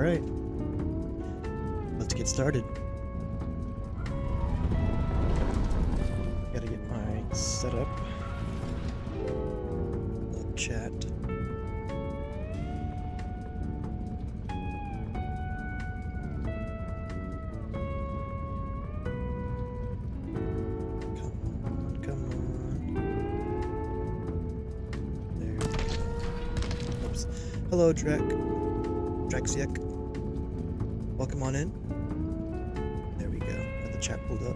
Alright. Let's get started. Gotta get my setup. Little chat. Come on. There we go. Oops. Hello, Drexiak. Welcome on in. There we go. Got the chat pulled up.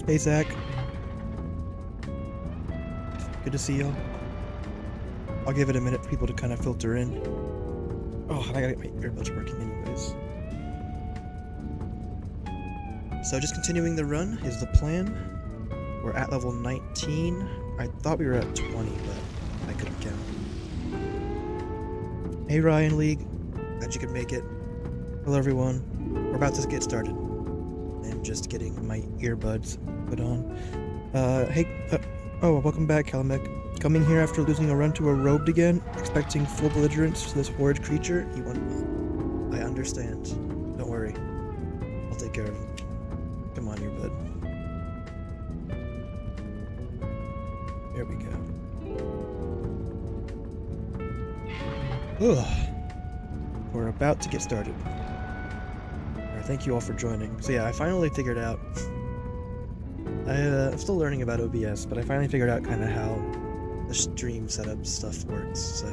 Hey, Zach. Good to see y'all. I'll give it a minute for people to kind of filter in. Oh, I gotta get my earbuds working anyways. So just continuing the run is the plan. We're at level 19. I thought we were at 20, but I couldn't count. Hey Ryan League, glad you could make it. Hello everyone. We're about to get started. I'm just getting my earbuds put on. Welcome back, Kalamek. Coming here after losing a run to a robed again, expecting full belligerence to this horrid creature. I understand. Don't worry. I'll take care of him. Come on, earbud. There we go. Ugh. We're about to get started. Alright, thank you all for joining. So yeah, I finally figured out... I'm still learning about OBS, but I finally figured out kind of how the stream setup stuff works, so...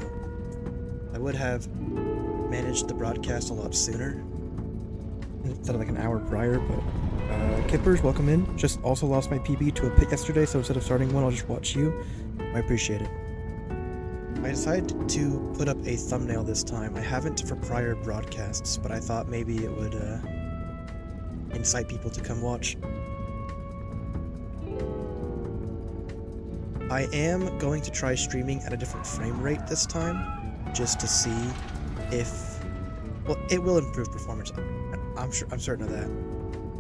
I would have managed the broadcast a lot sooner, instead of like an hour prior, but... Kippers, welcome in. Just also lost my PB to a pit yesterday, so instead of starting one, I'll just watch you. I appreciate it. I decided to put up a thumbnail this time. I haven't for prior broadcasts, but I thought maybe it would incite people to come watch. I am going to try streaming at a different frame rate this time, just to see if... Well, it will improve performance. I'm certain of that.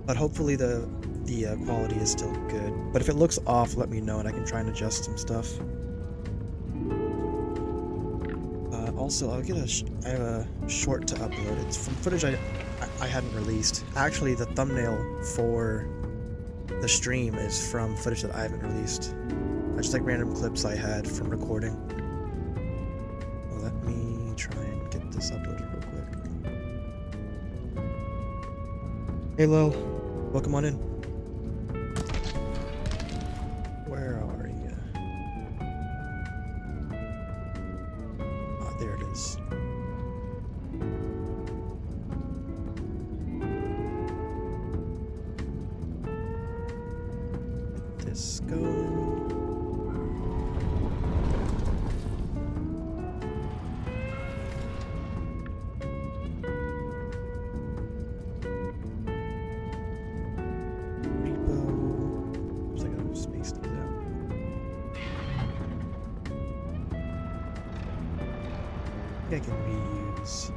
But hopefully the quality is still good. But if it looks off, let me know and I can try and adjust some stuff. Also, I have a short to upload. It's from footage I hadn't released. Actually, the thumbnail for the stream is from footage that I haven't released. Just like random clips I had from recording. Let me try and get this uploaded real quick. Hey Lil, welcome on in. Where are you? Ah, there it is. Get this going. I can reuse.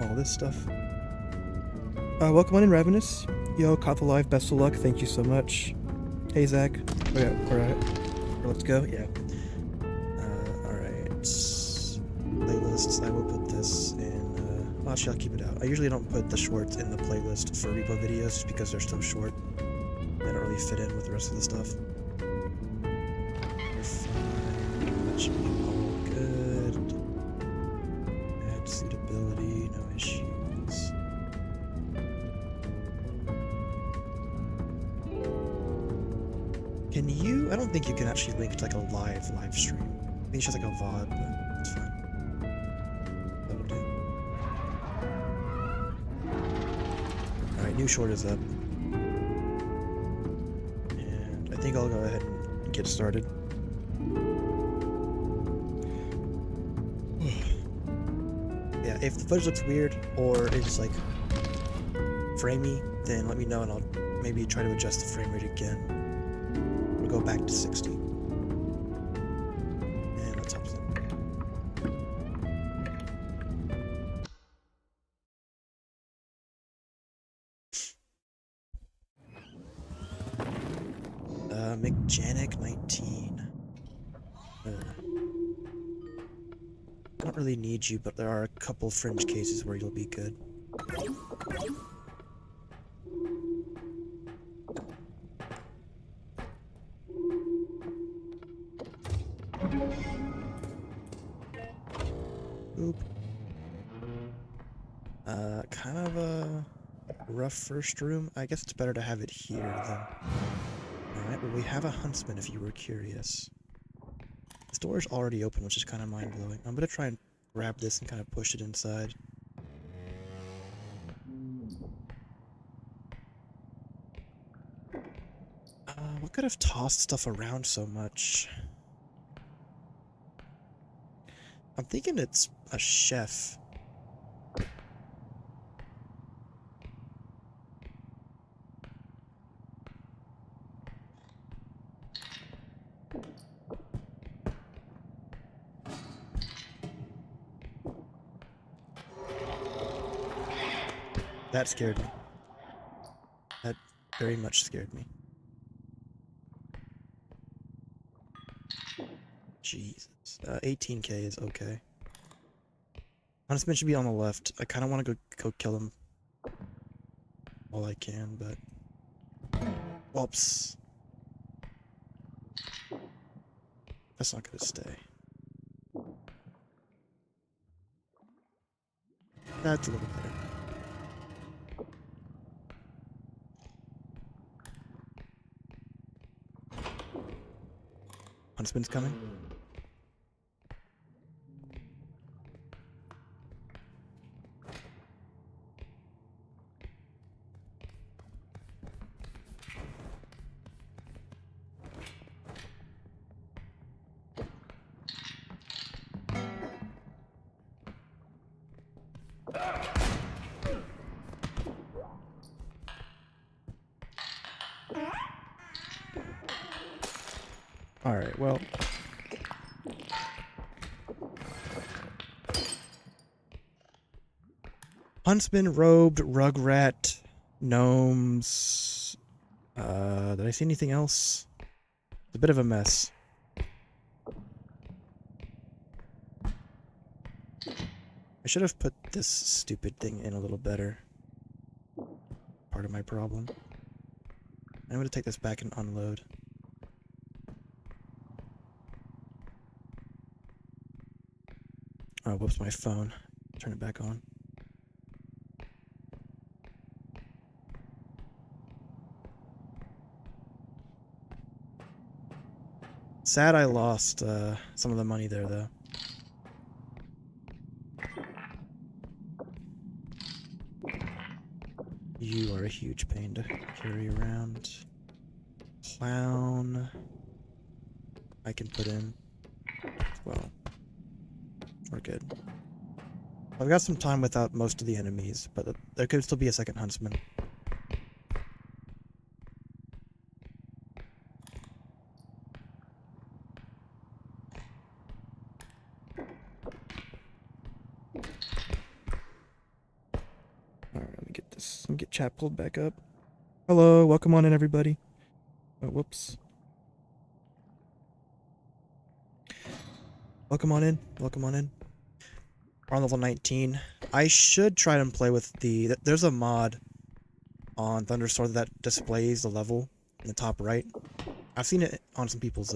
All this stuff. Welcome on in, Ravenous. Yo, caught the live. Best of luck. Thank you so much. Hey, Zach. Oh, yeah, alright. Let's go. Yeah. Alright. Playlists. I will put this in. Actually, I'll keep it out. I usually don't put the shorts in the playlist for R.E.P.O videos just because they're so short. They don't really fit in with the rest of the stuff. You're fine. That should be all good. Add suitability, no issues. Can you? I don't think you can actually link to like a live stream. I think it's just like a VOD, but it's fine. That'll do. Alright, new short is up. I think I'll go ahead and get started. Yeah, if the footage looks weird or it's like framey, then let me know and I'll maybe try to adjust the frame rate again. We'll go back to 60. McJanic 19. I don't really need you, but there are a couple fringe cases where you'll be good. Oop. Kind of a rough first room. I guess it's better to have it here then. Alright, well we have a huntsman if you were curious. This door is already open, which is kind of mind-blowing. I'm gonna try and grab this and kind of push it inside. What could have tossed stuff around so much? I'm thinking it's a chef. That scared me. That very much scared me. Jesus. 18k is okay. Huntsman should be on the left. I kind of want to go kill him while I can, but... Whoops. That's not gonna stay. That's a little better. Huntsman's coming. Alright, well... Huntsman, robed, rugrat, gnomes... did I see anything else? It's a bit of a mess. I should have put this stupid thing in a little better. Part of my problem. I'm gonna take this back and unload. Oh, whoops, my phone. Turn it back on. Sad I lost some of the money there, though. You are a huge pain to carry around. Clown. I can put in as well. We're good. I've got some time without most of the enemies, but there could still be a second huntsman. Alright, let me get this. Let me get chat pulled back up. Hello, welcome on in, everybody. Oh, whoops. Welcome on in. Welcome on in. We're on level 19. I should try and play with the... There's a mod on Thundersword that displays the level in the top right. I've seen it on some people's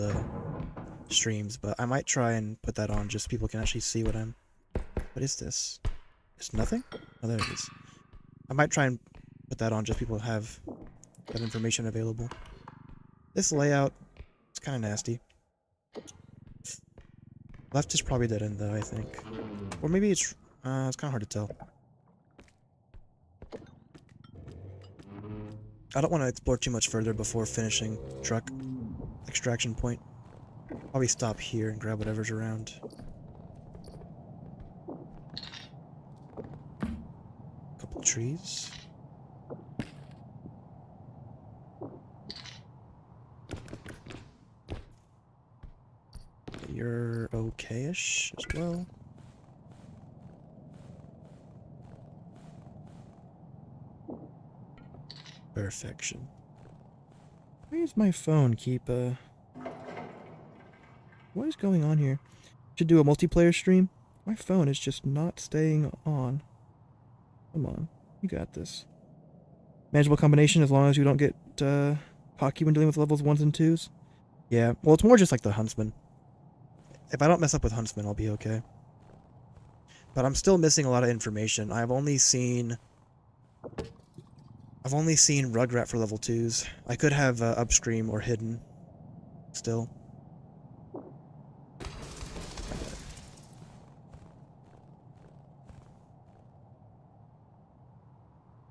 streams, but I might try and put that on just so people can actually see what I'm... What is this? It's nothing? Oh, there it is. I might try and put that on just so people have that information available. This layout is kind of nasty. Left is probably dead end though, I think. Or maybe it's kind of hard to tell. I don't want to explore too much further before finishing truck extraction point. Probably stop here and grab whatever's around. Couple trees. You're okay-ish as well. Perfection. Why does my phone keep, what is going on here? Should do a multiplayer stream? My phone is just not staying on. Come on, you got this. Manageable combination as long as you don't get, cocky when dealing with levels 1s and 2s. Yeah, well, it's more just like the Huntsman. If I don't mess up with Huntsman, I'll be okay. But I'm still missing a lot of information. I've only seen Rugrat for level 2s. I could have Upstream or Hidden still.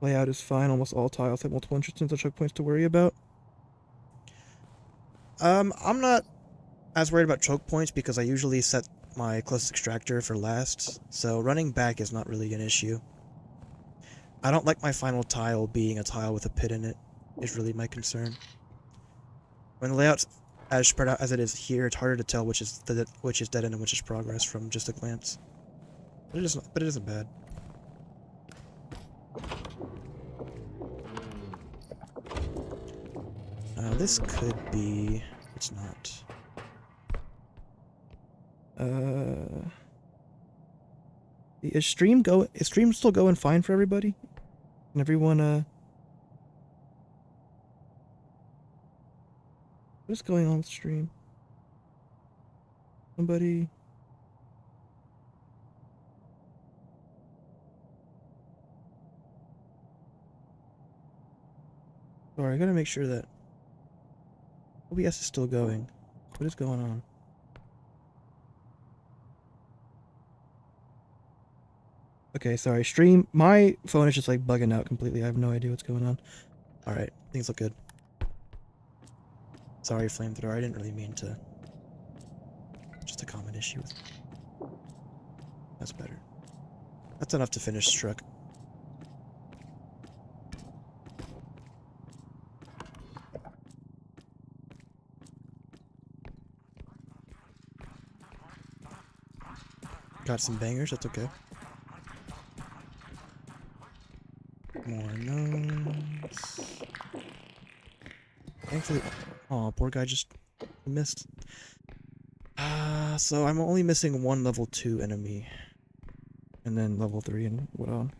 Layout is fine. Almost all tiles have multiple entrances or choke points to worry about. I'm not as worried about choke points because I usually set my closest extractor for last, so running back is not really an issue. I don't like my final tile being a tile with a pit in it, is really my concern. When the layout's as spread out as it is here, it's harder to tell which is dead end and which is progress from just a glance. But it isn't bad. This could be... It's not. Is stream still going fine for everybody? Can everyone, what is going on with stream? Somebody... Sorry, I gotta make sure that OBS is still going. What is going on? Okay, sorry. Stream. My phone is just like bugging out completely. I have no idea what's going on. Alright, things look good. Sorry, Flamethrower. I didn't really mean to. Just a common issue. That's better. That's enough to finish Struck. Got some bangers, that's okay. More gnomes. Thankfully, oh, poor guy just missed. So I'm only missing one level 2 enemy. And then level 3 and what on.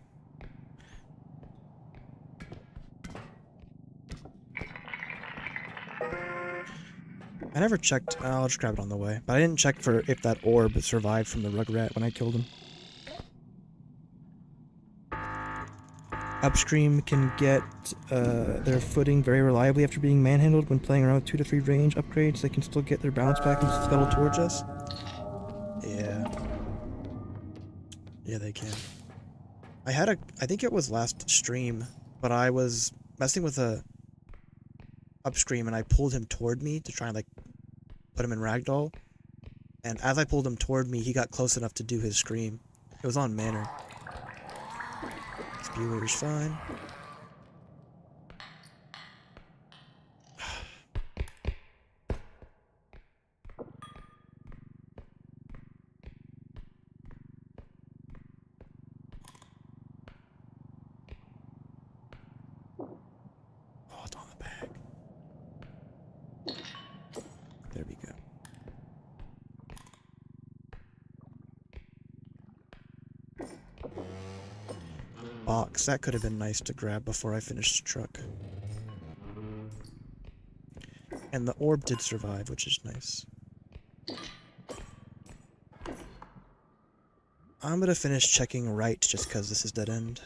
I never checked, I'll just grab it on the way, but I didn't check for if that orb survived from the Rugrat when I killed him. Upstream can get their footing very reliably after being manhandled when playing around with 2 to 3 range upgrades. They can still get their balance back and scuttle towards us. Yeah. Yeah, they can. I think it was last stream, but I was messing with a upstream and I pulled him toward me to try and like put him in ragdoll. And as I pulled him toward me, he got close enough to do his scream. It was on Manor. Spewers fine. Oh, it's on the bag. There we go. Box. That could have been nice to grab before I finished the truck. And the orb did survive, which is nice. I'm gonna finish checking right just because this is dead end.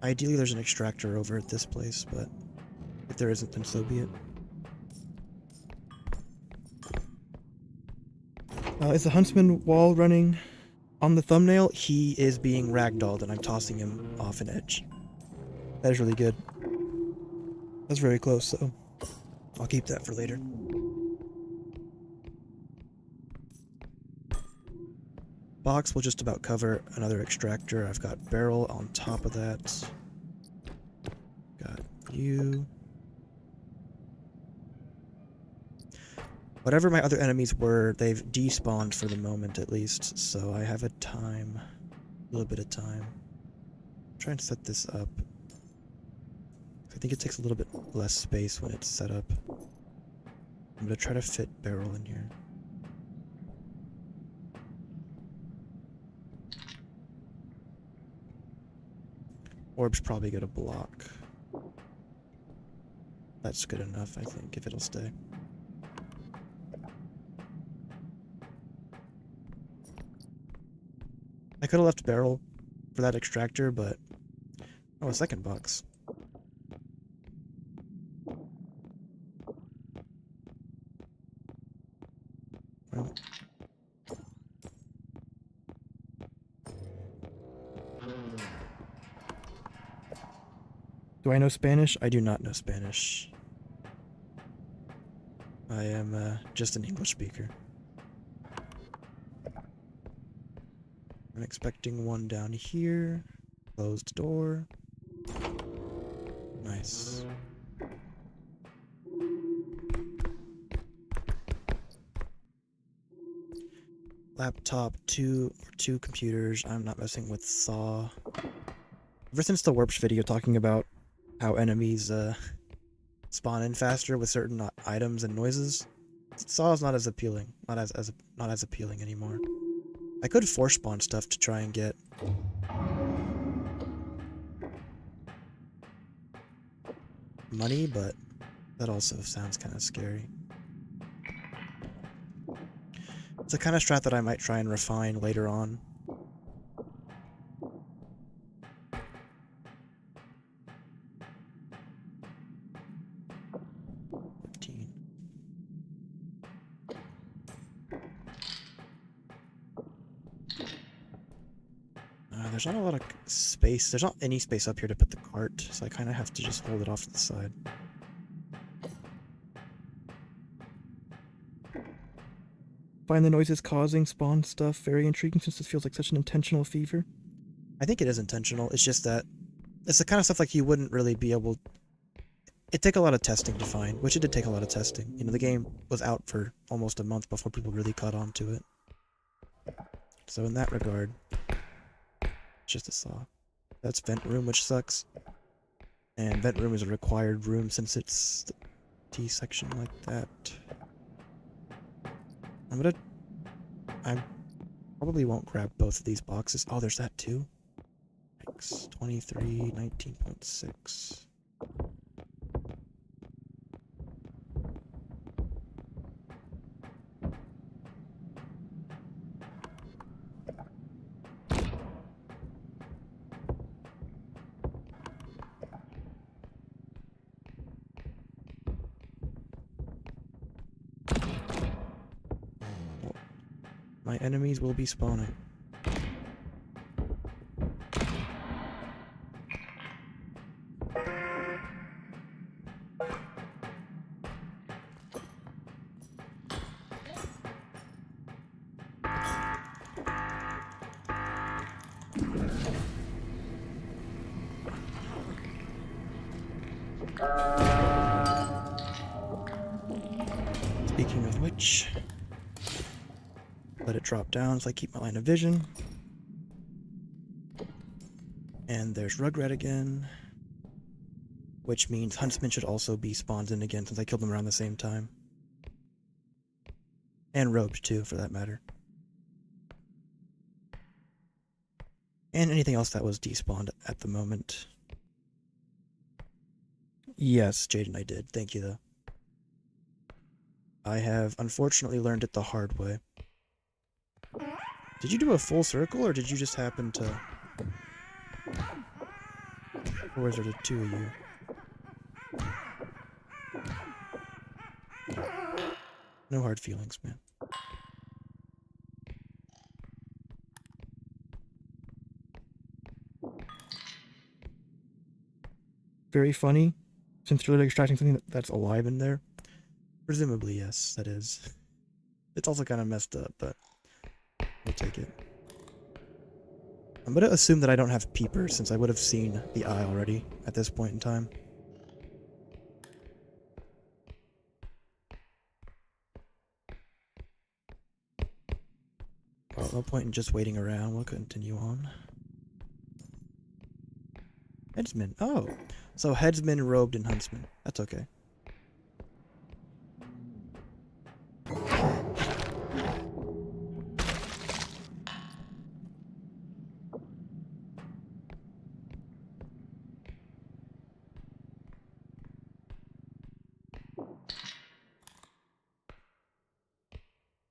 Ideally there's an extractor over at this place, but if there isn't, then so be it. Is the Huntsman wall running? On the thumbnail, he is being ragdolled and I'm tossing him off an edge. That is really good. That's very close, so I'll keep that for later. Box will just about cover another extractor. I've got barrel on top of that. Got you. Whatever my other enemies were, they've despawned for the moment at least, so I have a little bit of time. Try and set this up. I think it takes a little bit less space when it's set up. I'm gonna try to fit barrel in here. Orb's probably gonna block. That's good enough, I think, if it'll stay. I could have left barrel for that extractor, but... Oh, a second box. Well... Do I know Spanish? I do not know Spanish. I am just an English speaker. I'm expecting one down here. Closed door. Nice. Laptop, two computers. I'm not messing with saw. Ever since the Warps video talking about how enemies spawn in faster with certain items and noises, saw is not as appealing. Not as appealing anymore. I could force spawn stuff to try and get money, but that also sounds kind of scary. It's the kind of strat that I might try and refine later on. There's not a lot of space. There's not any space up here to put the cart, so I kind of have to just hold it off to the side. Find the noises causing spawn stuff very intriguing since this feels like such an intentional fever. I think it is intentional. It's just that it's the kind of stuff like you wouldn't really be able... It'd take a lot of testing to find, which it did take a lot of testing. You know, the game was out for almost a month before people really caught on to it. So in that regard... just a saw. That's vent room, which sucks. And vent room is a required room since it's the T section like that. I probably won't grab both of these boxes. Oh, there's that too. Thanks. 23, 19.6. My enemies will be spawning. Speaking of which... let it drop down so I keep my line of vision. And there's Rugrat again. Which means Huntsman should also be spawned in again since I killed them around the same time. And Robed too, for that matter. And anything else that was despawned at the moment. Yes, Jaden, I did. Thank you, though. I have unfortunately learned it the hard way. Did you do a full circle, or did you just happen to... or was there the two of you? No hard feelings, man. Very funny, since you're extracting something that's alive in there. Presumably, yes, that is. It's also kind of messed up, but we'll take it. I'm gonna assume that I don't have peepers, since I would have seen the eye already at this point in time. Well, no point in just waiting around. We'll continue on. Headsman. Oh. So headsman, robed, and huntsman. That's okay.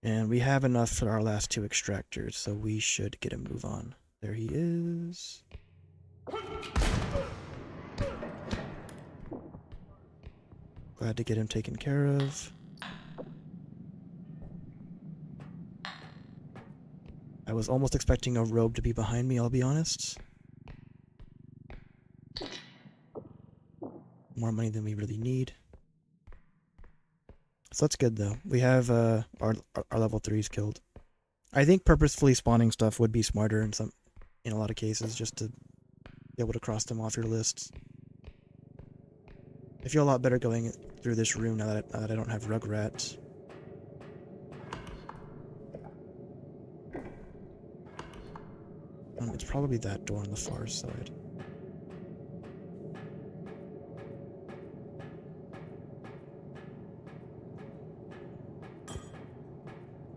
And we have enough for our last 2 extractors, so we should get a move on. There he is. Glad to get him taken care of. I was almost expecting a robe to be behind me, I'll be honest. More money than we really need. So that's good though. We have our level 3s killed. I think purposefully spawning stuff would be smarter in a lot of cases, just to be able to cross them off your lists. I feel a lot better going through this room now that I don't have Rugrats. It's probably that door on the far side.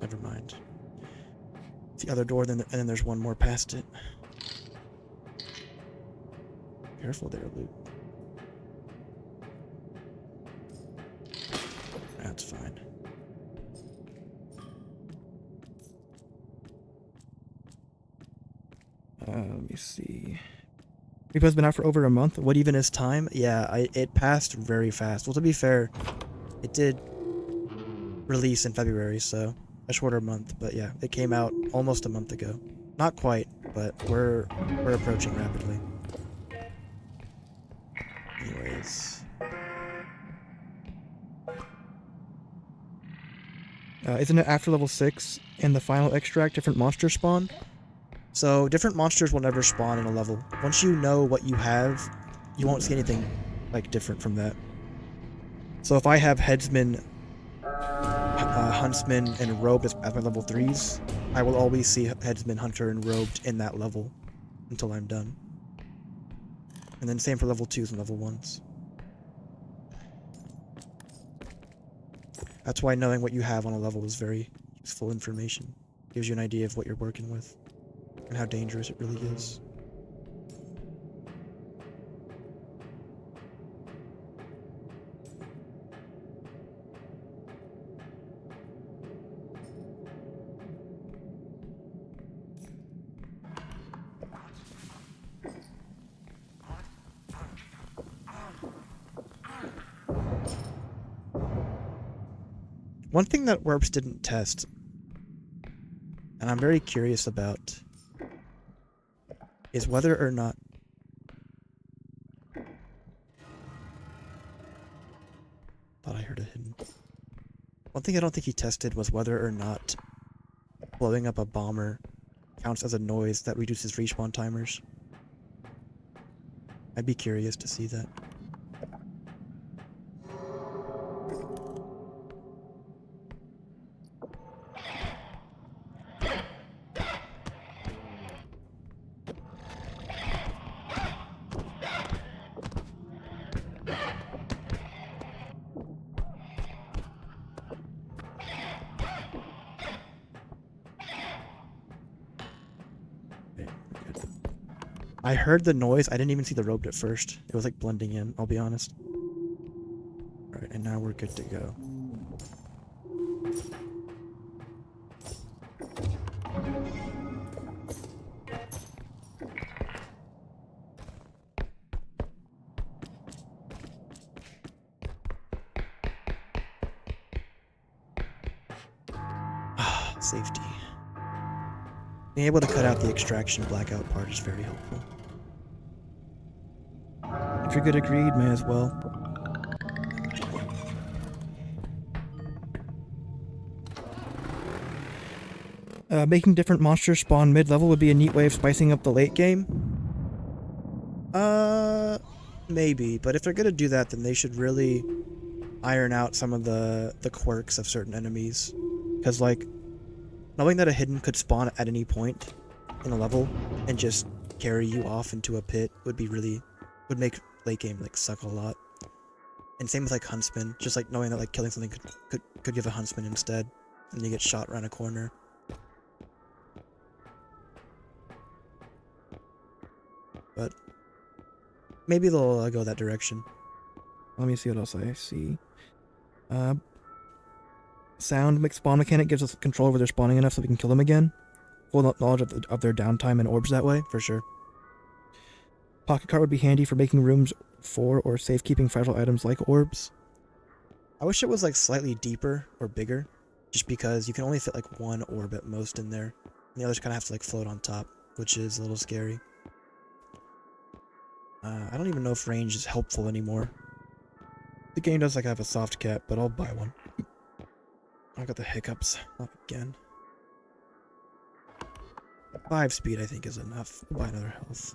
Never mind. It's the other door, and then there's one more past it. Careful there, Luke. That's fine. Let me see. R.E.P.O's been out for over a month. What even is time? Yeah, it passed very fast. Well, to be fair, it did release in February, so a shorter month. But yeah, it came out almost a month ago. Not quite, but we're approaching rapidly. Anyways. Isn't it after level 6 in the final extract different monsters spawn? So different monsters will never spawn in a level. Once you know what you have, you won't see anything like different from that. So if I have headsman, huntsman, and robed as my level 3s, I will always see headsman, hunter, and robed in that level until I'm done. And then same for level 2s and level 1s. That's why knowing what you have on a level is very useful information. Gives you an idea of what you're working with and how dangerous it really is. One thing that R.E.P.s didn't test, and I'm very curious about, is whether or not thought I heard a hidden. One thing I don't think he tested was whether or not blowing up a bomber counts as a noise that reduces respawn timers. I'd be curious to see that. I heard the noise. I didn't even see the rope at first. It was like blending in, I'll be honest. Alright, and now we're good to go. Safety. Being able to cut out the extraction blackout part is very helpful. If you're good at greed, may as well. Making different monsters spawn mid-level would be a neat way of spicing up the late game. Maybe, but if they're gonna do that, then they should really iron out some of the quirks of certain enemies. Because, like, knowing that a hidden could spawn at any point in a level and just carry you off into a pit would be really would make late game like suck a lot. And same with like Huntsman, just like knowing that like killing something could give a Huntsman instead, and you get shot around a corner. But maybe they'll go that direction. Let me see what else I see. Sound spawn mechanic gives us control over their spawning enough so we can kill them again. Full knowledge of their downtime and orbs that way, for sure. Pocket cart would be handy for making rooms for or safekeeping fragile items like orbs. I wish it was like slightly deeper or bigger, just because you can only fit like one orb at most in there, and the others kind of have to like float on top, which is a little scary. I don't even know if range is helpful anymore. The game does like have a soft cap, but I'll buy one. I got the hiccups. Not again. 5 speed I think is enough. We'll buy another health.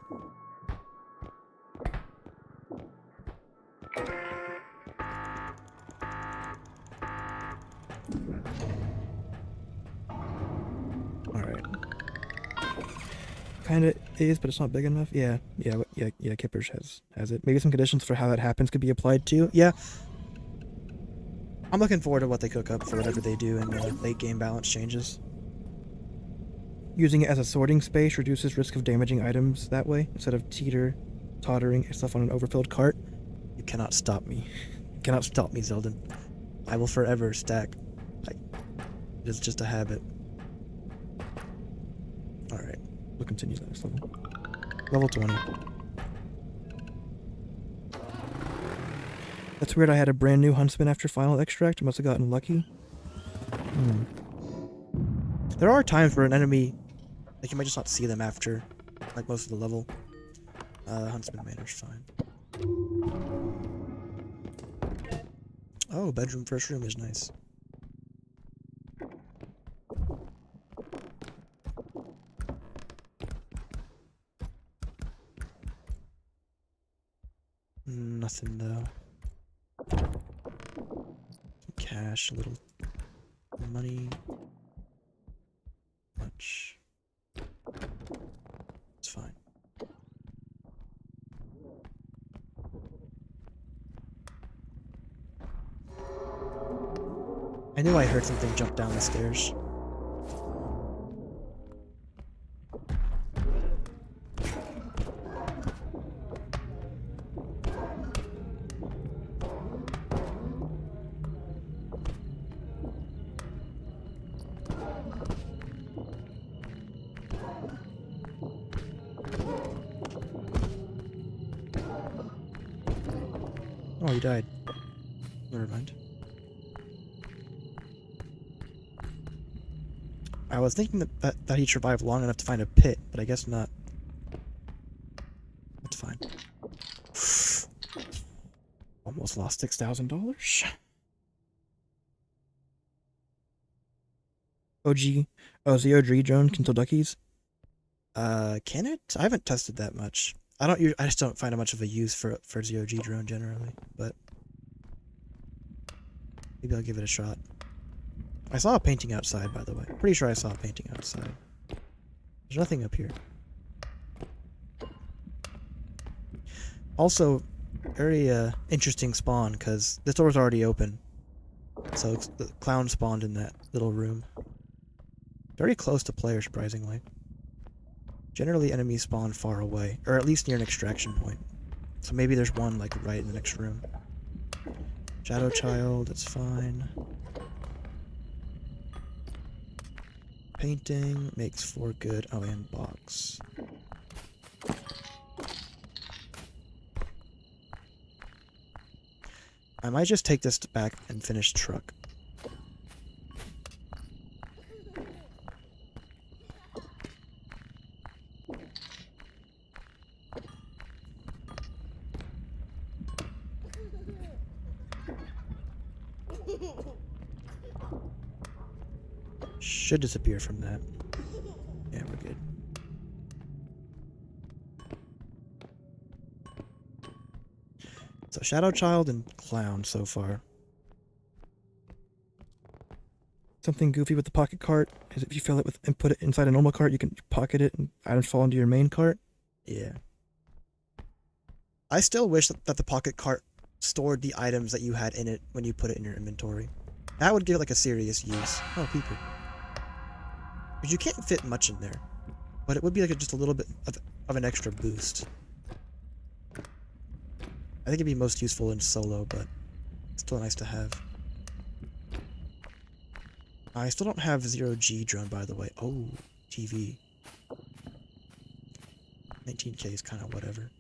Alright. Kinda is, but it's not big enough. Yeah, Kippers has it. Maybe some conditions for how that happens could be applied too. Yeah. I'm looking forward to what they cook up for whatever they do in the late game balance changes. Using it as a sorting space reduces risk of damaging items that way, instead of tottering stuff on an overfilled cart. You cannot stop me. You cannot stop me, Zeldin. I will forever stack. It is just a habit. Alright, we'll continue the next level. Level 20. That's weird, I had a brand new Huntsman after Final Extract. I must have gotten lucky. There are times where an enemy, like you might just not see them after, like most of the level. Huntsman Manor's fine. Oh, bedroom first room is nice. Nothing though. Cash, a little money. Much. It's fine. I knew I heard something jump down the stairs. Oh, he died. Never mind. I was thinking that he'd survive long enough to find a pit, but I guess not. That's fine. Almost lost $6,000. The OG drone can kill duckies. Can it? I haven't tested that much. I just don't find much of a use for the OG drone generally, but maybe I'll give it a shot. I saw a painting outside, by the way. Pretty sure I saw a painting outside. There's nothing up here. Also, very interesting spawn, because this door's already open. So the clown spawned in that little room. Very close to player, surprisingly. Generally, enemies spawn far away, or at least near an extraction point. So maybe there's one, like, right in the next room. Shadow Child, it's fine. Painting makes for good. Oh, and box. I might just take this back and finish truck. Should disappear from that. Yeah, we're good. So Shadow Child and Clown so far. Something goofy with the pocket cart is if you fill it with and put it inside a normal cart, you can pocket it and items fall into your main cart. Yeah. I still wish that the pocket cart stored the items that you had in it when you put it in your inventory. That would give it like a serious use. Oh, people. But you can't fit much in there. But it would be like just a little bit of an extra boost. I think it'd be most useful in solo, but it's still nice to have. I still don't have 0G drone, by the way. Oh, TV. 19K is kind of whatever.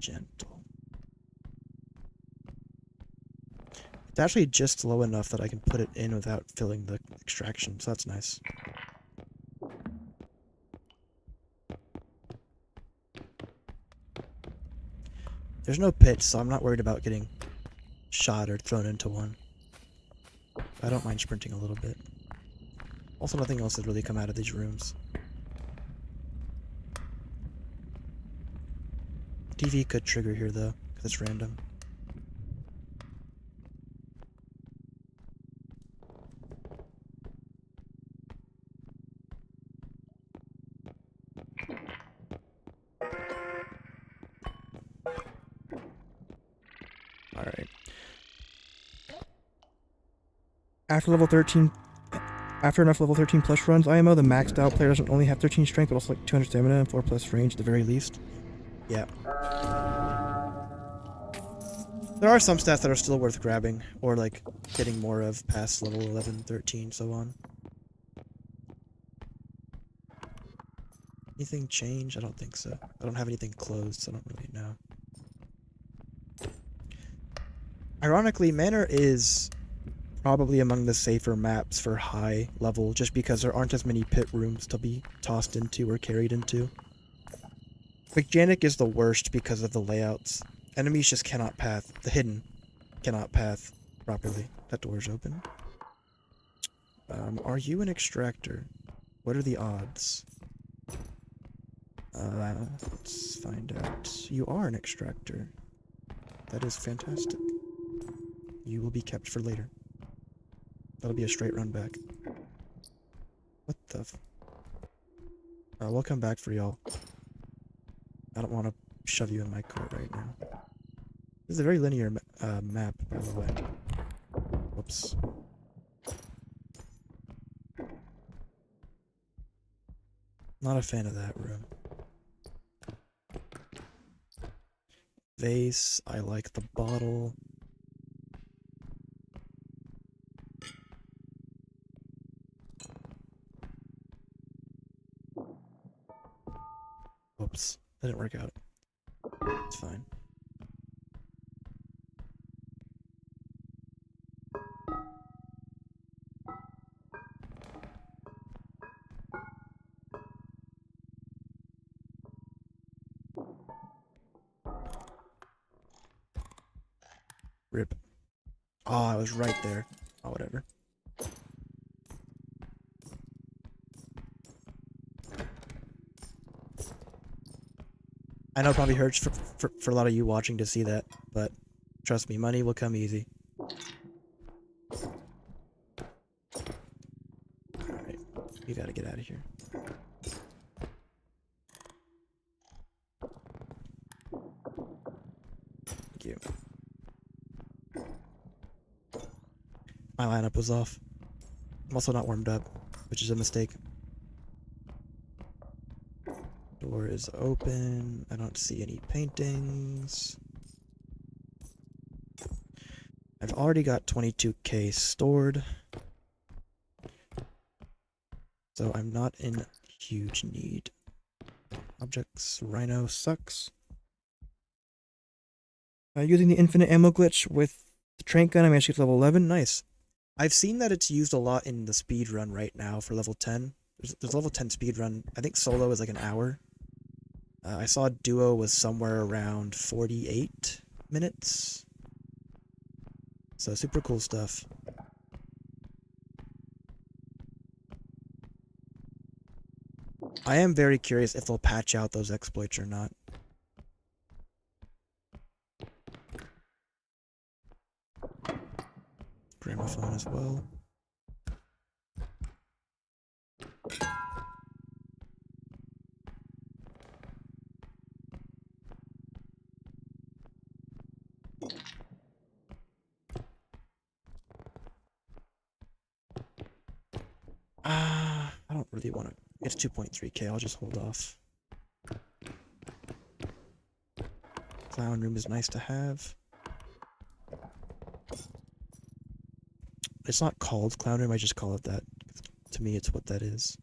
Gentle. It's actually just low enough that I can put it in without filling the extraction, so that's nice. There's no pit, so I'm not worried about getting shot or thrown into one. I don't mind sprinting a little bit. Also, nothing else has really come out of these rooms. TV could trigger here, though, because it's random. Alright. After enough level 13 plus runs, IMO, the maxed out player doesn't only have 13 strength, but also like 200 stamina and 4 plus range at the very least. Yeah. There are some stats that are still worth grabbing, or like getting more of past level 11, 13, so on. Anything change? I don't think so. I don't have anything closed, so I don't really know. Ironically, Manor is probably among the safer maps for high level, just because there aren't as many pit rooms to be tossed into or carried into. Mechanic is the worst because of the layouts. Enemies just cannot path. The hidden cannot path properly. That door's open. Are you an extractor? What are the odds? Let's find out. You are an extractor. That is fantastic. You will be kept for later. That'll be a straight run back. What the f... we'll come back for y'all. I don't want to shove you in my cart right now. This is a very linear map, by the way. Whoops. Not a fan of that room. Vase, I like the bottle. Whoops, that didn't work out. It's fine. R.I.P. Oh, I was right there. Oh, whatever. I know it probably hurts for a lot of you watching to see that, but trust me, money will come easy. Alright, you gotta get out of here. Thank you. My lineup was off. I'm also not warmed up, which is a mistake. Door is open. I don't see any paintings. I've already got 22k stored, so I'm not in huge need. Objects, Rhino sucks. Using the infinite ammo glitch with the trank gun, I managed to get to level 11. Nice. I've seen that it's used a lot in the speed run right now for level 10. There's level 10 speed run. I think solo is like an hour. I saw duo was somewhere around 48 minutes. So super cool stuff. I am very curious if they'll patch out those exploits or not. gramophone as well. I don't really want to. It's 2.3K. I'll just hold off. Clown room is nice to have. It's not called clown room. I just call it that. To me, it's what that is.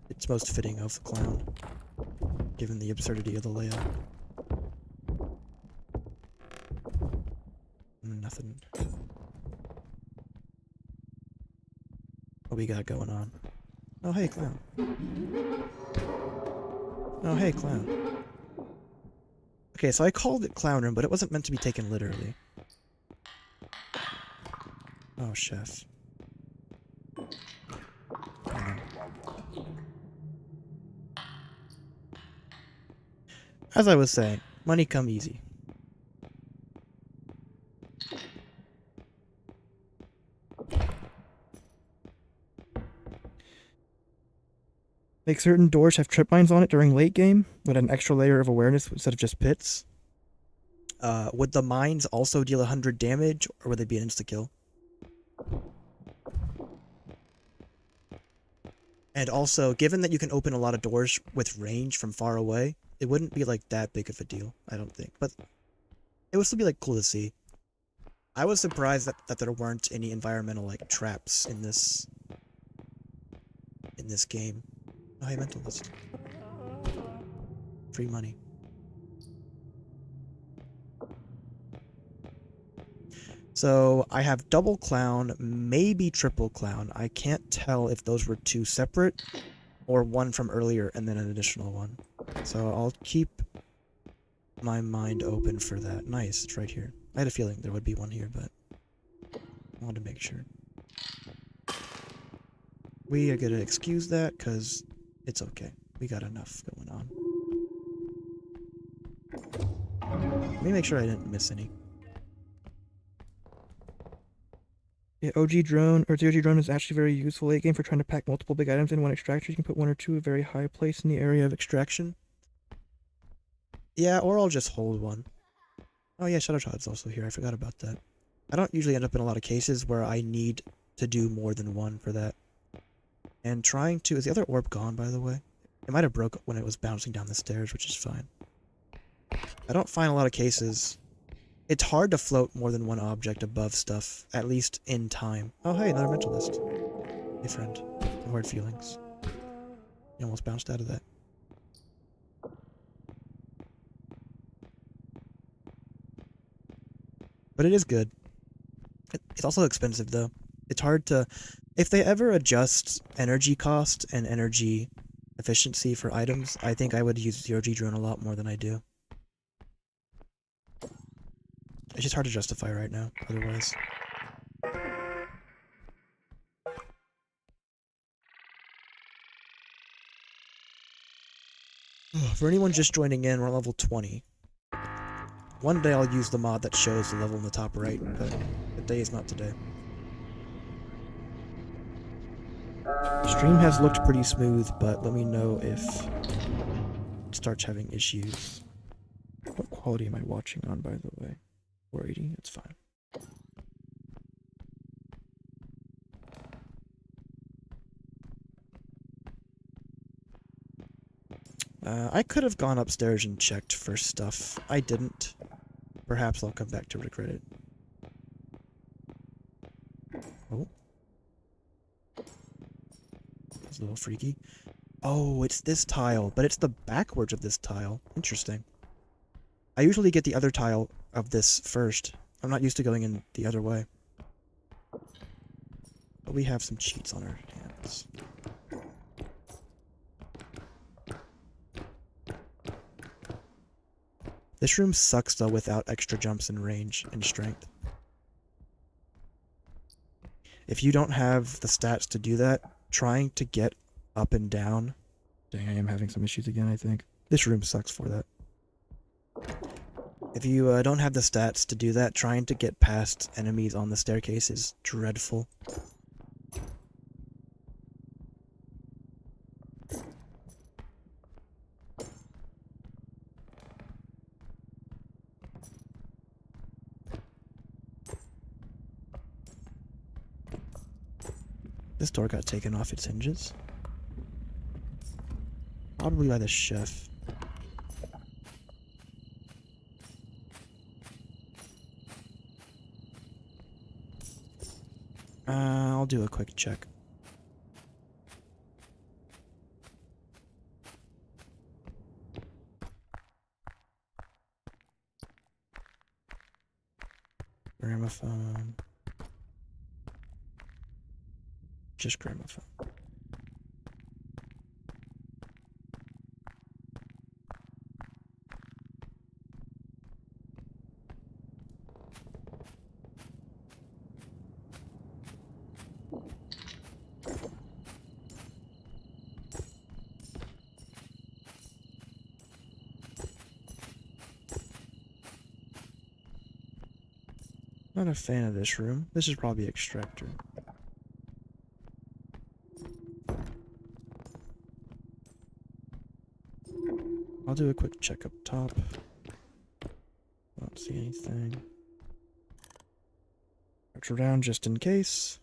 It's most fitting of the clown, given the absurdity of the layout. Nothing. What we got going on? Oh, hey, clown. Oh, hey, clown. Okay, so I called it clown room, but it wasn't meant to be taken literally. Oh, chef. As I was saying, money come easy. Make certain doors have trip mines on it during late game, with an extra layer of awareness instead of just pits. Would the mines also deal 100 damage, or would they be an insta-kill? And also, given that you can open a lot of doors with range from far away, it wouldn't be like that big of a deal, I don't think. But it would still be like cool to see. I was surprised that there weren't any environmental like traps in this game. Oh, hey, mentalist. Free money. So I have double clown, maybe triple clown. I can't tell if those were two separate or one from earlier and then an additional one. So I'll keep my mind open for that. Nice, it's right here. I had a feeling there would be one here, but I wanted to make sure. We are gonna excuse that because it's okay. We got enough going on. Let me make sure I didn't miss any. Yeah, OG drone, or the OG drone is actually very useful late game for trying to pack multiple big items in one extractor. You can put one or two at a very high place in the area of extraction. Yeah, or I'll just hold one. Oh yeah, Shadow Shot's also here. I forgot about that. I don't usually end up in a lot of cases where I need to do more than one for that. And trying to... Is the other orb gone, by the way? It might have broke when it was bouncing down the stairs, which is fine. I don't find a lot of cases... It's hard to float more than one object above stuff, at least in time. Oh hey, another mentalist. Hey friend. No hard feelings. You almost bounced out of that. But it is good. It's also expensive, though. It's hard to... If they ever adjust energy cost and energy efficiency for items, I think I would use Zero-G drone a lot more than I do. It's just hard to justify right now, otherwise. For anyone just joining in, we're level 20. One day I'll use the mod that shows the level in the top right, but the day is not today. Stream has looked pretty smooth, but let me know if it starts having issues. What quality am I watching on, by the way? 480? It's fine. I could have gone upstairs and checked for stuff. I didn't. Perhaps I'll come back to regret it. Oh. That's a little freaky. Oh, it's this tile, but it's the backwards of this tile. Interesting. I usually get the other tile of this first. I'm not used to going in the other way. But we have some cheats on our hands. This room sucks though without extra jumps in range and strength. If you don't have the stats to do that, trying to get up and down... Dang, I am having some issues again, I think. This room sucks for that. If you don't have the stats to do that, trying to get past enemies on the staircase is dreadful. This door got taken off its hinges. Probably by the chef. I'll do a quick check. Gramophone. Just gramophone. Not a fan of this room. This is probably extractor. I'll do a quick check up top. Don't see anything. Search around just in case.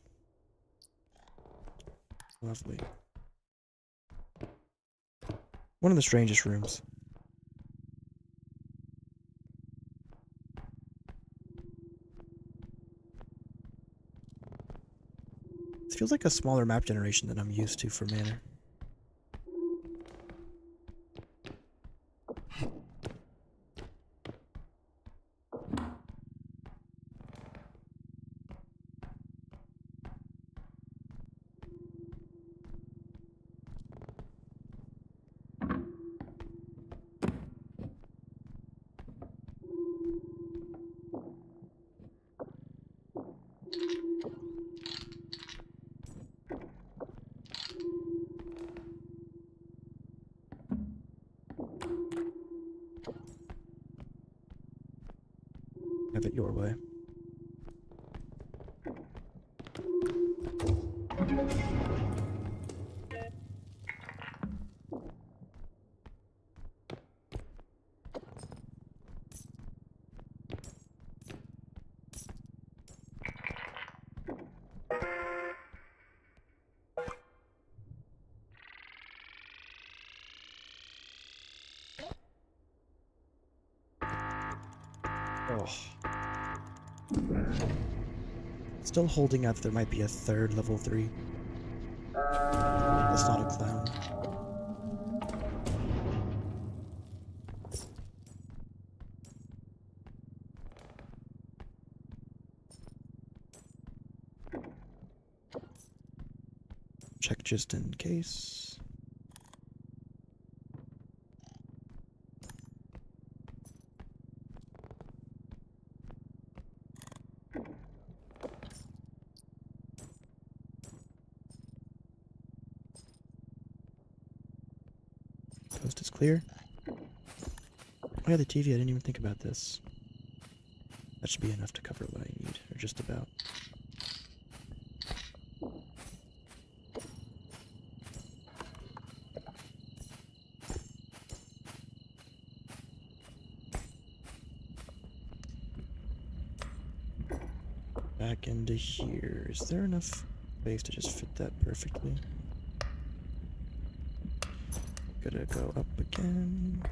Lovely. One of the strangest rooms. This feels like a smaller map generation than I'm used to for Manor. Have it your way. Oh. Still holding out that there might be a third level 3. That's not a clown. Check just in case. Coast is clear. Oh yeah, the TV, I didn't even think about this. That should be enough to cover what I need, or just about. Back into here. Is there enough space to just fit that perfectly? Gotta go up again.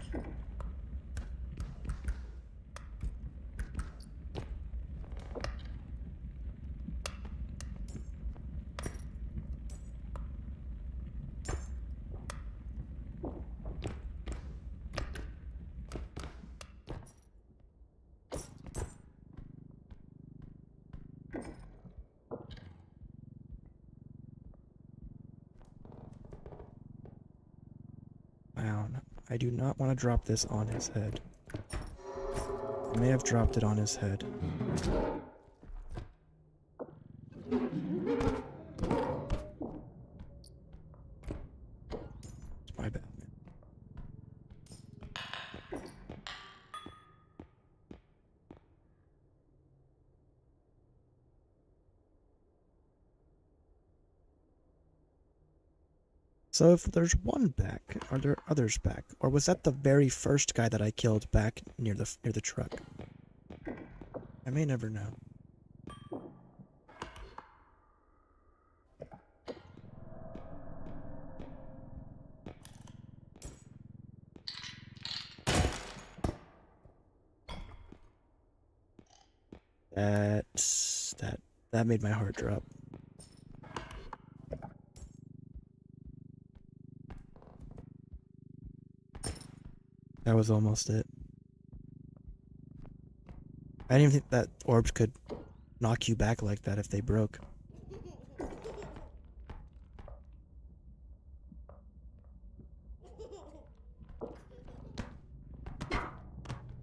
Wow, I do not want to drop this on his head. I may have dropped it on his head. It's my bad, man. So if there's one back, are there others back? Or was that the very first guy that I killed back near the truck? I may never know. That made my heart drop. That was almost it. I didn't even think that orbs could knock you back like that if they broke.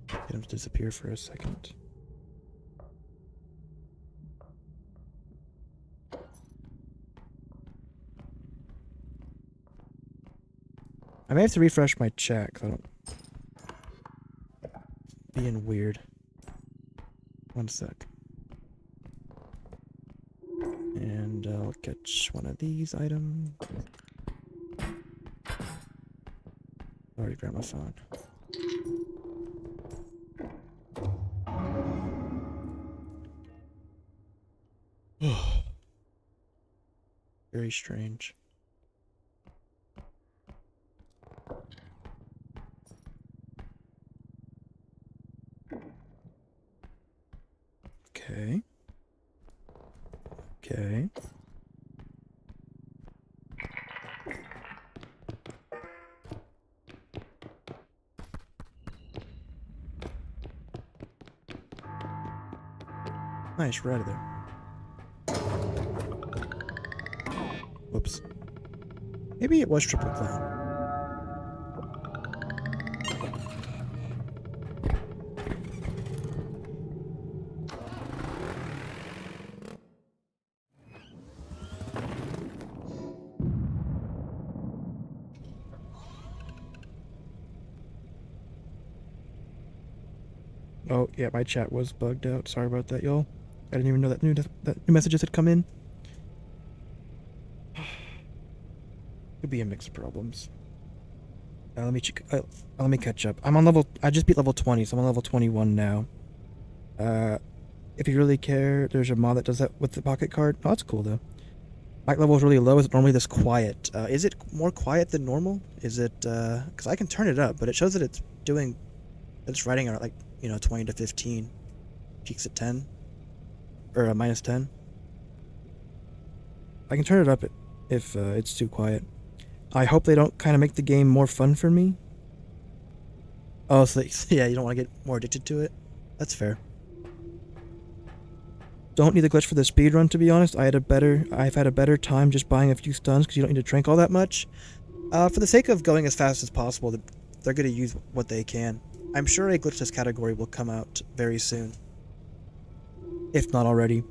Get him to disappear for a second. I may have to refresh my chat, 'cause I don't... Being weird. One sec. And I'll catch one of these items. Already grabbed my phone. Very strange. Okay. Okay. Nice, we're out of there. Whoops. Maybe it was triple clown. Oh, yeah, my chat was bugged out. Sorry about that, y'all. I didn't even know that new messages had come in. Could be a mix of problems. Let me catch up. I'm on level... I just beat level 20, so I'm on level 21 now. If you really care, there's a mod that does that with the pocket card. Oh, that's cool, though. Mic level is really low. Is it normally this quiet? Is it more quiet than normal? Is it... Because I can turn it up, but it shows that it's doing... It's writing at, like, 20 to 15. Peaks at 10. Or minus 10. I can turn it up if it's too quiet. I hope they don't kind of make the game more fun for me. Oh, so yeah, you don't want to get more addicted to it? That's fair. Don't need the glitch for the speedrun, to be honest. I've had a better time just buying a few stuns because you don't need to drink all that much. For the sake of going as fast as possible, they're going to use what they can. I'm sure a glitchless category will come out very soon. If not already.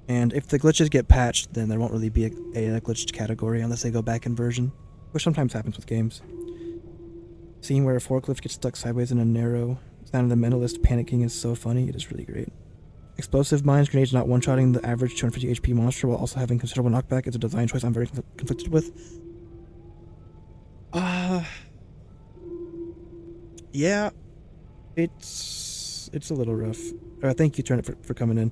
And if the glitches get patched, then there won't really be a glitched category unless they go back in version, which sometimes happens with games. Seeing where a forklift gets stuck sideways in a narrow sound of the mentalist panicking is so funny. It is really great. Explosive mines, grenades not one-shotting the average 250 HP monster while also having considerable knockback is a design choice I'm very conflicted with. Yeah, it's a little rough. Thank you, Turnip, for coming in.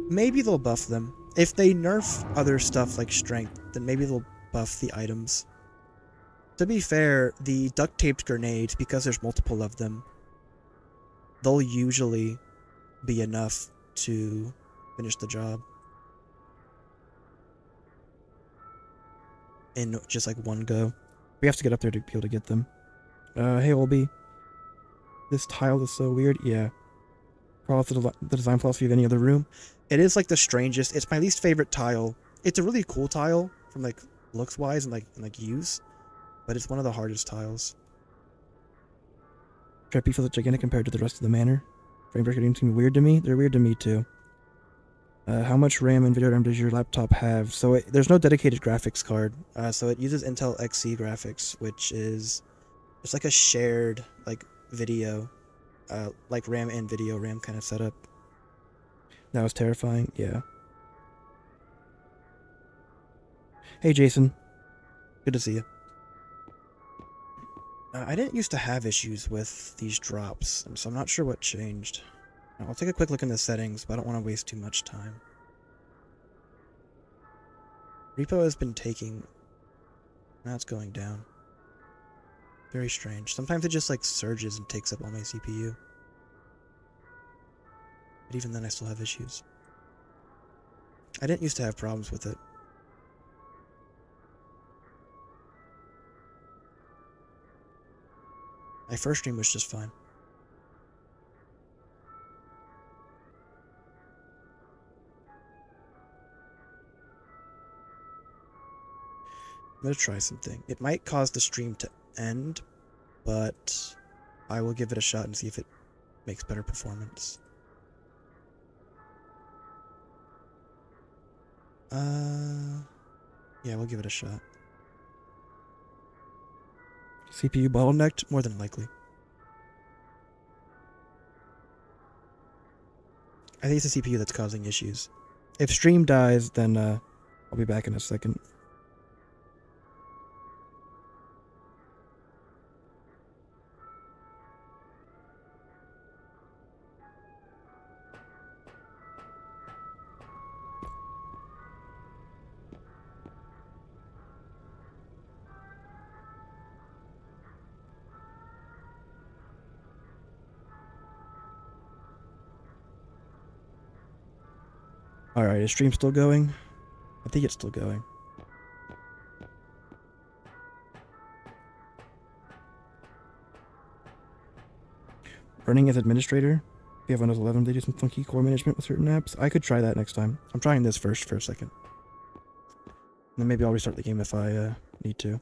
Maybe they'll buff them. If they nerf other stuff like strength, then maybe they'll buff the items. To be fair, the duct-taped grenades, because there's multiple of them, they'll usually be enough to finish the job. In just like one go. We have to get up there to be able to get them. Hey, Olby. This tile is so weird. Yeah. Probably the design philosophy of any other room. It is like the strangest. It's my least favorite tile. It's a really cool tile from like looks wise and like use, but it's one of the hardest tiles. R.E.P.O feels gigantic compared to the rest of the manor. Frame rate didn't seem weird to me. They're weird to me too. How much RAM and video RAM does your laptop have? So there's no dedicated graphics card. So it uses Intel Xe graphics, which is it's like a shared like video. Like RAM and video RAM kind of setup. That was terrifying, yeah. Hey, Jason. Good to see you. I didn't used to have issues with these drops, so I'm not sure what changed. I'll take a quick look in the settings, but I don't want to waste too much time. R.E.P.O has been taking... Now it's going down. Very strange. Sometimes it just like surges and takes up all my CPU. But even then I still have issues. I didn't used to have problems with it. My first stream was just fine. I'm gonna try something. It might cause the stream to end, but I will give it a shot and see if it makes better performance. Yeah, we'll give it a shot. CPU bottlenecked? More than likely. I think it's the CPU that's causing issues. If stream dies, then I'll be back in a second. Alright, is stream still going? I think it's still going. Running as administrator? If you have Windows 11, they do some funky core management with certain apps. I could try that next time. I'm trying this first for a second. And then maybe I'll restart the game if I need to.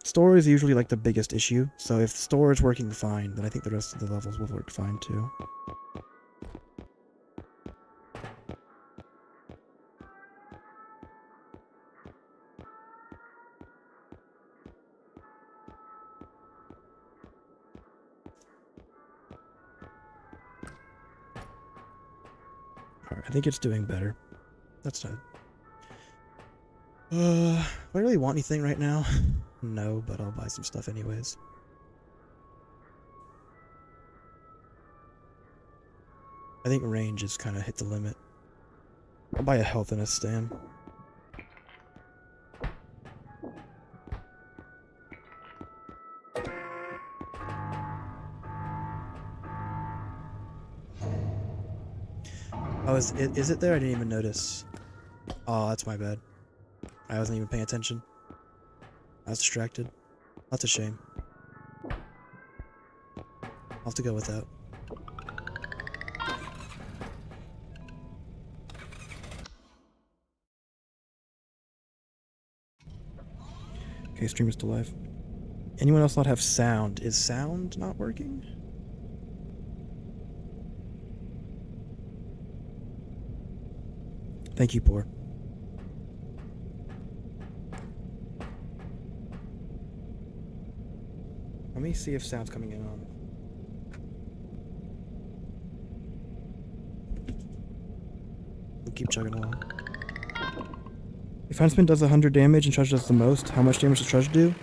Store is usually like the biggest issue, so if store is working fine, then I think the rest of the levels will work fine too. Alright, I think it's doing better. That's not... do I really want anything right now? No, but I'll buy some stuff anyways. I think range has kind of hit the limit. I'll buy a health and a stam. Oh, is it there? I didn't even notice. Oh, that's my bad. I wasn't even paying attention. I was distracted. That's a shame. I'll have to go with that. Okay, stream is still live. Anyone else not have sound? Is sound not working? Thank you, Poor. Let me see if sound's coming in on. We'll keep chugging along. If Huntsman does 100 damage and Trudge does the most, how much damage does Trudge do?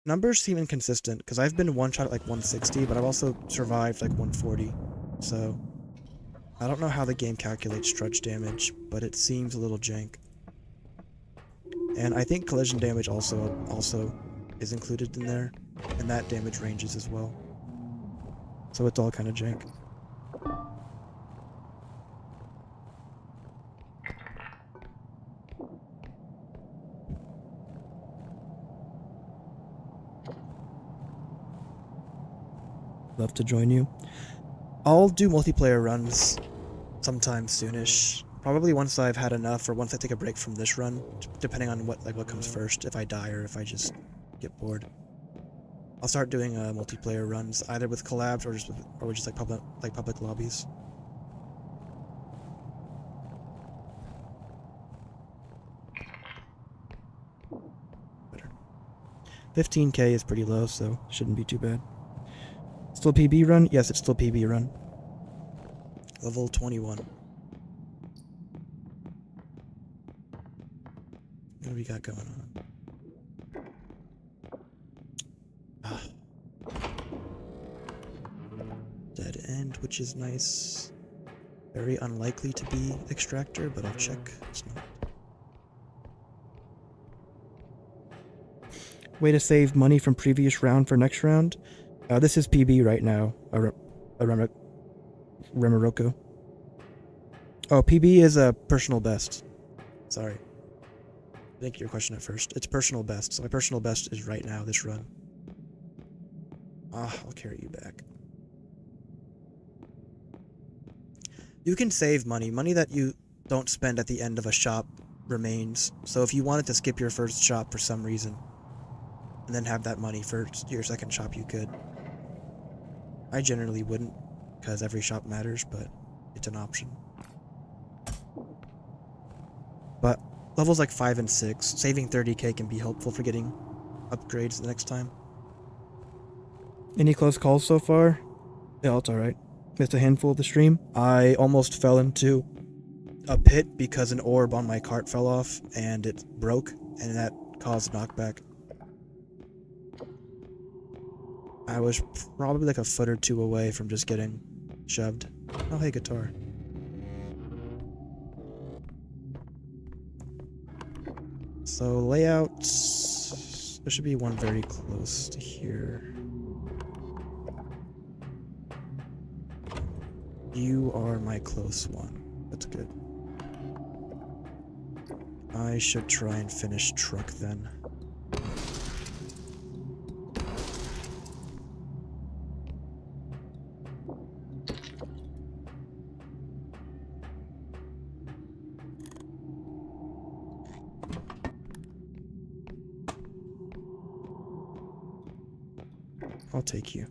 Numbers seem inconsistent, because I've been one-shot at like 160, but I've also survived like 140, so... I don't know how the game calculates Trudge damage, but it seems a little jank. And I think collision damage also is included in there, and that damage ranges as well. So it's all kind of jank. Love to join you. I'll do multiplayer runs sometime soonish. Probably once I've had enough, or once I take a break from this run, depending on what comes first, if I die or if I just get bored. I'll start doing multiplayer runs, either with collabs or just like public lobbies. Better. 15k is pretty low, so shouldn't be too bad. Still PB run? Yes, it's still PB run. Level 21. we got going on? Ah. Dead end, which is nice. Very unlikely to be extractor, but I'll check. It's not. Way to save money from previous round for next round. This is PB right now. Remaroko. Oh, PB is a personal best. Sorry. I think your question at first. It's personal best. So my personal best is right now, this run. I'll carry you back. You can save money. Money that you don't spend at the end of a shop remains. So if you wanted to skip your first shop for some reason, and then have that money for your second shop, you could. I generally wouldn't, because every shop matters, but it's an option. But levels like 5 and 6, saving 30k can be helpful for getting upgrades the next time. Any close calls so far? Yeah, it's alright. Missed a handful of the stream. I almost fell into a pit because an orb on my cart fell off and it broke, and that caused knockback. I was probably like a foot or two away from just getting shoved. Oh, hey, guitar. So layouts, there should be one very close to here. You are my close one. That's good. I should try and finish truck then. I'll take you.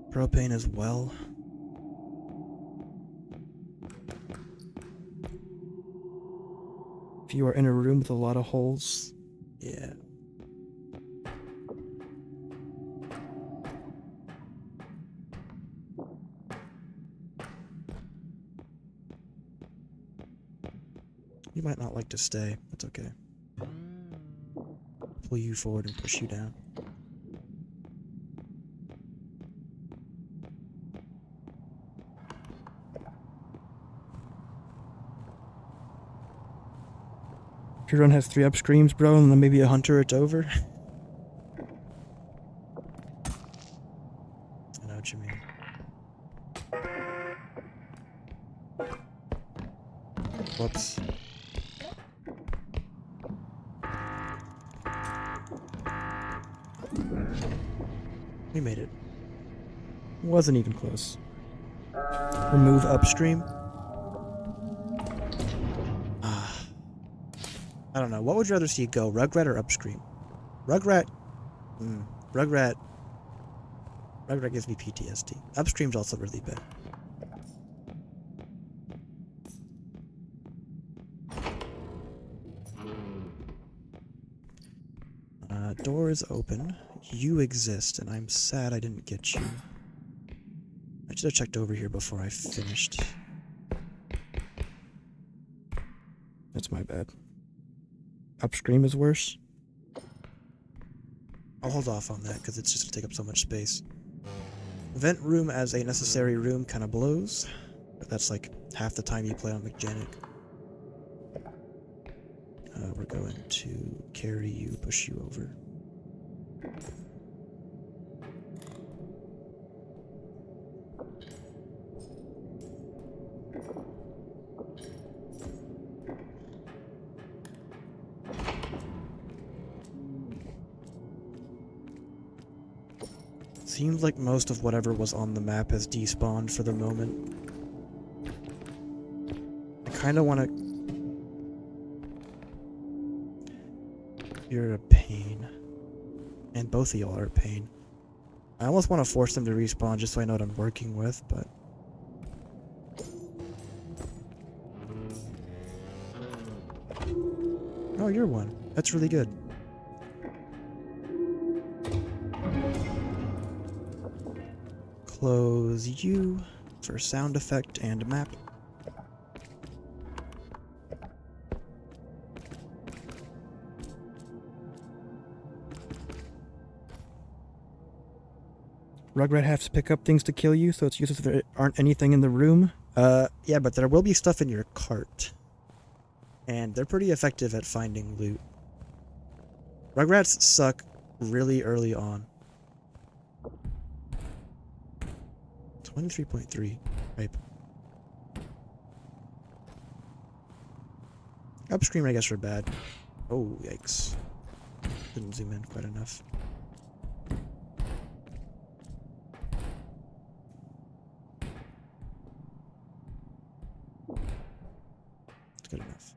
Propane as well. If you are in a room with a lot of holes, yeah. You might not like to stay. That's okay. Pull you forward and push you down. If your run has 3 upstreams, bro, and then maybe a hunter, it's over. I know what you mean. Whoops. We made it. Wasn't even close. Remove upstream. I don't know. What would you rather see go? Rugrat or upstream? Rugrat. Rugrat gives me PTSD. Upstream's also really bad. Door is open. You exist, and I'm sad I didn't get you. I should have checked over here before I finished. That's my bad. Upstream is worse. I'll hold off on that because it's just going to take up so much space. Vent room as a necessary room kind of blows, but that's like half the time you play on Mechanic. We're going to carry you, push you over. Seems like most of whatever was on the map has despawned for the moment. I kind of want to... You're a pain. And both of y'all are a pain. I almost want to force them to respawn just so I know what I'm working with, but... Oh, you're one. That's really good. Close you for sound effect and map. Rugrat has to pick up things to kill you, so it's useless if there aren't anything in the room. Yeah, but there will be stuff in your cart. And they're pretty effective at finding loot. Rugrats suck really early on. 23.3. Right. Upstream, I guess, are bad. Oh, yikes. Didn't zoom in quite enough. It's good enough.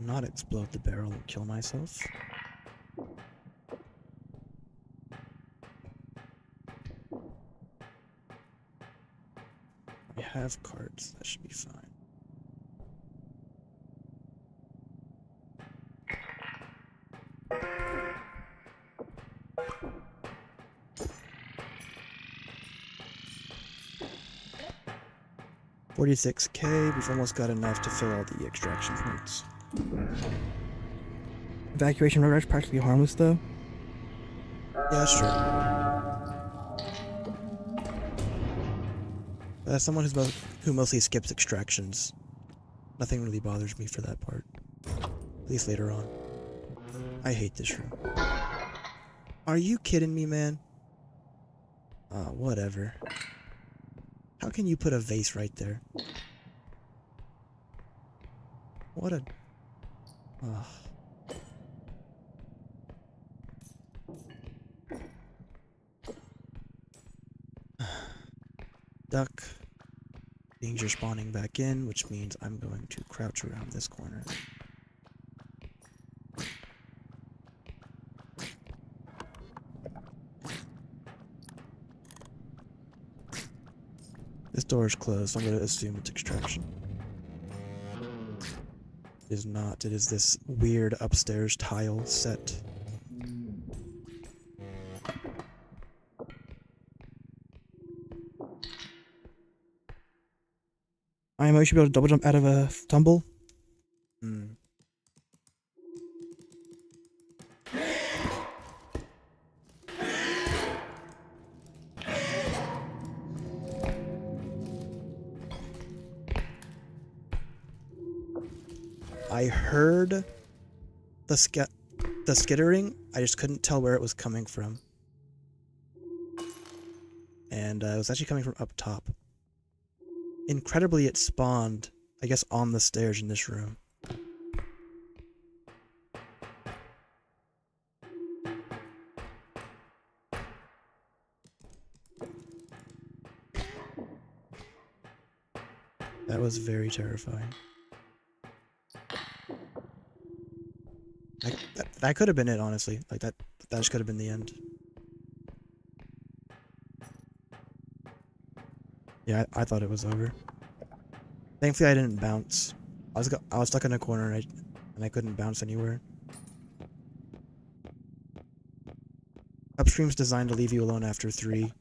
Not explode the barrel and kill myself. I have cards, that should be fine. $46K, we've almost got enough to fill all the extraction points. Evacuation radar is practically harmless, though. Yeah, that's true. As someone who mostly skips extractions, nothing really bothers me for that part. At least later on. I hate this room. Are you kidding me, man? Whatever. How can you put a vase right there? What a... Ugh. Duck. Danger spawning back in, which means I'm going to crouch around this corner. This door is closed, so I'm going to assume it's extraction. It is not. It is this weird upstairs tile set. I should be able to double jump out of a tumble. I heard the skittering. I just couldn't tell where it was coming from. And it was actually coming from up top. Incredibly, it spawned, I guess, on the stairs in this room. That was very terrifying. That could have been it, honestly. Like, that just could have been the end. Yeah, I thought it was over. Thankfully, I didn't bounce. I was stuck in a corner and I couldn't bounce anywhere. Upstream's designed to leave you alone after 3.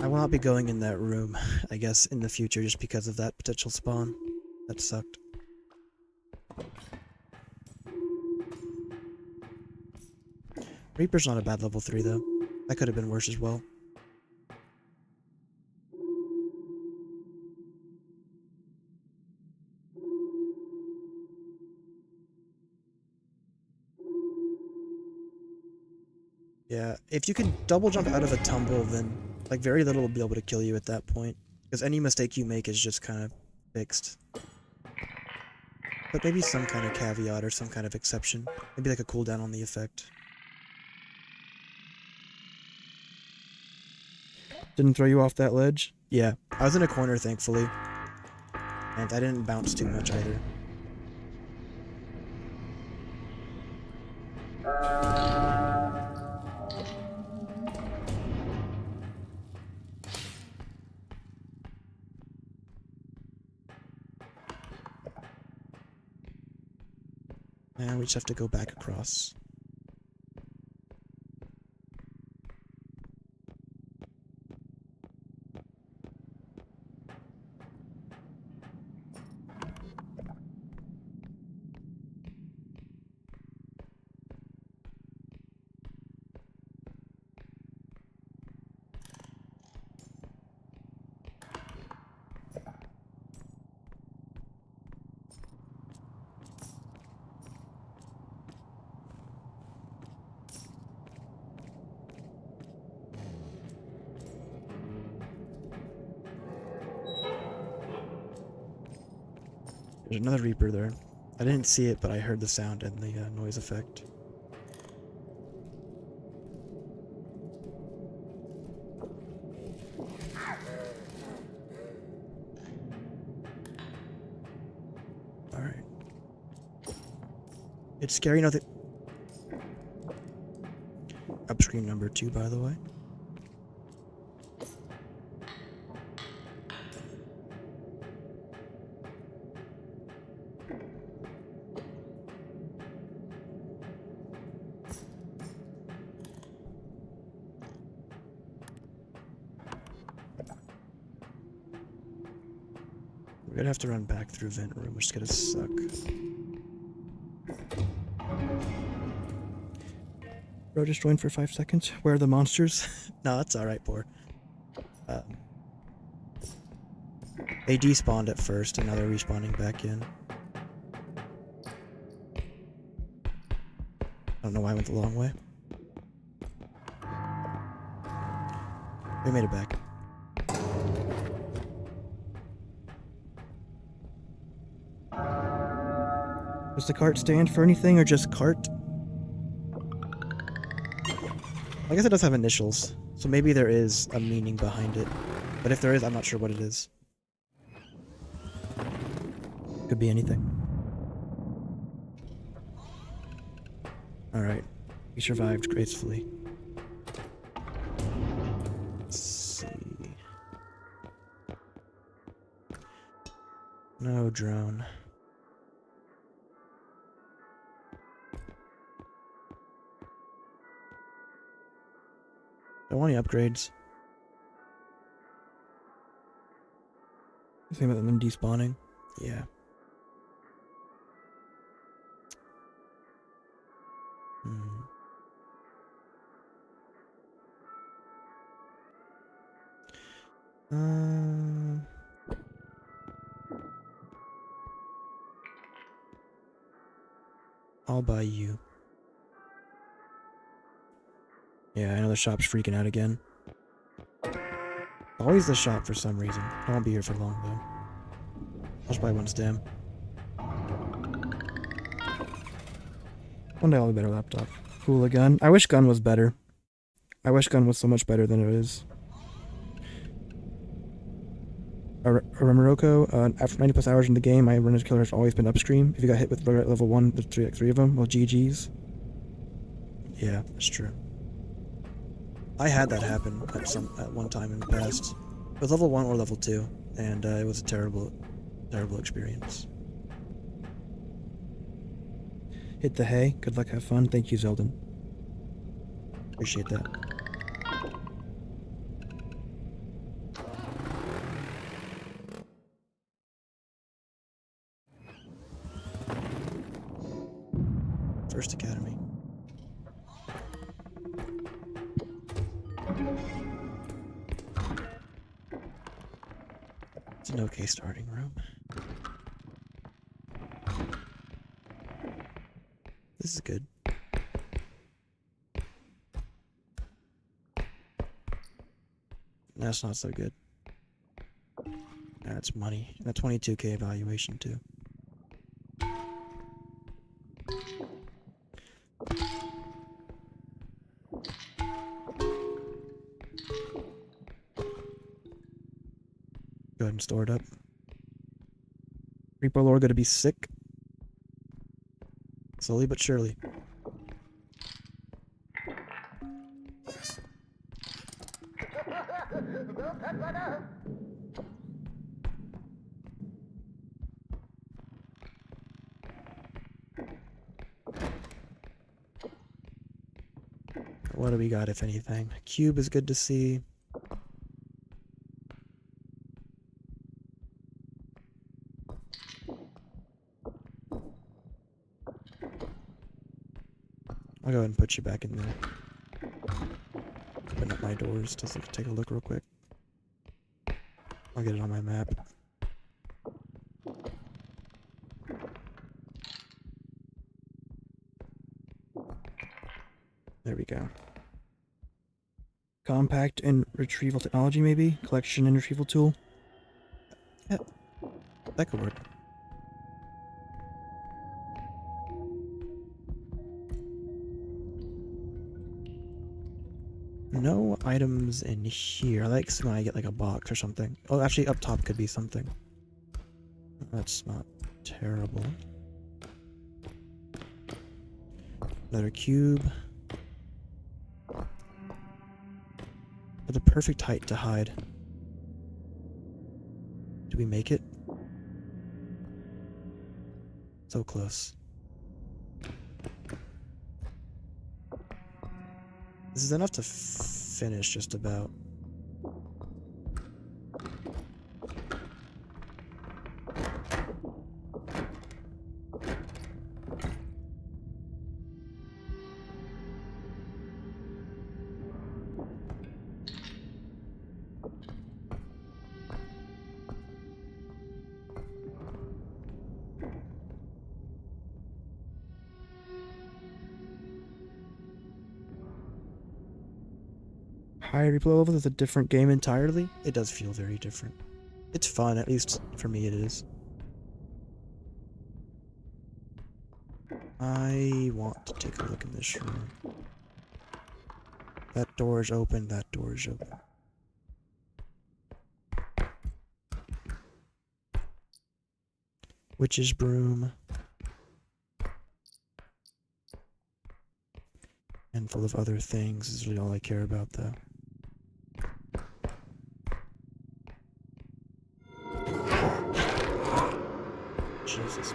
I will not be going in that room, I guess, in the future just because of that potential spawn. That sucked. Reaper's not a bad level 3, though. That could have been worse as well. Yeah, if you can double jump out of a tumble, then like very little will be able to kill you at that point. Because any mistake you make is just kind of fixed. But maybe some kind of caveat or some kind of exception. Maybe like a cooldown on the effect. Didn't throw you off that ledge? Yeah, I was in a corner, thankfully. And I didn't bounce too much either. And we just have to go back across. There's another Reaper there. I didn't see it, but I heard the sound and the noise effect. Alright. It's scary enough that... Upstream number 2, by the way. We're gonna have to run back through vent room, which is gonna suck. Bro just joined for 5 seconds. Where are the monsters? No, that's alright, poor. They despawned at first, and now they're respawning back in. I don't know why I went the long way. We made it back. Does the cart stand for anything, or just cart? I guess it does have initials, so maybe there is a meaning behind it. But if there is, I'm not sure what it is. Could be anything. Alright. We survived gracefully. Let's see. No drone. Don't want any upgrades. Think about them despawning. Yeah. I'll buy you. Yeah, I know the shop's freaking out again. Always the shop for some reason. I won't be here for long though. I'll just buy one stem. One day I'll have a better laptop. Cool, a gun. I wish gun was better. I wish gun was so much better than it is. R.E.P.O, after 90 plus hours in the game, my run as killer has always been upstream. If you got hit with level 1, there's three of them. Well, GG's. Yeah, that's true. I had that happen at one time in the past. It was level 1 or level 2, and it was a terrible experience. Hit the hay. Good luck, have fun. Thank you, Zeldin. Appreciate that. First Academy. It's an okay starting room. This is good. That's not so good. That's money. And a 22k evaluation too. Go ahead and store it up. R.E.P.O lore gonna be sick. Slowly but surely. What do we got, if anything? Cube is good to see. I'll go ahead and put you back in there. Open up my doors to take a look real quick. I'll get it on my map. There we go. Compact and retrieval technology, maybe? Collection and retrieval tool? Yeah, that could work. No items in here. I like when I get like a box or something. Oh, actually up top could be something. That's not terrible. Another cube. At the perfect height to hide. Do we make it? So close. This is enough to finish just about. Higher replay level is a different game entirely. It does feel very different. It's fun, at least for me it is. I want to take a look in this room. That door is open, that door is open. Witch's broom. And full of other things is really all I care about though. Jesus.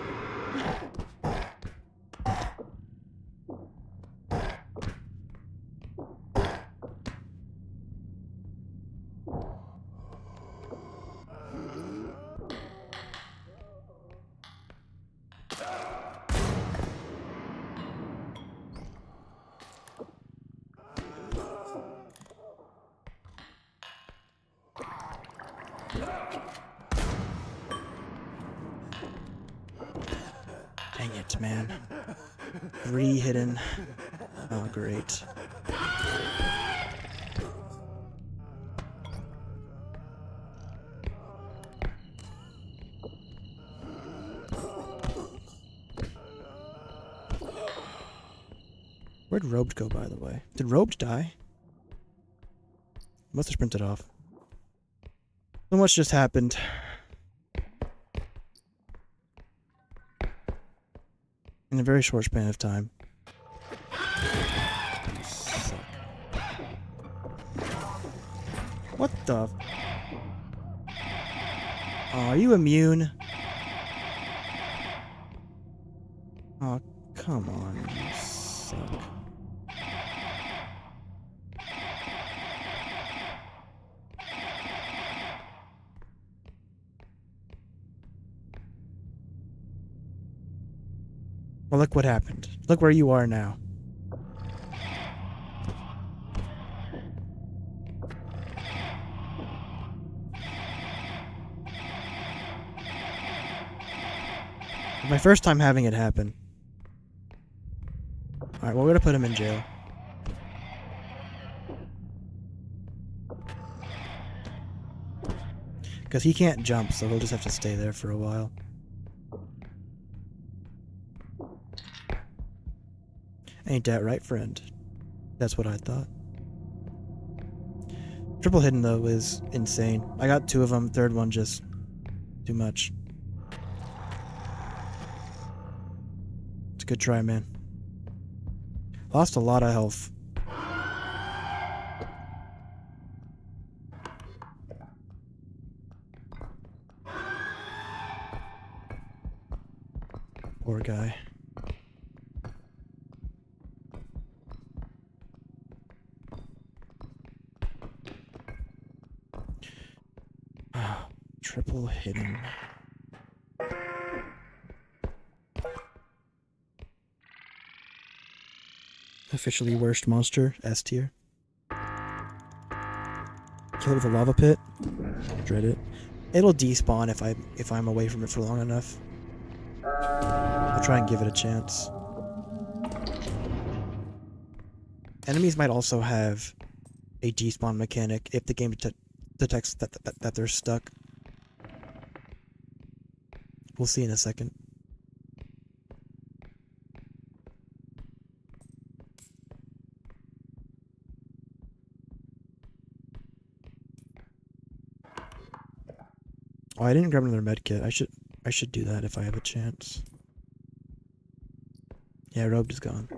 Dang it, man. 3 hidden. Oh, great. Where'd Robed go, by the way? Did Robed die? Must have sprinted off. So much just happened. In a very short span of time. You suck. What the? Oh, are you immune? Oh, come on. You suck. Well, look what happened. Look where you are now. My first time having it happen. Alright, well, we're gonna put him in jail. Because he can't jump, so he'll just have to stay there for a while. Ain't that right, friend? That's what I thought. Triple hidden, though, is insane. I got 2 of them, third one just too much. It's a good try, man. Lost a lot of health. Poor guy. Triple hidden. Officially worst monster, S tier. Kill it with a lava pit. Dread it. It'll despawn if I'm away from it for long enough. I'll try and give it a chance. Enemies might also have a despawn mechanic if the game detects that they're stuck. We'll see in a second. Oh, I didn't grab another medkit. I should do that if I have a chance. Yeah, Robed is gone.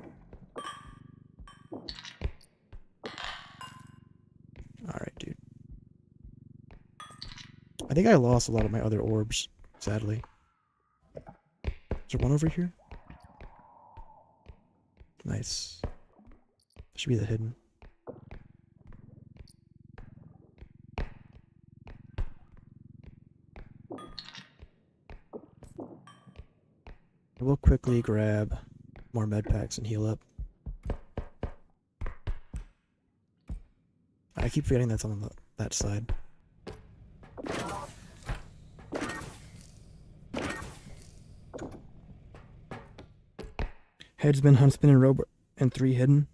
Alright, dude. I think I lost a lot of my other orbs, sadly. Is there one over here? Nice. Should be the hidden. We'll quickly grab more med packs and heal up. I keep forgetting that's on that side. Headsman, Huntsman, and Robe, and 3 hidden.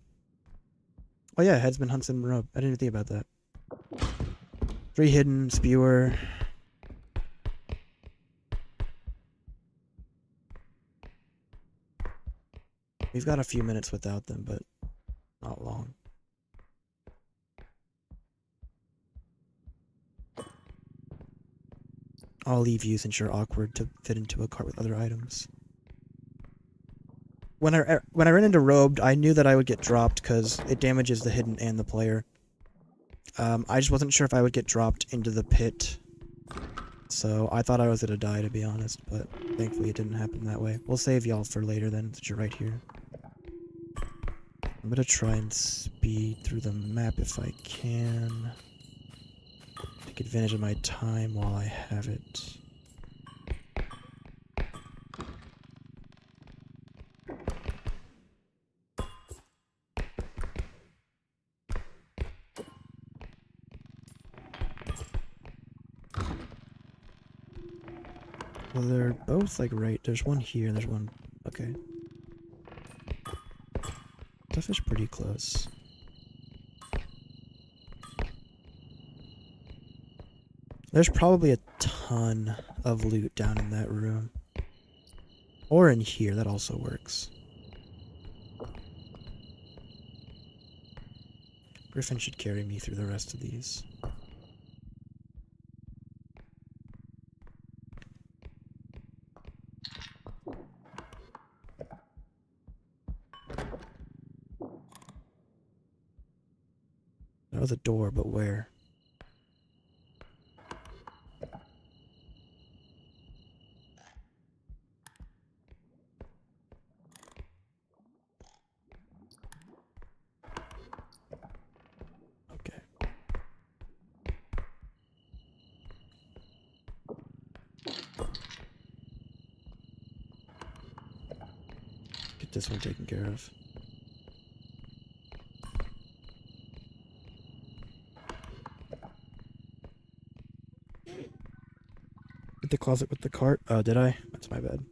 Oh yeah, Headsman, Huntsman, and Robe. I didn't even think about that. 3 hidden, Spewer. We've got a few minutes without them, but not long. I'll leave you since you're awkward to fit into a cart with other items. When I ran into Robed, I knew that I would get dropped because it damages the hidden and the player. I just wasn't sure if I would get dropped into the pit. So I thought I was gonna die, to be honest, but thankfully it didn't happen that way. We'll save y'all for later then, since you're right here. I'm gonna try and speed through the map if I can. Take advantage of my time while I have it. Well, they're both like right. There's one here and there's one. Okay. Stuff is pretty close. There's probably a ton of loot down in that room. Or in here, that also works. Griffin should carry me through the rest of these. There was a door, but where? Okay. Get this one taken care of. Hit the closet with the cart. Oh, did I? That's my bad.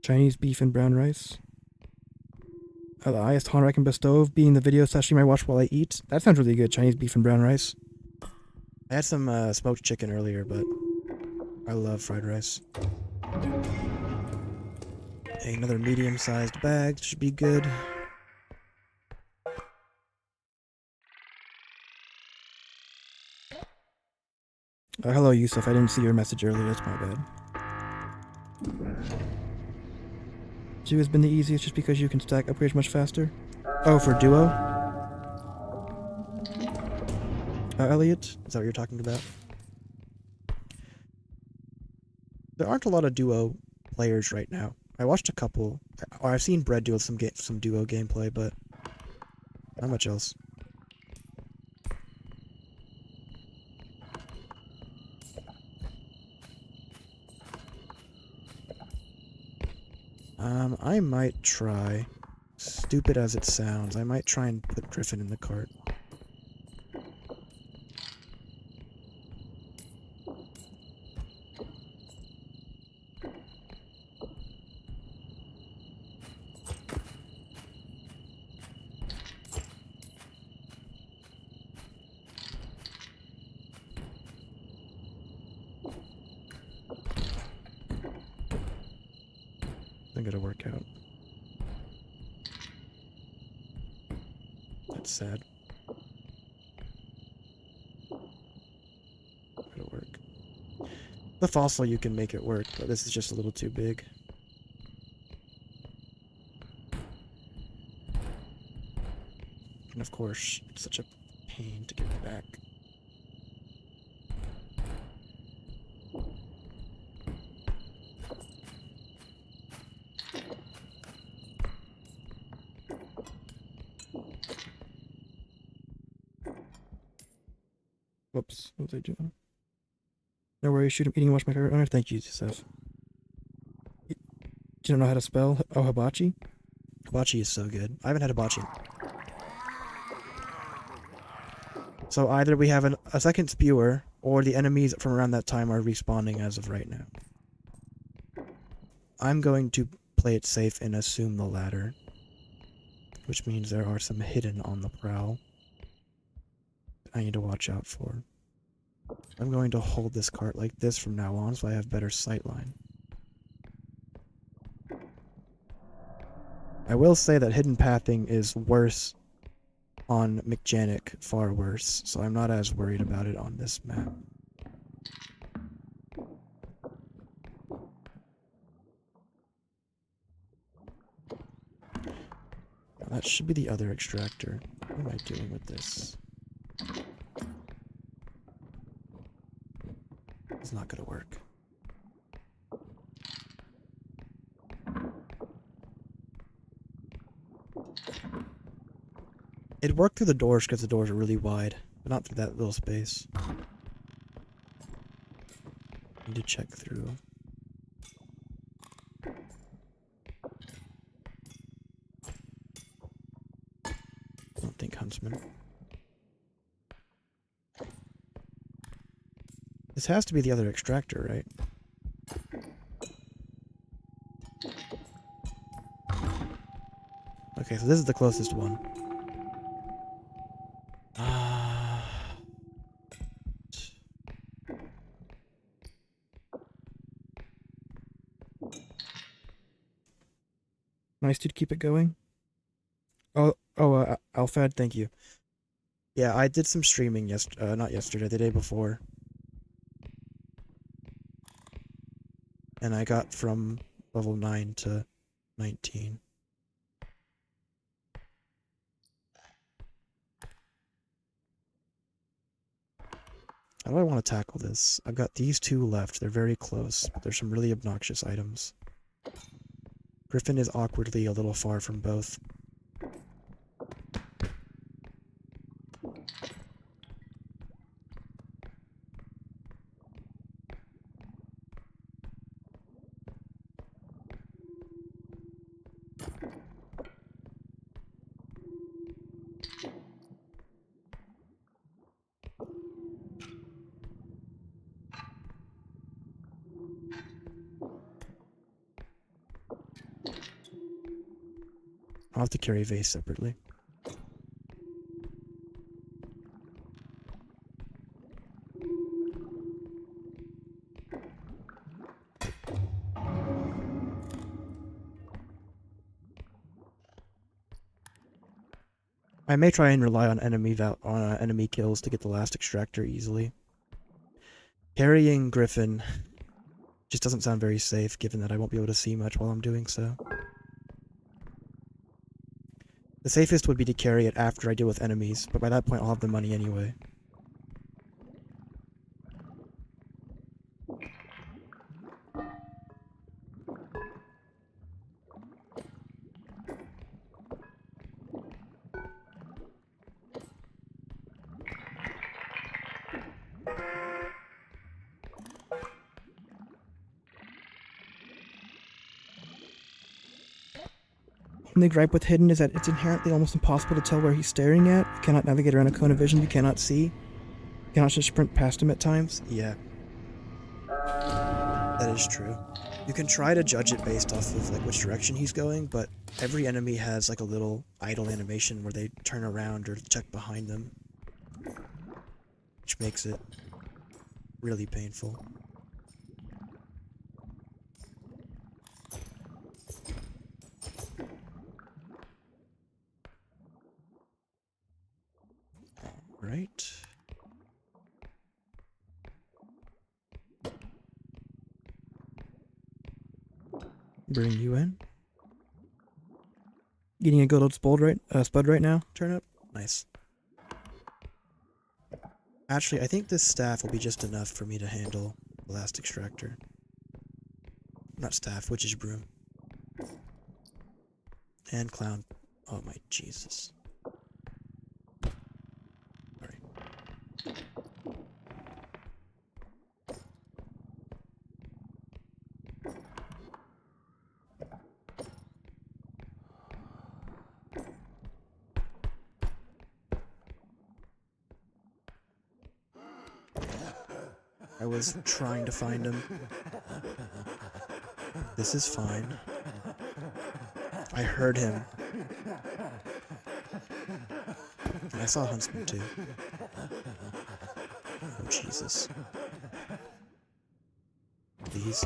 Chinese beef and brown rice. The highest honor I can bestow of being the video stream I watch while I eat. That sounds really good. Chinese beef and brown rice. I had some smoked chicken earlier, but I love fried rice. Another medium-sized bag should be good. Hello, Yusuf. I didn't see your message earlier. That's my bad. 2 has been the easiest just because you can stack upgrades much faster. Oh, for duo? Elliot? Is that what you're talking about? There aren't a lot of duo players right now. I watched a couple, or I've seen Bread do some duo gameplay, but not much else. I might try, stupid as it sounds, I might try and put Griffin in the cart. Isn't gonna work out. That's sad. It'll work. The fossil you can make it work, but this is just a little too big. And of course, it's such a pain to get back. Whoops, what was I doing? No worries, shoot him, eating watch my favorite owner. Thank you, Seth. You don't know how to spell? Oh, hibachi? Hibachi is so good. I haven't had hibachi. So either we have a second spewer, or the enemies from around that time are respawning as of right now. I'm going to play it safe and assume the latter, which means there are some hidden on the prowl I need to watch out for. I'm going to hold this cart like this from now on so I have better sightline. I will say that hidden pathing is worse on McJanic, far worse, so I'm not as worried about it on this map. Now that should be the other extractor. What am I doing with this? It's not gonna work. It worked through the doors because the doors are really wide, but not through that little space. Need to check through. I don't think Huntsman. This has to be the other extractor, right? Okay, so this is the closest one. Nice dude, keep it going. Alfad, thank you. Yeah, I did some streaming not yesterday, the day before. And I got from level 9 to 19. How do I want to tackle this? I've got these two left. They're very close, but there's some really obnoxious items. Griffin is awkwardly a little far from both. I'll have to carry vase separately. I may try and rely on enemy kills to get the last extractor easily. Carrying Griffin just doesn't sound very safe, given that I won't be able to see much while I'm doing so. The safest would be to carry it after I deal with enemies, but by that point I'll have the money anyway. only gripe with hidden is that it's inherently almost impossible to tell where he's staring at. You cannot navigate around a cone of vision you cannot see. You cannot just sprint past him at times. Yeah. That is true. You can try to judge it based off of like which direction he's going, but every enemy has like a little idle animation where they turn around or check behind them, which makes it really painful. Right. Bring you in. Getting a good old spud right now, Turnip? Nice. Actually, I think this staff will be just enough for me to handle the last extractor. Not staff, witch's broom. And clown. Oh my Jesus. Alright. I was trying to find him. This is fine. I heard him. And I saw Huntsman too. Oh Jesus. Please.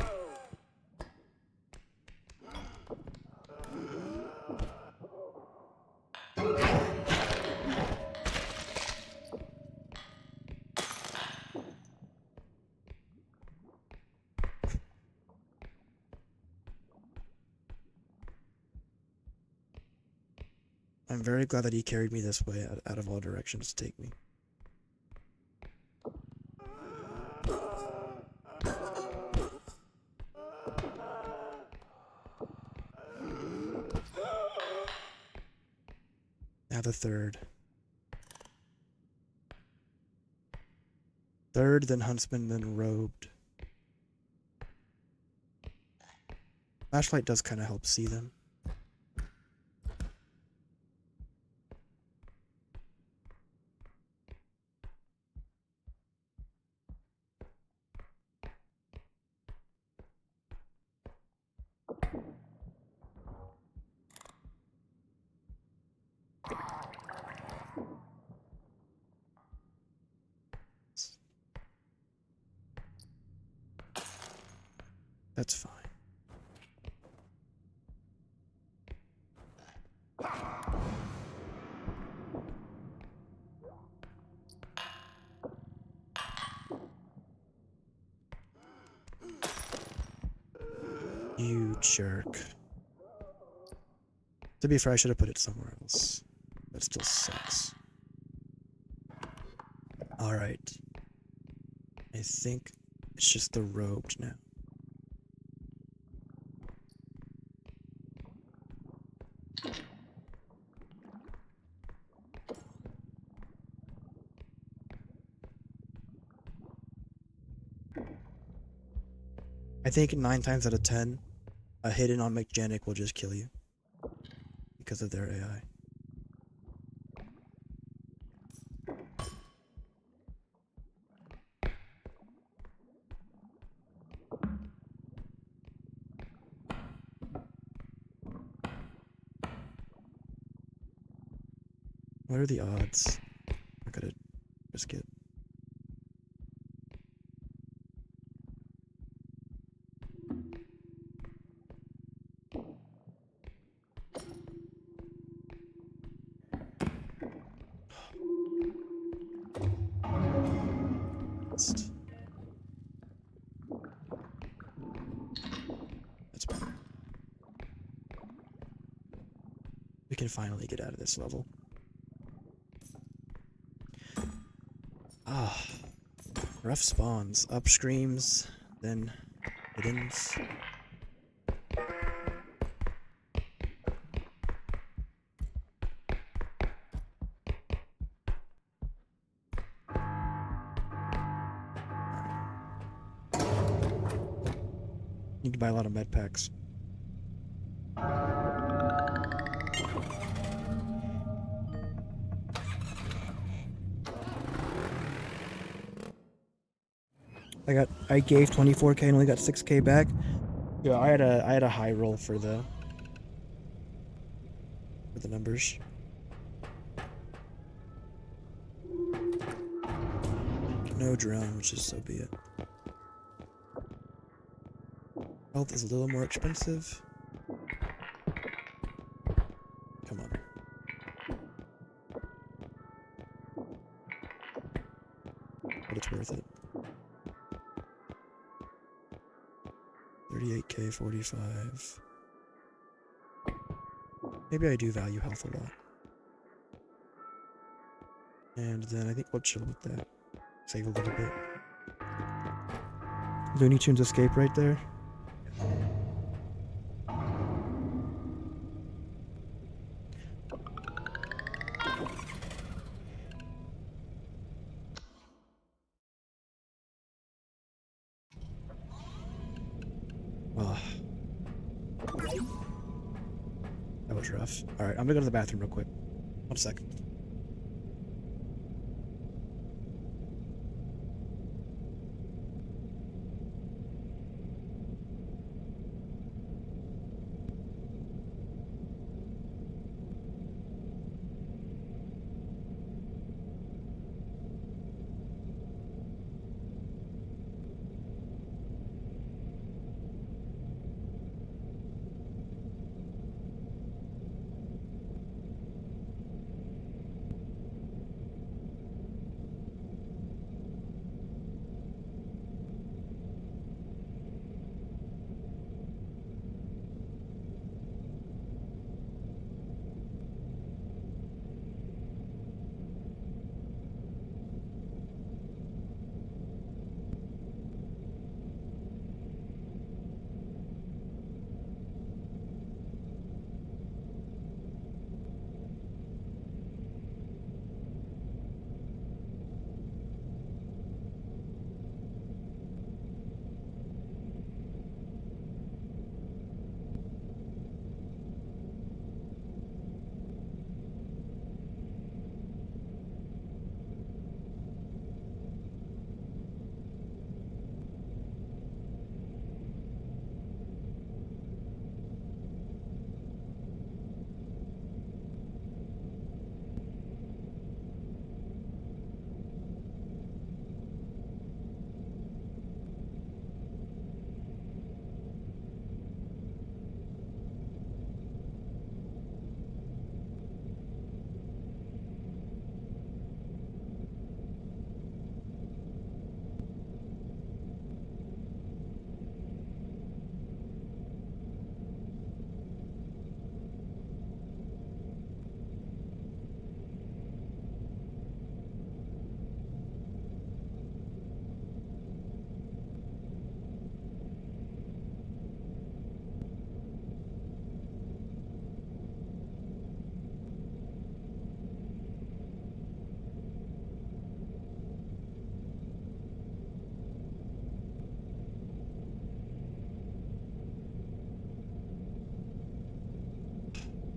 I'm very glad that he carried me this way out of all directions to take me. Now the third. Third, then Huntsman, then Robed. Flashlight does kind of help see them. That's fine. You jerk. To be fair, I should have put it somewhere else. That still sucks. Alright. I think it's just the Robed now. I think 9 times out of 10, a hidden on mechanic will just kill you because of their AI. What are the odds? I gotta risk it. That's better. We can finally get out of this level. Ah, rough spawns. Up screams, then hiddens. Need to buy a lot of med packs. I gave 24k and only got 6k back. Yeah, I had a high roll for the numbers. No drone, which is so be it. Health is a little more expensive. Come on. But it's worth it. 38k, 45. Maybe I do value health a lot. And then I think we'll chill with that. Save a little bit. Looney Tunes escape right there. Oh, that was rough. Alright, I'm gonna go to the bathroom real quick. 1 sec.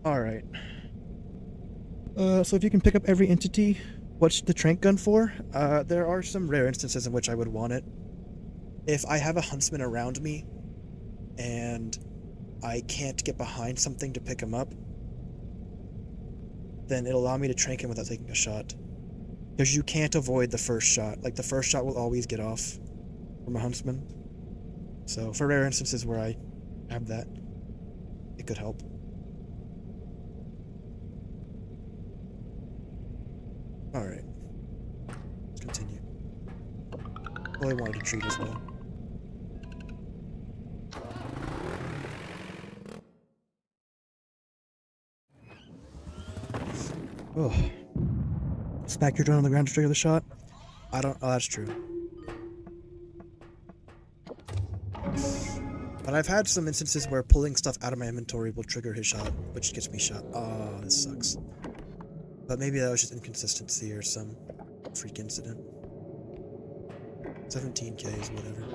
Alright. So if you can pick up every entity, what's the trank gun for? There are some rare instances in which I would want it. If I have a huntsman around me, and I can't get behind something to pick him up, then it'll allow me to trank him without taking a shot. Because you can't avoid the first shot. Like, the first shot will always get off from a huntsman. So, for rare instances where I have that, it could help. Alright. Let's continue. Well, I wanted to treat as well. Oh. Smack your drone on the ground to trigger the shot? I don't... Oh, that's true. But I've had some instances where pulling stuff out of my inventory will trigger his shot, which gets me shot. Oh, this sucks. But maybe that was just inconsistency or some freak incident. 17k is whatever.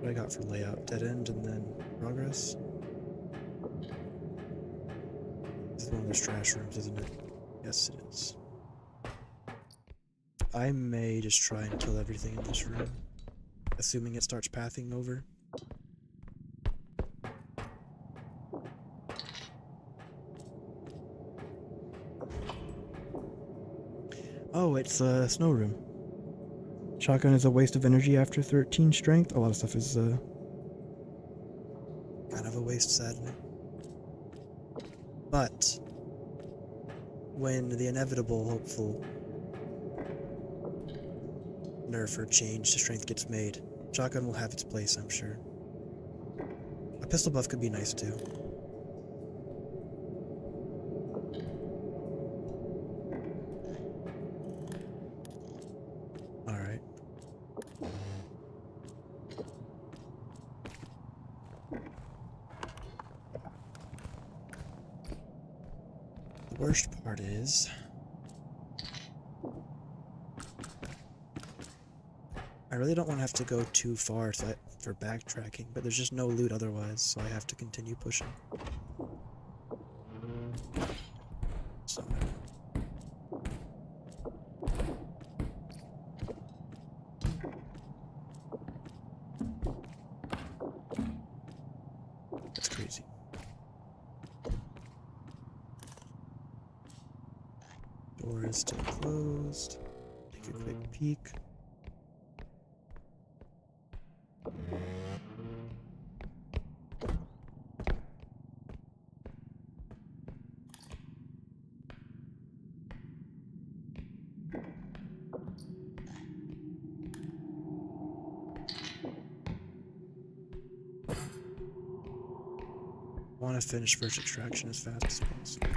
What I got for layout? Dead end and then progress? This is one of those trash rooms, isn't it? Yes, it is. I may just try and kill everything in this room, assuming it starts pathing over. Oh, it's a snow room. Shotgun is a waste of energy after 13 strength. A lot of stuff is kind of a waste, sadly. But when the inevitable, hopeful nerf or change to strength gets made, shotgun will have its place, I'm sure. A pistol buff could be nice too. Alright. The worst part is I really don't want to have to go too far for backtracking, but there's just no loot otherwise, so I have to continue pushing. So that's crazy. Door is still closed. Take a quick peek. I want to finish first extraction as fast as possible.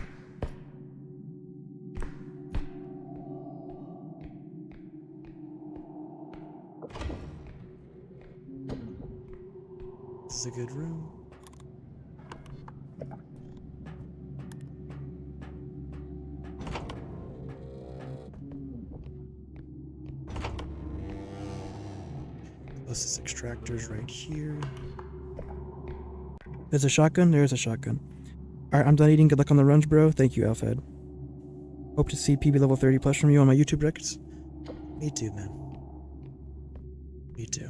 This is a good room. This extractor's right here. There's a shotgun. There's a shotgun. Alright, I'm done eating. Good luck on the runs, bro. Thank you, Alfed. Hope to see PB level 30 plus from you on my YouTube records. Me too, man. Me too.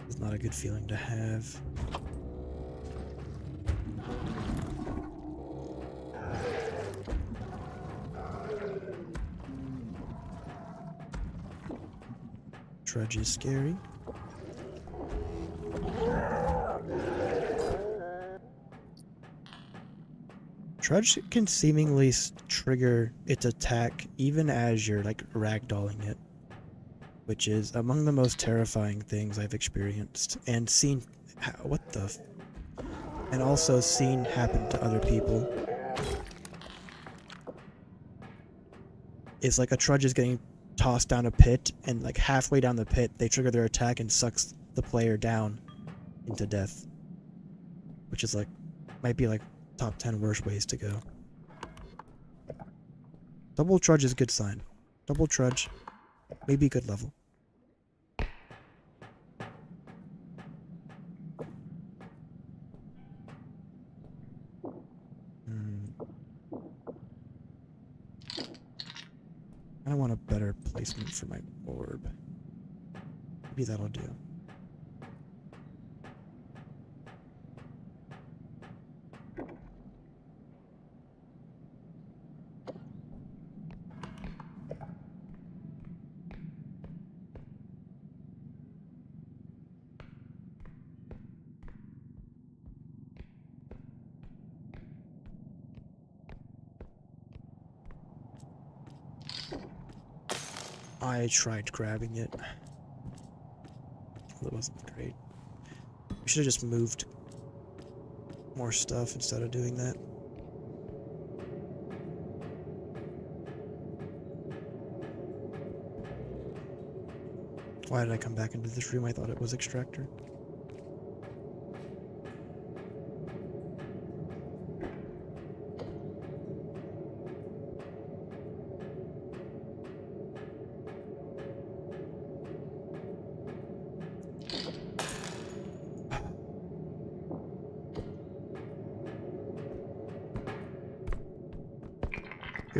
It's not a good feeling to have. Trudge is scary. Trudge can seemingly trigger its attack even as you're like ragdolling it, which is among the most terrifying things I've experienced and seen. What the? And also seen happen to other people. It's like a Trudge is getting tossed down a pit, and like halfway down the pit, they trigger their attack and sucks the player down into death, which is like might be like top 10 worst ways to go. Double Trudge is a good sign. Double Trudge, maybe good level. I want a better placement for my orb. Maybe that'll do. I tried grabbing it. Well, it wasn't great. We should have just moved more stuff instead of doing that. Why did I come back into this room? I thought it was extractor.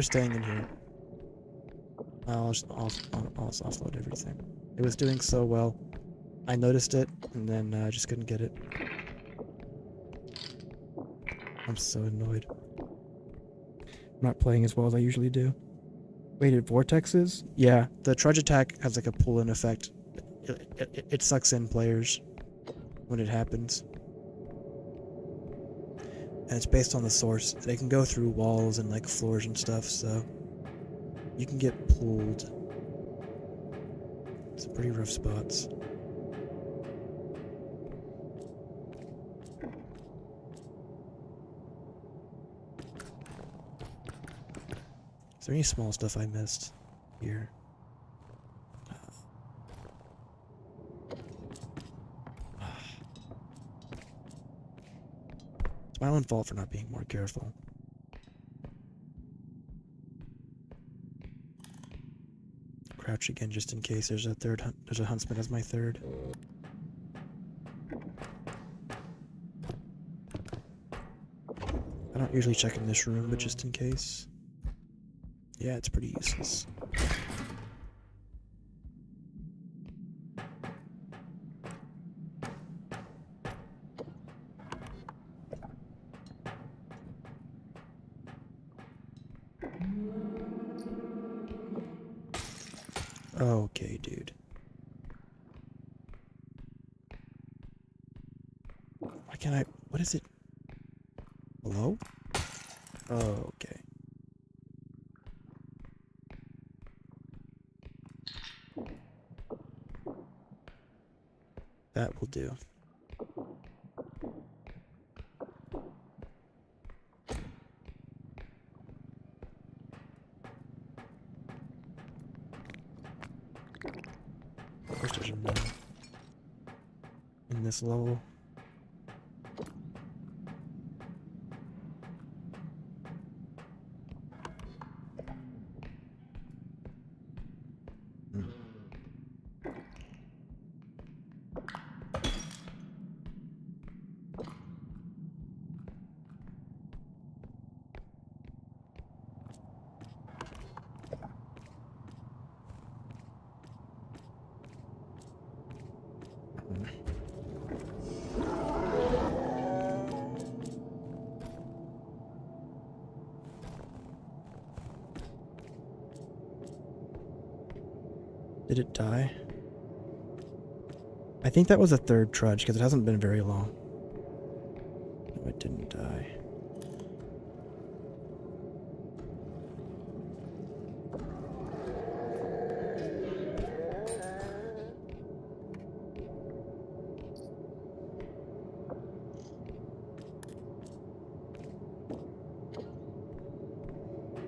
staying in here. I'll offload everything. It was doing so well. I noticed it, and then I just couldn't get it. I'm so annoyed. I'm not playing as well as I usually do. Weighted vortexes? Yeah, the trudge attack has like a pull-in effect. It sucks in players when it happens. And it's based on the source. They can go through walls and like floors and stuff, so you can get pulled. Some pretty rough spots. Is there any small stuff I missed here? It's my own fault for not being more careful. Crouch again just in case there's a huntsman as my third. I don't usually check in this room, but just in case. Yeah, it's pretty useless. Okay, dude. Why can't I... What is it? Hello? Oh, okay. That will do. Of course there's a no in this level. Did it die? I think that was a third trudge because it hasn't been very long. No, it didn't die.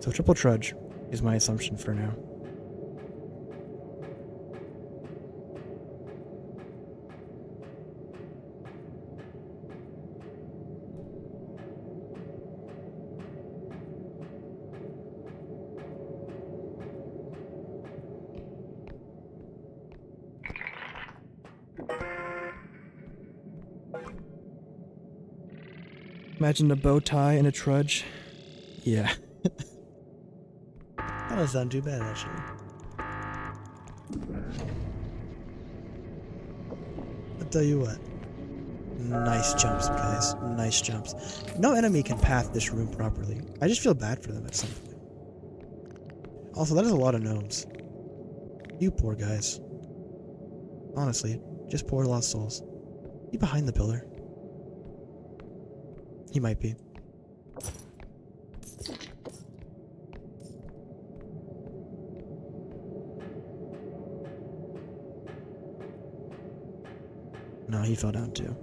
So triple trudge is my assumption for now. Imagine a bow tie and a trudge. Yeah. That doesn't sound too bad, actually. I'll tell you what. Nice jumps, guys. Nice jumps. No enemy can path this room properly. I just feel bad for them at some point. Also, that is a lot of gnomes. You poor guys. Honestly, just poor lost souls. He behind the pillar. He might be. No, he fell down too.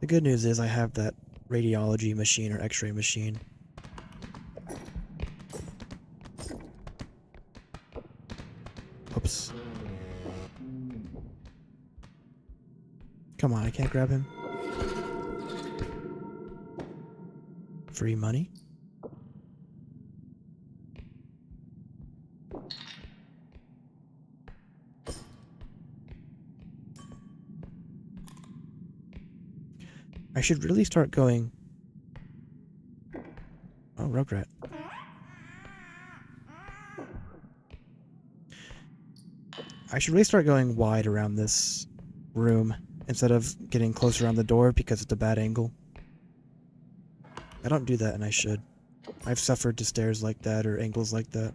The good news is I have that radiology machine or x-ray machine. Oops. Come on, I can't grab him. Free money? I should really start going... Oh, Rugrat. I should really start going wide around this room instead of getting close around the door because it's a bad angle. I don't do that, and I should. I've suffered to stairs like that or angles like that.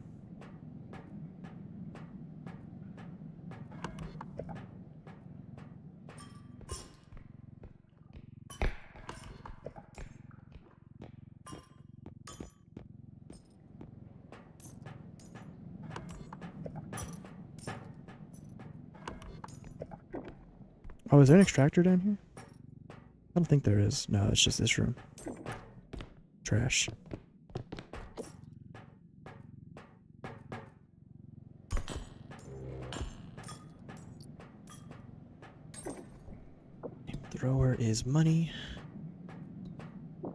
Oh, is there an extractor down here? I don't think there is. No, it's just this room. Trash. Thrower is money. Oh,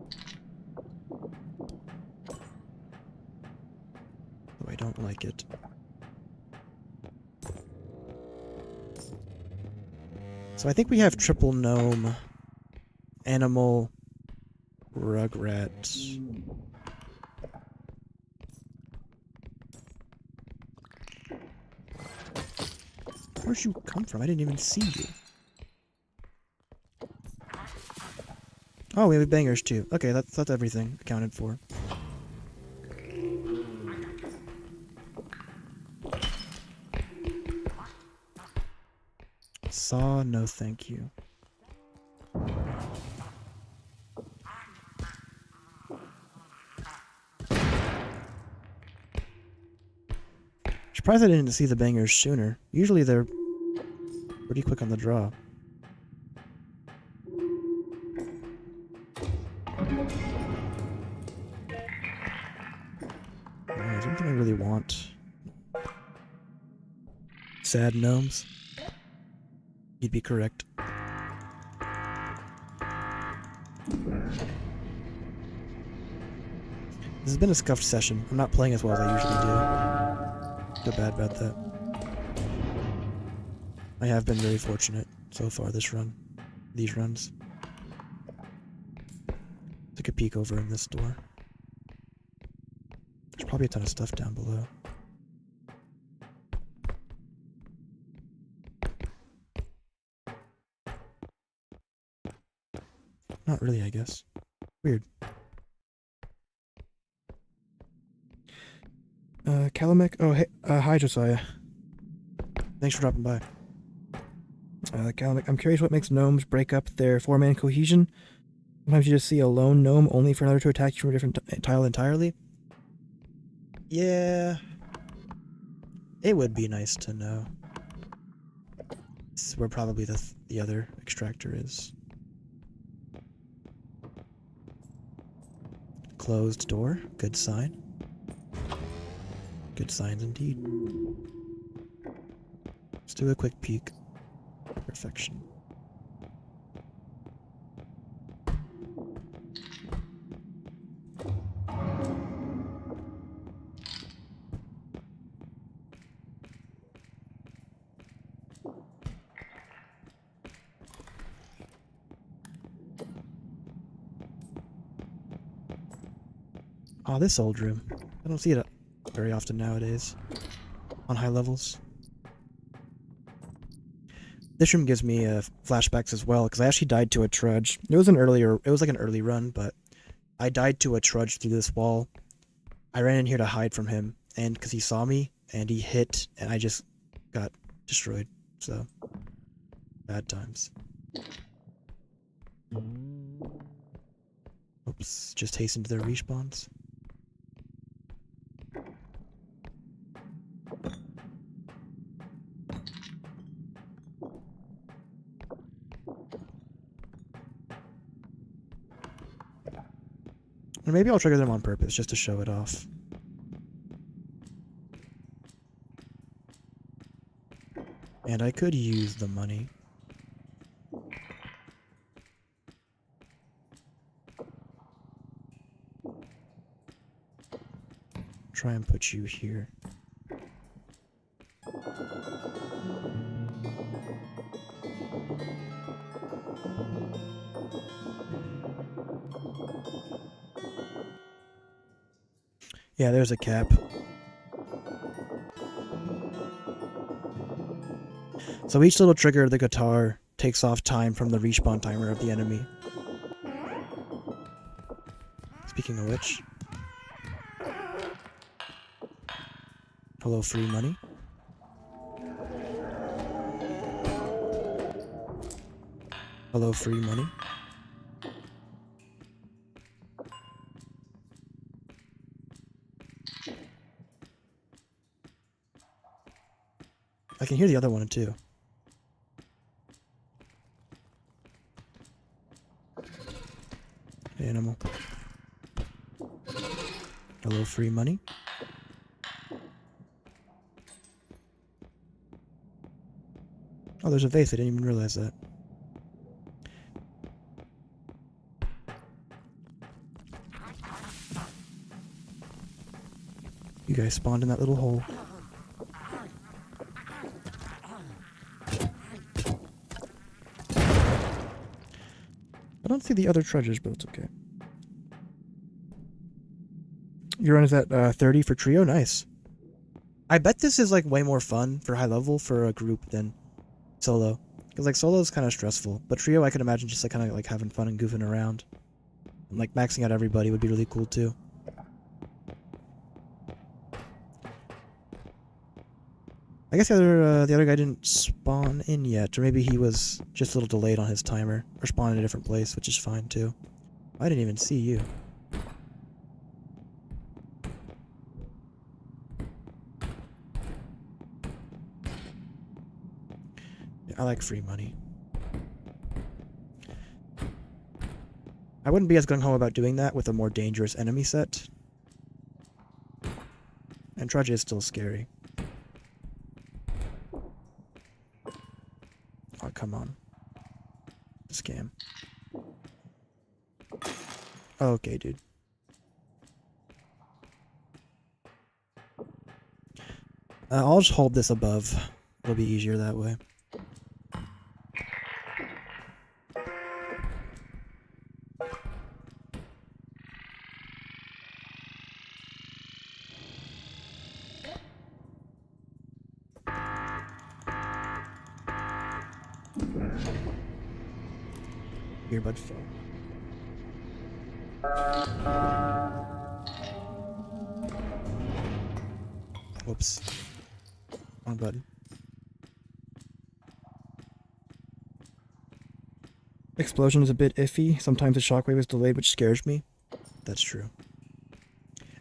I don't like it. So I think we have triple gnome, animal, rugrat. Where'd you come from? I didn't even see you. Oh, we have bangers too. Okay, that's everything accounted for. Saw, no thank you. Surprised I didn't see the bangers sooner. Usually they're pretty quick on the draw. Is there anything I really want? Sad gnomes? You'd be correct. This has been a scuffed session. I'm not playing as well as I usually do. Feel bad about that. I have been very fortunate so far this run. These runs. Take a peek over in this door. There's probably a ton of stuff down below. Not really, I guess. Weird. Calamek? Oh, hey, hi, Josiah. Thanks for dropping by. Calamek, I'm curious what makes gnomes break up their four-man cohesion. Sometimes you just see a lone gnome only for another to attack you from a different tile entirely. Yeah. It would be nice to know. This is where probably the other extractor is. Closed door. Good sign. Good signs indeed. Let's do a quick peek. Perfection. Oh, this old room. I don't see it very often nowadays. On high levels. This room gives me flashbacks as well, because I actually died to a trudge. It was like an early run, but I died to a trudge through this wall. I ran in here to hide from him, and because he saw me, and he hit, and I just got destroyed. So, bad times. Oops, just hastened to their respawns. Or maybe I'll trigger them on purpose, just to show it off. And I could use the money. Try and put you here. Yeah, there's a cap. So each little trigger of the guitar takes off time from the respawn timer of the enemy. Speaking of which... Hello, free money. Hello, free money. I can hear the other one too. Animal. Hello, free money. Oh, there's a vase. I didn't even realize that. You guys spawned in that little hole. I don't see the other treasures, but it's okay. Your run is at 30 for trio? Nice. I bet this is like way more fun for high level for a group than solo. Because like solo is kind of stressful, but trio I could imagine just like kind of like having fun and goofing around. And like maxing out everybody would be really cool too. I guess the other guy didn't spawn in yet, or maybe he was just a little delayed on his timer, or spawned in a different place, which is fine too. I didn't even see you. Yeah, I like free money. I wouldn't be as gung-ho about doing that with a more dangerous enemy set. And Trudge is still scary. Oh, come on. Scam. Okay, dude. I'll just hold this above. It'll be easier that way. Earbud fell. Whoops. Wrong button. Explosion is a bit iffy. Sometimes the shockwave is delayed, which scares me. That's true.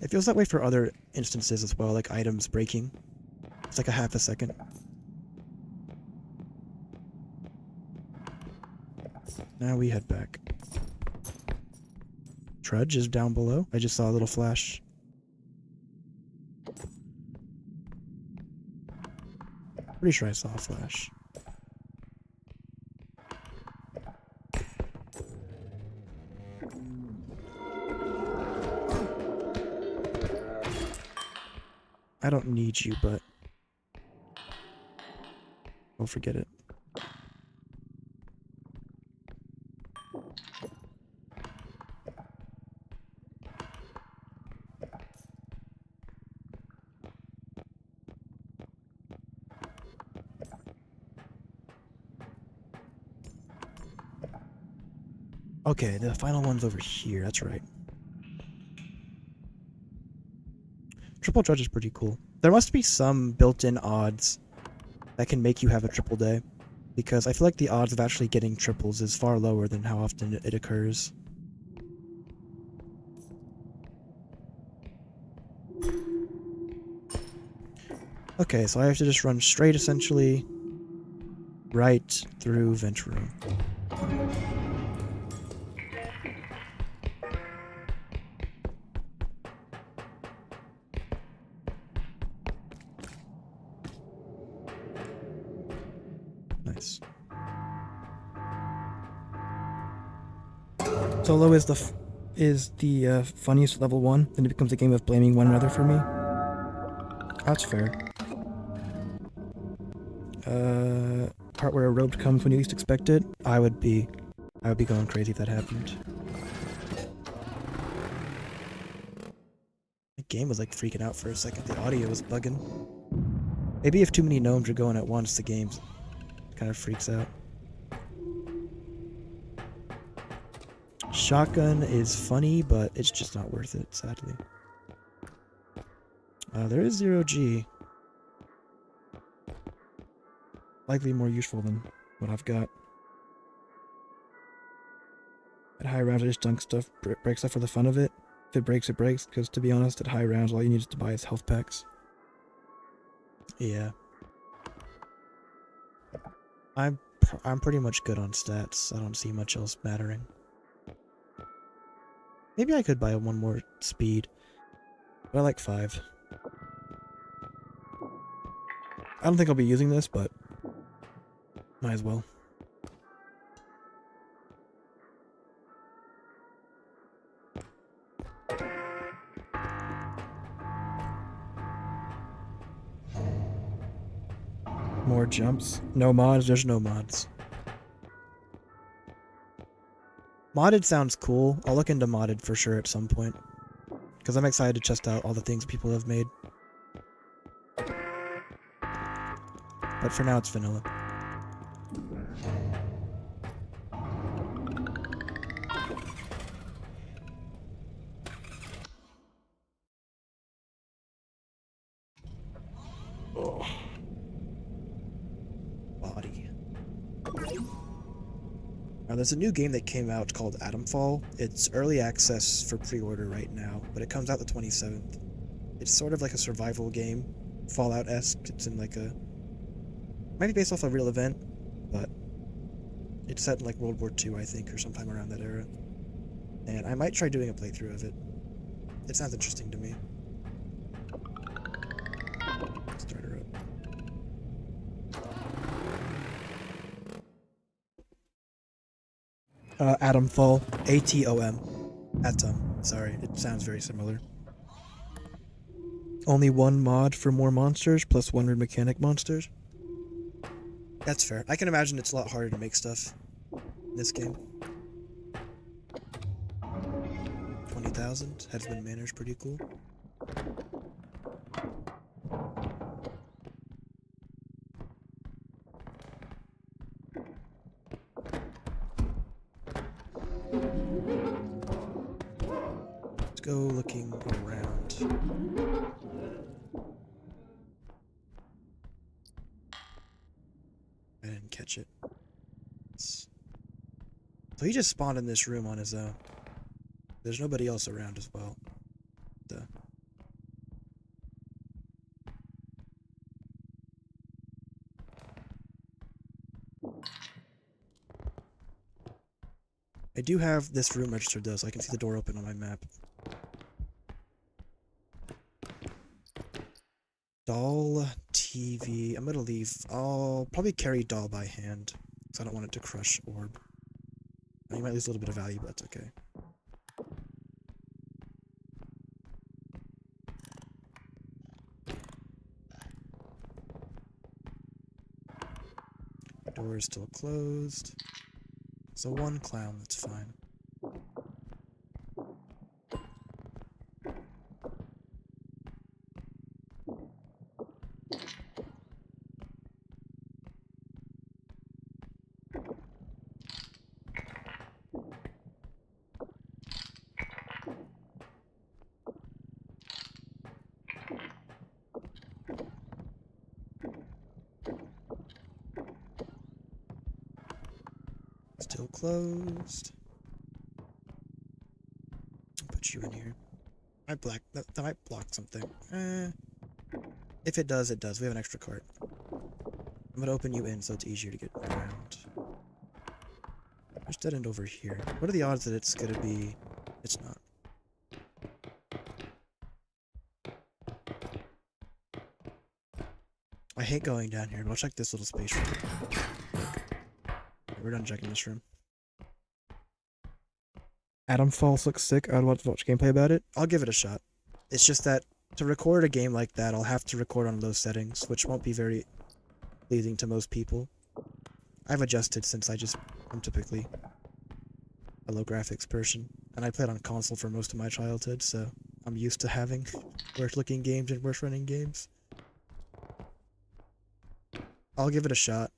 It feels that way for other instances as well, like items breaking. It's like a half a second. Now we head back. Trudge is down below. I just saw a little flash. Pretty sure I saw a flash. I don't need you, but I'll forget it. Okay, the final one's over here, that's right. Triple Trudge is pretty cool. There must be some built-in odds that can make you have a triple day, because I feel like the odds of actually getting triples is far lower than how often it occurs. Okay, so I have to just run straight, essentially, right through vent room. Nice. Solo is the funniest level 1, then it becomes a game of blaming one another for me. That's fair. Part where a rope comes when you least expect it. I would be going crazy if that happened. The game was like freaking out for a second. The audio was bugging. Maybe if too many gnomes are going at once, the game kind of freaks out. Shotgun is funny, but it's just not worth it, sadly. There is 0G. Likely more useful than what I've got. At high rounds, I just dunk stuff, break stuff for the fun of it. If it breaks, it breaks, because to be honest, at high rounds, all you need to buy is health packs. Yeah. I'm pretty much good on stats. I don't see much else mattering. Maybe I could buy one more speed, but I like 5. I don't think I'll be using this, but might as well. More jumps. No mods, there's no mods. Modded sounds cool. I'll look into modded for sure at some point. Because I'm excited to test out all the things people have made. But for now, it's vanilla. Oh. Body. Now, there's a new game that came out called Atomfall. It's early access for pre-order right now, but it comes out the 27th. It's sort of like a survival game, Fallout-esque. It's in like a... might be based off a real event, but it's set in like World War II, I think, or sometime around that era. And I might try doing a playthrough of it. It sounds interesting to me. Start her up. Atomfall. A-T-O-M. Atom. Sorry, it sounds very similar. Only one mod for more monsters, plus 100 mechanic monsters. That's fair. I can imagine it's a lot harder to make stuff in this game. 20,000. Headsman Manor's pretty cool. Let's go looking around. I didn't catch it. So he just spawned in this room on his own. There's nobody else around as well. Duh. I do have this room registered though, so I can see the door open on my map. Doll, TV. I'm gonna leave. I'll probably carry doll by hand, because I don't want it to crush orb. You might lose a little bit of value, but that's okay. Door is still closed. So one clown, that's fine. Still closed. Put you in here. That might block something. If it does, it does. We have an extra cart. I'm gonna open you in so it's easier to get around. There's dead end over here. What are the odds that it's gonna be... It's not. I hate going down here, but I'll check this little space room. We're done checking this room. Atomfall looks sick. I'd want to watch gameplay about it. I'll give it a shot. It's just that to record a game like that, I'll have to record on low settings, which won't be very... pleasing to most people. I've adjusted since I'm typically a low graphics person, and I played on console for most of my childhood, so I'm used to having worse looking games and worse running games. I'll give it a shot.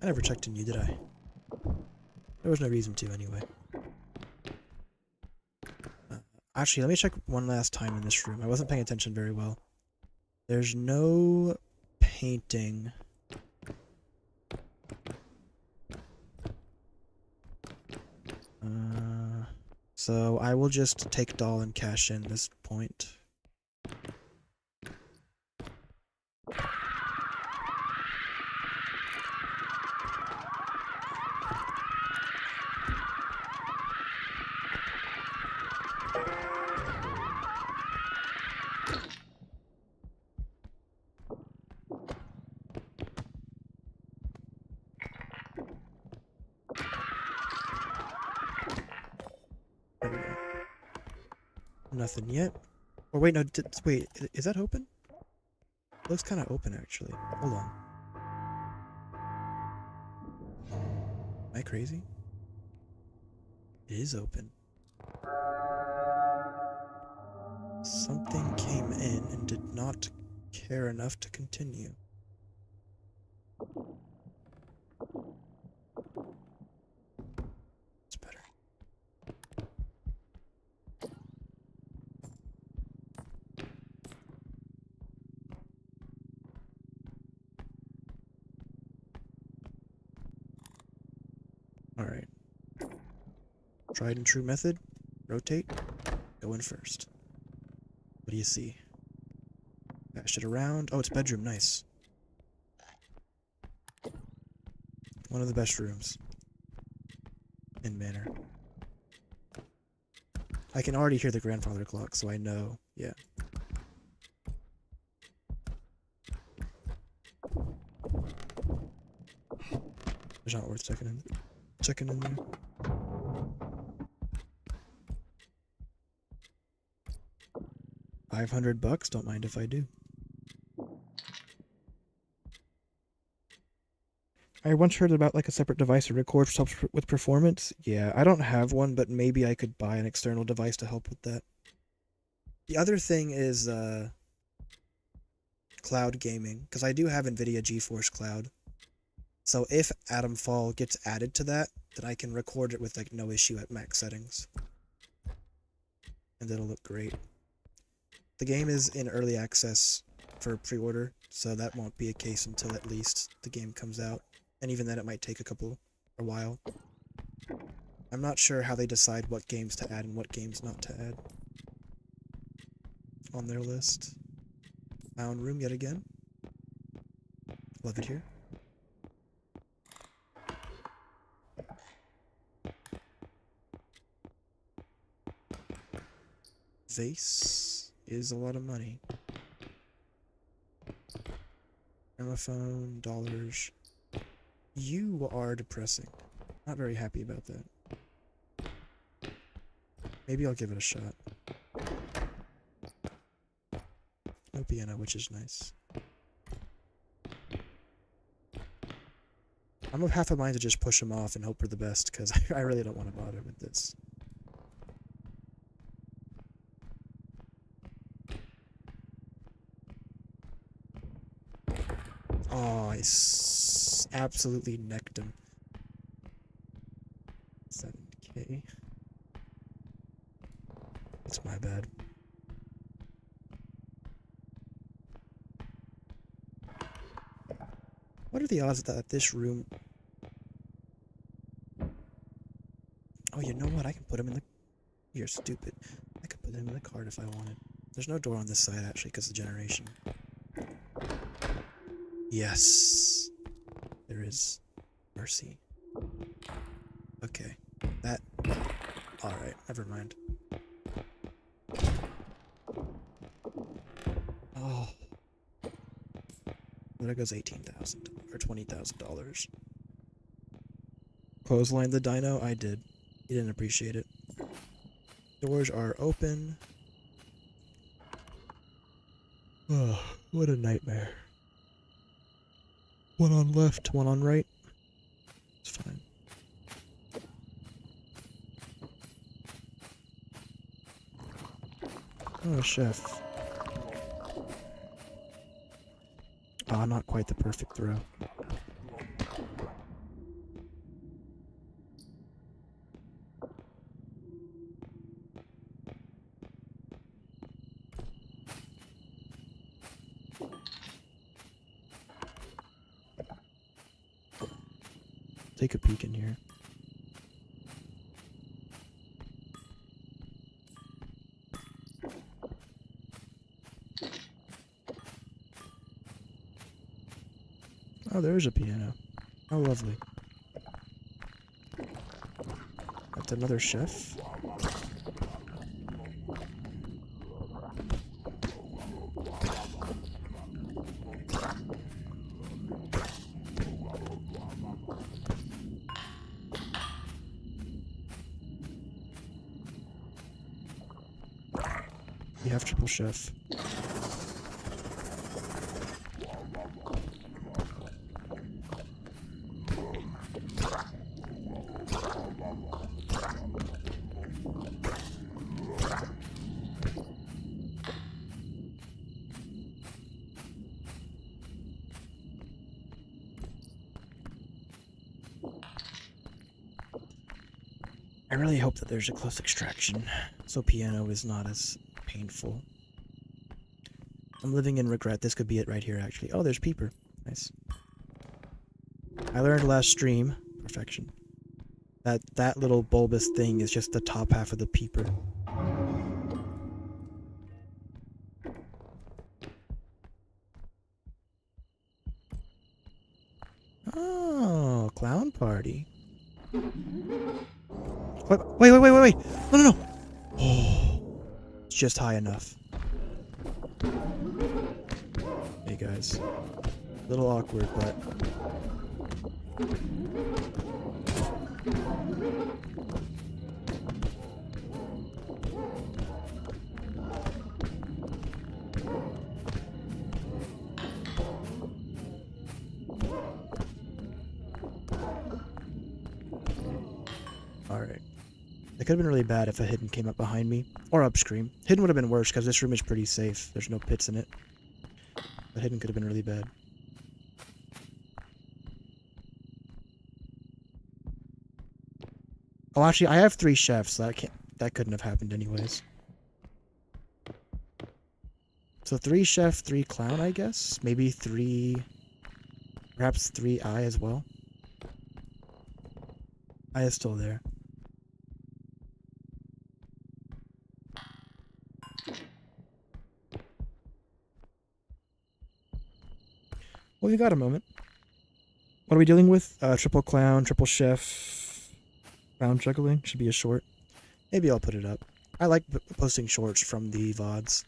I never checked in you, did I? There was no reason to, anyway. Actually, let me check one last time in this room. I wasn't paying attention very well. There's no painting. So I will just take doll and cash in this point. Nothing yet. Or wait, no, wait, is that open? It looks kind of open, actually. Hold on. Am I crazy? It is open. Something came in and did not care enough to continue. It's better. Alright. Tried and true method. Rotate. Go in first. What do you see? Bash it around. Oh, it's bedroom. Nice. One of the best rooms in Manor. I can already hear the grandfather clock, so I know. Yeah. It's not worth checking in there. $500, don't mind if I do. I once heard about like a separate device to record which helps with performance. Yeah, I don't have one, but maybe I could buy an external device to help with that. The other thing is cloud gaming, because I do have NVIDIA GeForce Cloud. So if Atomfall gets added to that, then I can record it with like no issue at max settings. And it'll look great. The game is in early access for pre-order, so that won't be a case until at least the game comes out. And even then it might take a while. I'm not sure how they decide what games to add and what games not to add on their list. My own room yet again. Love it here. Vase is a lot of money. Gramophone, dollars. You are depressing. Not very happy about that. Maybe I'll give it a shot. No piano, which is nice. I'm of half a mind to just push him off and hope for the best, because I really don't want to bother with this. Oh, I absolutely necked him. 7K. That's my bad. What are the odds that this room... Oh, you know what? I can put him in the... You're stupid. I could put him in the cart if I wanted. There's no door on this side, actually, because of generation. Yes. There is mercy. Okay. That... Alright, never mind. Oh. There goes $18,000 or $20,000. Clothesline the dino? I did. He didn't appreciate it. Doors are open. Oh, what a nightmare. One on left, one on right. It's fine. Oh, chef. Ah, not quite the perfect throw. Take a peek in here. Oh, there is a piano. How lovely. That's another chef. You have triple chef. I really hope that there's a close extraction, so piano is not as painful. I'm living in regret. This could be it right here, actually. Oh, there's Peeper. Nice. I learned last stream, perfection, that little bulbous thing is just the top half of the Peeper. Oh, clown party. Wait. No. Oh, it's just high enough. Hey guys, a little awkward, but alright. It could have been really bad if a hidden came up behind me. Or upscream. Hidden would have been worse because this room is pretty safe. There's no pits in it. But hidden could have been really bad. Oh, actually, I have 3 chefs. So that couldn't have happened anyways. So 3 chef, 3 clown, I guess? Maybe 3... Perhaps 3 eye as well? Eye is still there. Well, you got a moment. What are we dealing with? Triple clown, triple chef, clown juggling. Should be a short. Maybe I'll put it up. I like posting shorts from the VODs.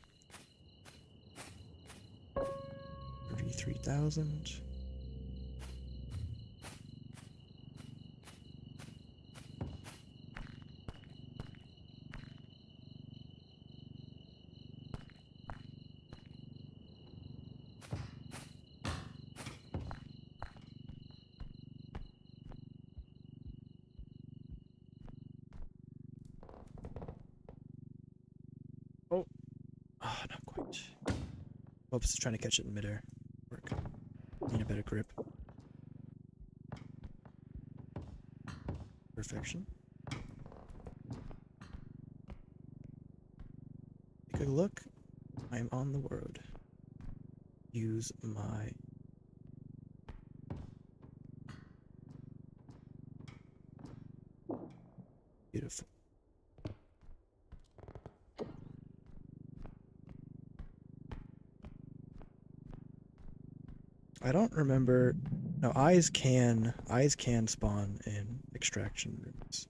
33,000. Oh. Oh, not quite. Oops, trying to catch it in midair. Work. Need a better grip. Perfection. Take a look. I am on the road. Use my... Beautiful. I don't remember... No, eyes can spawn in extraction rooms.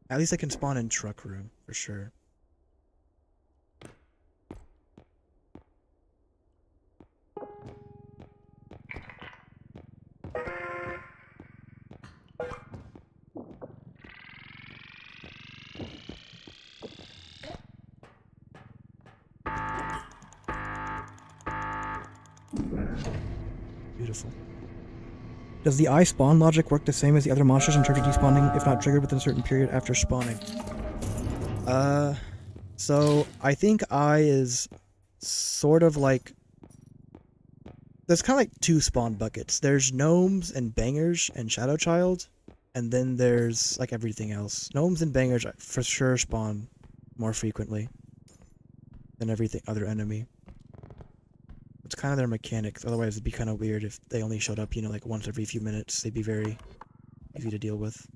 At least I can spawn in truck room, for sure. Beautiful. Does the eye spawn logic work the same as the other monsters in terms of despawning if not triggered within a certain period after spawning? So I think eye is sort of like, there's kind of like two spawn buckets. There's gnomes and bangers and shadow child, and then there's like everything else. Gnomes and bangers for sure spawn more frequently than everything other enemy. It's kind of their mechanics. Otherwise, it'd be kind of weird if they only showed up, you know, like once every few minutes. They'd be very easy to deal with.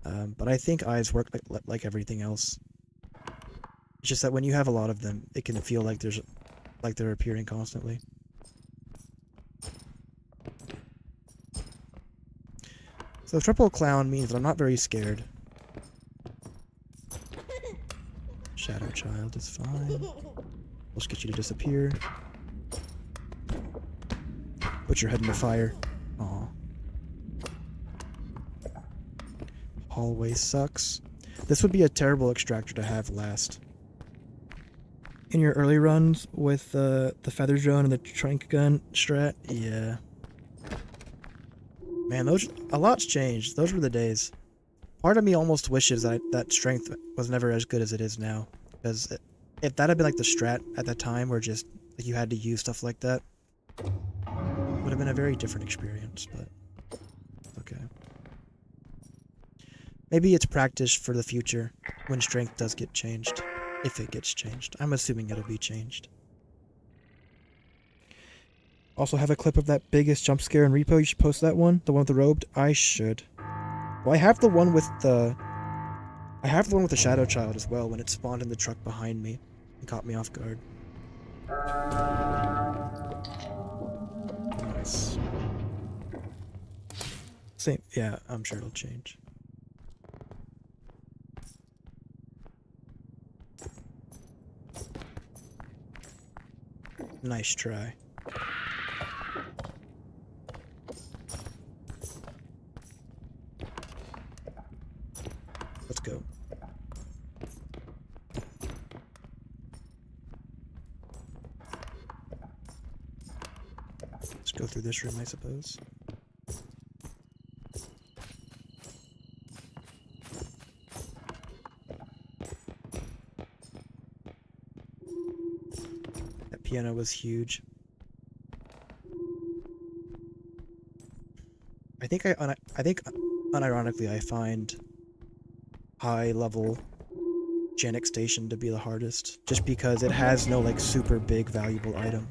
But I think eyes work like everything else. It's just that when you have a lot of them, it can feel like they're appearing constantly. So triple clown means that I'm not very scared. Shadow child is fine. Let's get you to disappear. Put your head in the fire. Aw. Hallway sucks. This would be a terrible extractor to have last. In your early runs with the feather drone and the trank gun strat? Yeah. Man, a lot's changed. Those were the days. Part of me almost wishes that strength was never as good as it is now. Because if that had been like the strat at that time, where just like you had to use stuff like that, would have been a very different experience, but okay. Maybe it's practice for the future when strength does get changed. If it gets changed. I'm assuming it'll be changed. Also have a clip of that biggest jump scare in R.E.P.O. You should post that one. The one with the robed. I should. Well, I have the one with the shadow child as well when it spawned in the truck behind me and caught me off guard. Nice. Same. Yeah, I'm sure it'll change. Nice try. Let's go. Let's go through this room, I suppose. That piano was huge. I think unironically I find high level Janik Station to be the hardest, just because it has no like super big valuable item.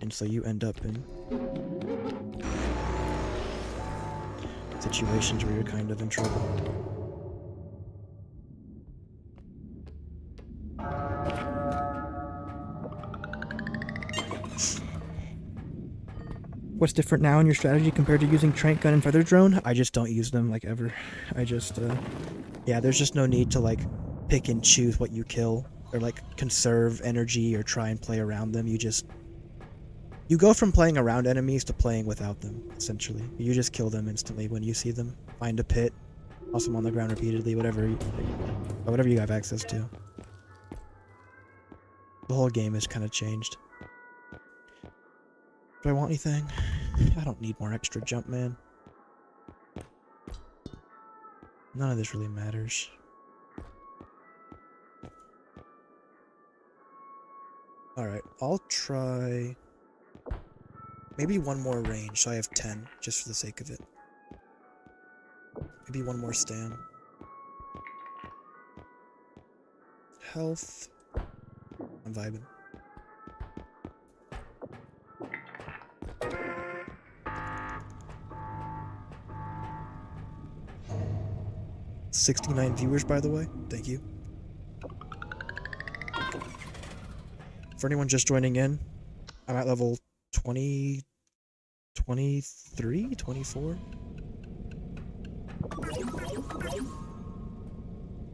And so you end up in situations where you're kind of in trouble. What's different now in your strategy compared to using trank gun and feather drone? I just don't use them like ever. I just yeah, there's just no need to like pick and choose what you kill or like conserve energy or try and play around them. You go from playing around enemies to playing without them, essentially. You just kill them instantly when you see them. Find a pit, toss them on the ground repeatedly, whatever you have access to. The whole game has kind of changed. Do I want anything? I don't need more extra jump, man. None of this really matters. Alright, I'll try maybe one more range, so I have 10, just for the sake of it. Maybe one more stam. Health. I'm vibing. $69 viewers, by the way. Thank you. For anyone just joining in, I'm at level 20, 23, 24.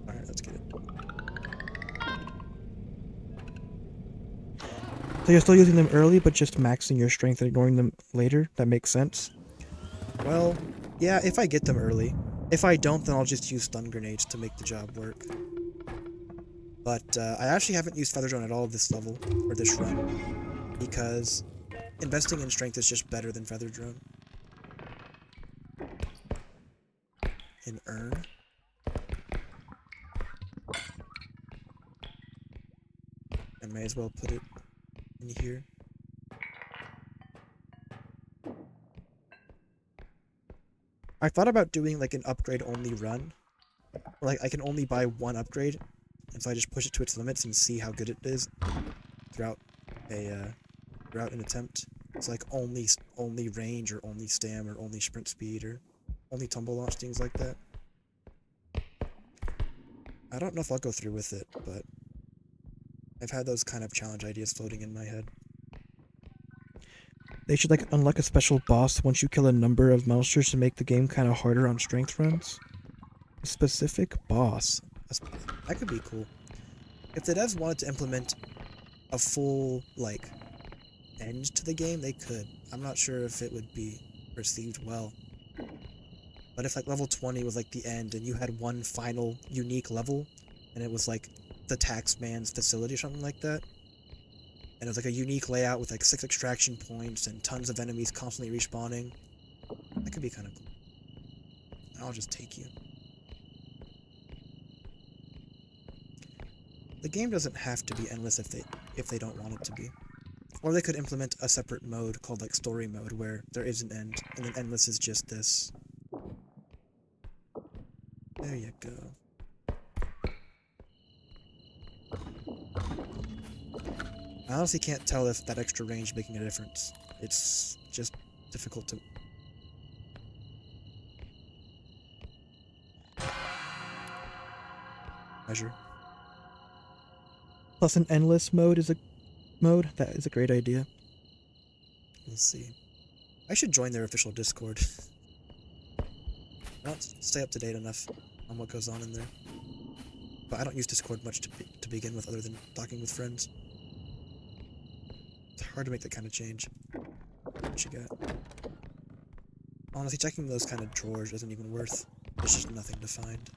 Alright, let's get it. So you're still using them early, but just maxing your strength and ignoring them later? That makes sense. Well, yeah, if I get them early. If I don't, then I'll just use stun grenades to make the job work. But I actually haven't used Feather Drone at all this level, or this run, because investing in strength is just better than Feather Drone. In Urn. I may as well put it in here. I thought about doing like an upgrade only run. Or like I can only buy one upgrade, and so I just push it to its limits and see how good it is throughout an attempt. It's like only range or only stam or only sprint speed or only tumble launch, things like that. I don't know if I'll go through with it, but I've had those kind of challenge ideas floating in my head. They should like unlock a special boss once you kill a number of monsters to make the game kind of harder on strength runs. A specific boss. That could be cool. If the devs wanted to implement a full, like, end to the game, they could. I'm not sure if it would be received well. But if, like, level 20 was, like, the end, and you had one final unique level, and it was, like, the taxman's facility or something like that, and it was, like, a unique layout with, like, 6 extraction points and tons of enemies constantly respawning, that could be kind of cool. I'll just take you. The game doesn't have to be endless if they don't want it to be. Or they could implement a separate mode called like story mode where there is an end, and then endless is just this. There you go. I honestly can't tell if that extra range is making a difference. It's just difficult to... measure. Plus an endless mode is a that is a great idea. We'll see. I should join their official Discord. I don't stay up to date enough on what goes on in there. But I don't use Discord much to begin with other than talking with friends. It's hard to make that kind of change. What you got? Honestly, checking those kind of drawers isn't even worth. There's just nothing to find.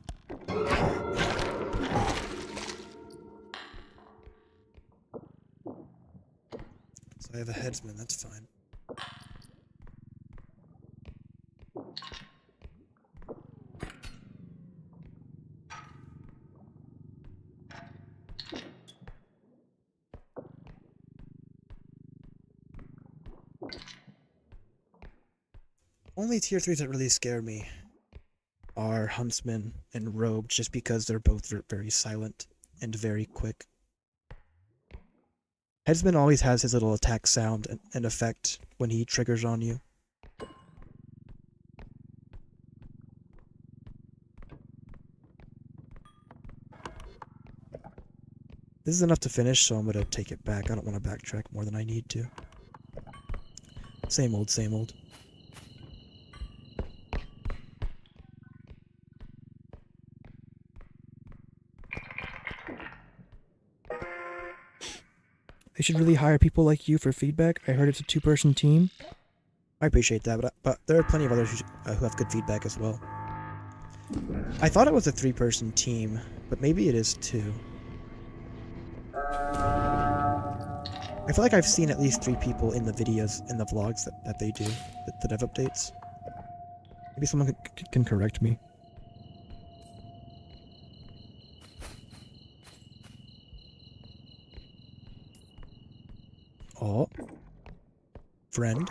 So I have a headsman, that's fine. Only tier 3s that really scare me are Huntsman and Rogue, just because they're both very silent and very quick. Headsman always has his little attack sound and effect when he triggers on you. This is enough to finish, so I'm gonna take it back. I don't want to backtrack more than I need to. Same old, same old. They should really hire people like you for feedback. I heard it's a 2-person team. I appreciate that, but there are plenty of others who have good feedback as well. I thought it was a 3-person team, but maybe it is 2. I feel like I've seen at least 3 people in the videos, in the vlogs that they do, the dev updates. Maybe someone can correct me. Oh. Friend.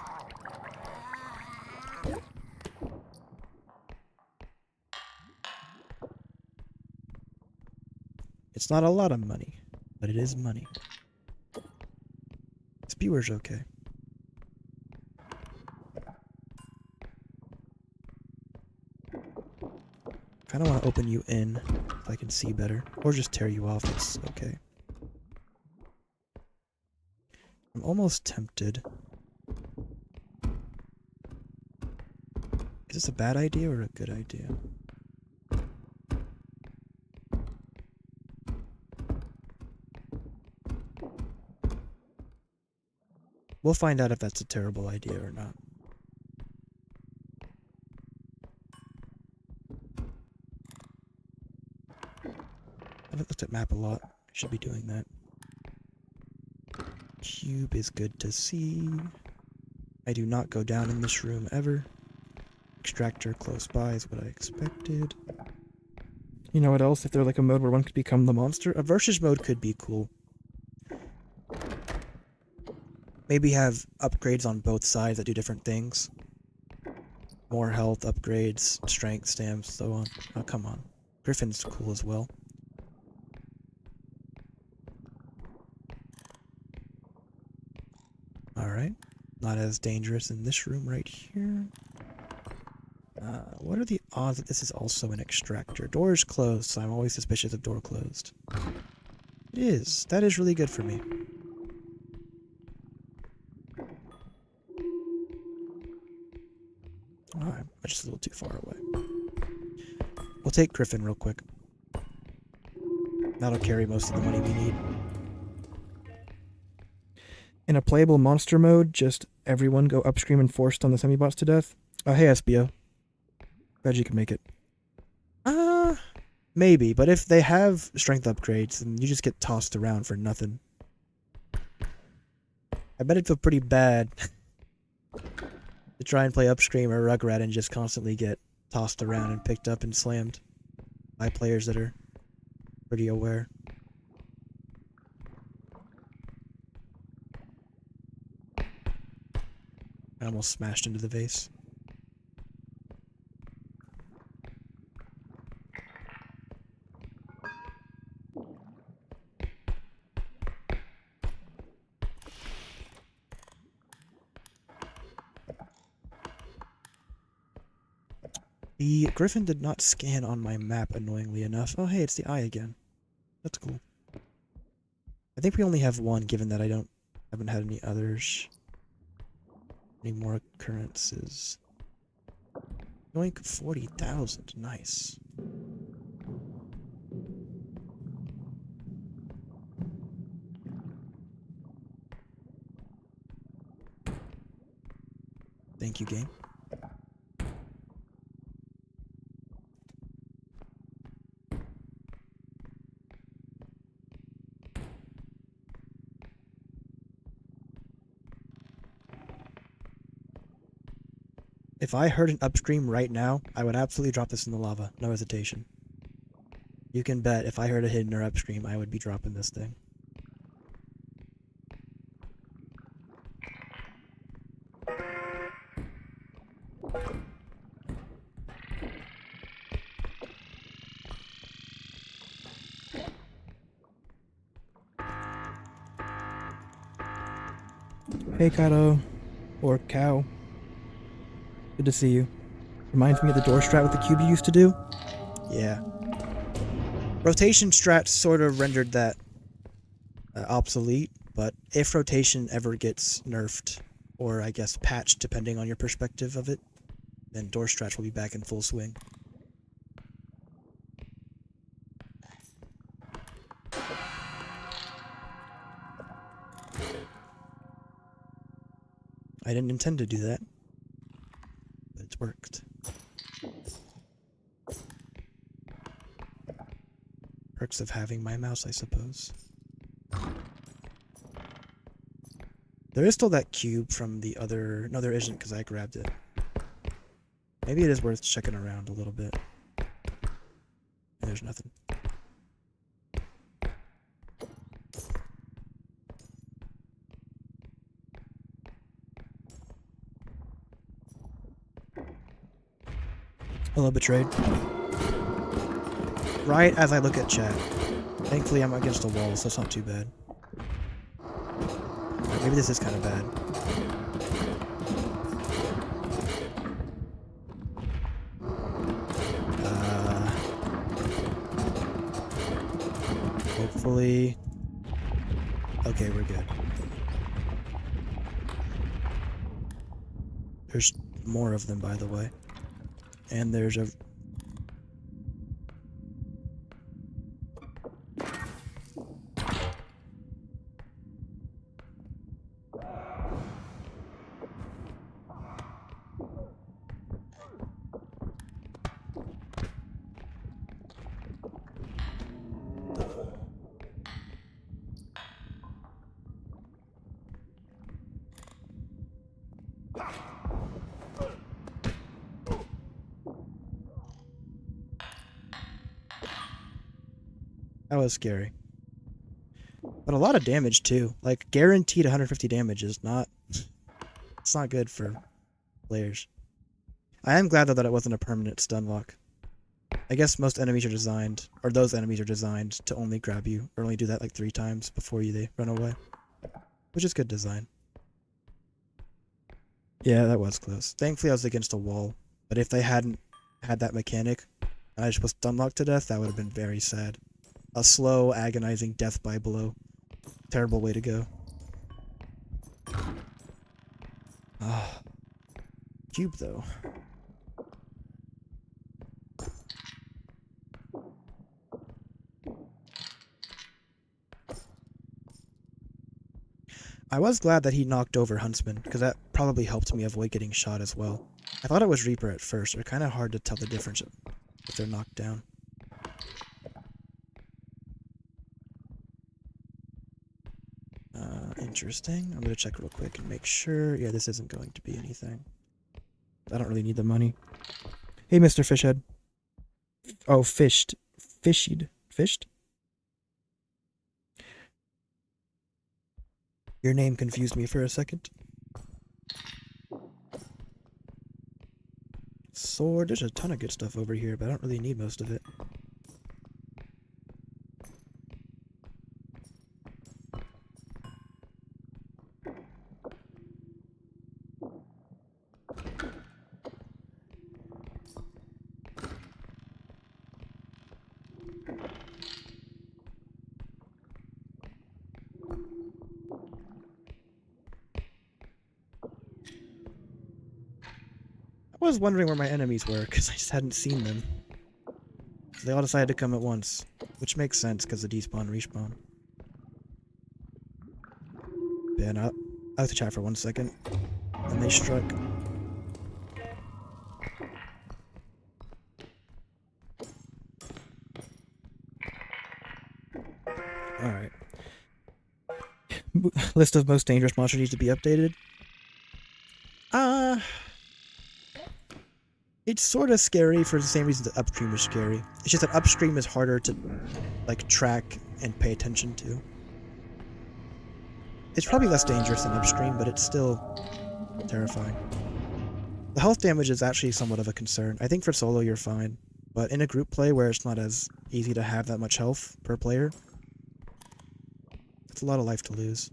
It's not a lot of money, but it is money. Spewer's okay. Kinda wanna open you in if I can see better. Or just tear you off, it's okay. I'm almost tempted. Is this a bad idea or a good idea? We'll find out if that's a terrible idea or not. I haven't looked at map a lot. I Should be doing that. Cube is good to see. I do not go down in this room ever. Extractor close by is what I expected. You know what else? If there's like a mode where one could become the monster, a versus mode could be cool. Maybe have upgrades on both sides that do different things. More health, upgrades, strength, stamps, so on. Oh, come on. Griffin's cool as well. Alright. Not as dangerous in this room right here. What are the odds that this is also an extractor? Door is closed, so I'm always suspicious of door closed. It is. That is really good for me. Alright, I'm just a little too far away. We'll take Griffin real quick. That'll carry most of the money we need. In a playable monster mode, just everyone go upstream and forced on the semi-bots to death. Hey SBO. Glad you can make it. Maybe, but if they have strength upgrades, then you just get tossed around for nothing. I bet it'd feel pretty bad to try and play upstream or Rugrat and just constantly get tossed around and picked up and slammed by players that are pretty aware. I almost smashed into the vase. The Griffin did not scan on my map, annoyingly enough. Oh, hey, it's the eye again. That's cool. I think we only have one, given that I haven't had any others. Any more occurrences? Yoink, 40,000. Nice. Thank you, game. If I heard an upstream right now, I would absolutely drop this in the lava. No hesitation. You can bet if I heard a hidden or upstream, I would be dropping this thing. Hey, Kato. Or Cow. Good to see you. Reminds me of the door strat with the cube you used to do? Yeah. Rotation strat sort of rendered that obsolete, but if rotation ever gets nerfed, or I guess patched depending on your perspective of it, then door strats will be back in full swing. I didn't intend to do that, but it's worked. Perks of having my mouse, I suppose. There is still that cube from the other... No, there isn't, because I grabbed it. Maybe it is worth checking around a little bit. There's nothing. Hello, Betrayed. Right as I look at chat. Thankfully, I'm against a wall, so it's not too bad. Maybe this is kind of bad. Hopefully... Okay, we're good. There's more of them, by the way. And there's a... That was scary. But a lot of damage too. Like guaranteed 150 damage is not it's not good for players. I am glad though that it wasn't a permanent stun lock. I guess most enemies are designed, or those enemies are designed to only grab you, or only do that like 3 times before they run away. Which is good design. Yeah, that was close. Thankfully I was against a wall, but if they hadn't had that mechanic, and I just was stun locked to death, that would have been very sad. A slow, agonizing death by blow. Terrible way to go. Ah. Cube though. I was glad that he knocked over Huntsman, because that probably helped me avoid getting shot as well. I thought it was Reaper at first. They're kind of hard to tell the difference if they're knocked down. Interesting. I'm going to check real quick and make sure. Yeah, this isn't going to be anything. I don't really need the money. Hey, Mr. Fishhead. Oh, fished. Fishied. Fished? Your name confused me for a second. Sword. There's a ton of good stuff over here, but I don't really need most of it. I was wondering where my enemies were, because I just hadn't seen them. So they all decided to come at once, which makes sense because of despawn, respawn. Yeah, no, I have to chat for 1 second. And they struck. Alright. List of most dangerous monsters needs to be updated. It's sort of scary for the same reason that upstream is scary. It's just that upstream is harder to, like, track and pay attention to. It's probably less dangerous than upstream, but it's still terrifying. The health damage is actually somewhat of a concern. I think for solo you're fine, but in a group play where it's not as easy to have that much health per player, it's a lot of life to lose.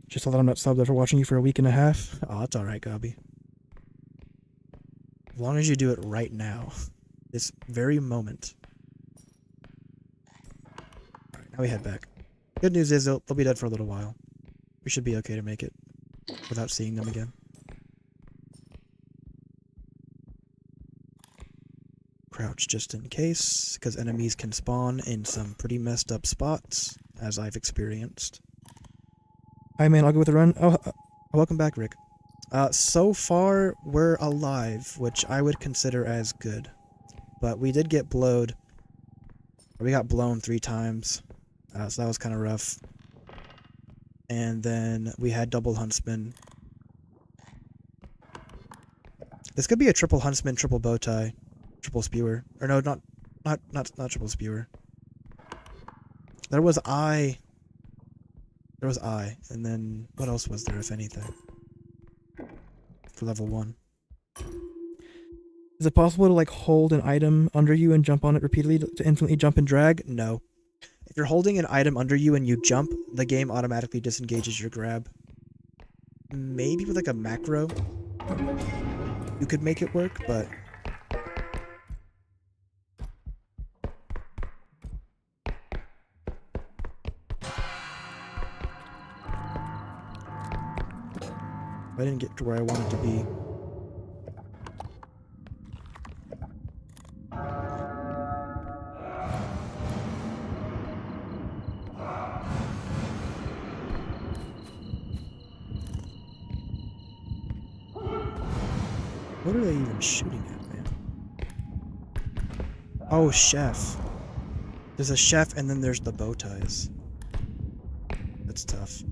Just so that I'm not subbed after watching you for a week and a half. Oh, that's alright, Gobby. As long as you do it right now. This very moment. Alright, now we head back. Good news is they'll be dead for a little while. We should be okay to make it without seeing them again. Crouch just in case, because enemies can spawn in some pretty messed up spots, as I've experienced. Hi man, I'll go with a run. Oh, welcome back, Rick. So far, we're alive, which I would consider as good. But we did get blowed. We got blown 3 times, so that was kind of rough. And then we had double Huntsman. This could be a triple Huntsman, triple Bowtie, triple Spewer. Or no, not triple Spewer. There was I. There was I, and then what else was there, if anything? For level 1. Is it possible to, like, hold an item under you and jump on it repeatedly to infinitely jump and drag? No. If you're holding an item under you and you jump, the game automatically disengages your grab. Maybe with, like, a macro, you could make it work, but... I didn't get to where I wanted to be. What are they even shooting at, man? Oh, chef. There's a chef and then there's the bow ties. That's tough.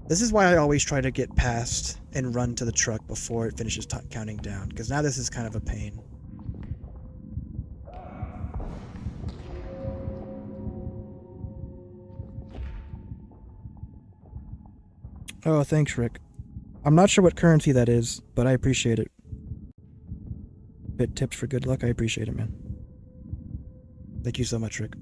This is why I always try to get past and run to the truck before it finishes counting down, because now this is kind of a pain. Oh, thanks, Rick. I'm not sure what currency that is, but I appreciate it. Bit tips for good luck. I appreciate it, man. Thank you so much, Rick.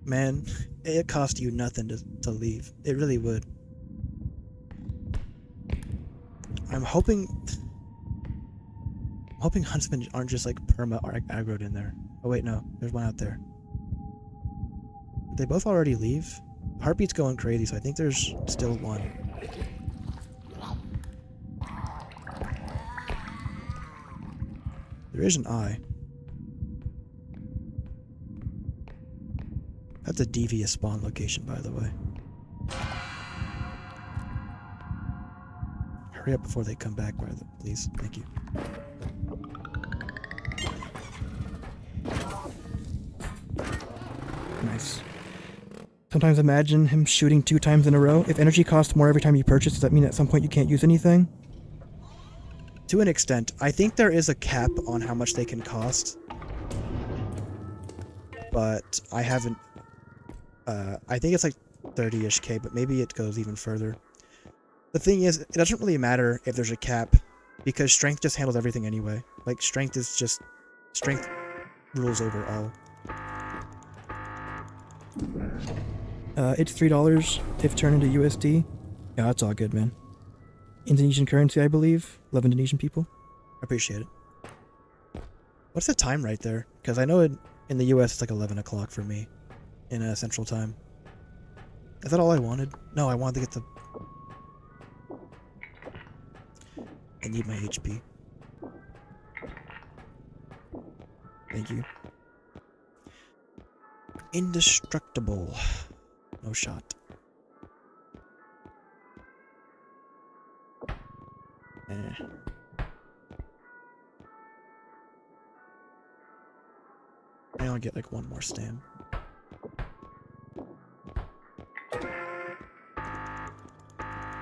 Man, it cost you nothing to leave. It really would. I'm hoping huntsmen aren't just like perma aggroed in there. Oh wait, no, there's one out there. Did they both already leave? Heartbeat's going crazy, so I think there's still one. There is an eye. That's a devious spawn location, by the way. Hurry up before they come back, please. Thank you. Nice. Sometimes imagine him shooting 2 times in a row. If energy costs more every time you purchase, does that mean at some point you can't use anything? To an extent. I think there is a cap on how much they can cost. But I haven't... I think it's like 30-ish K, but maybe it goes even further. The thing is, it doesn't really matter if there's a cap, because strength just handles everything anyway. Like, strength is just... Strength rules over all. It's $3 if turned into USD. Yeah, that's all good, man. Indonesian currency, I believe. Love Indonesian people. Appreciate it. What's the time right there? Because I know in the US it's like 11 o'clock for me. In Central Time. Is that all I wanted? No, I wanted to get the... I need my HP. Thank you. Indestructible. No shot. I'll get like one more stam.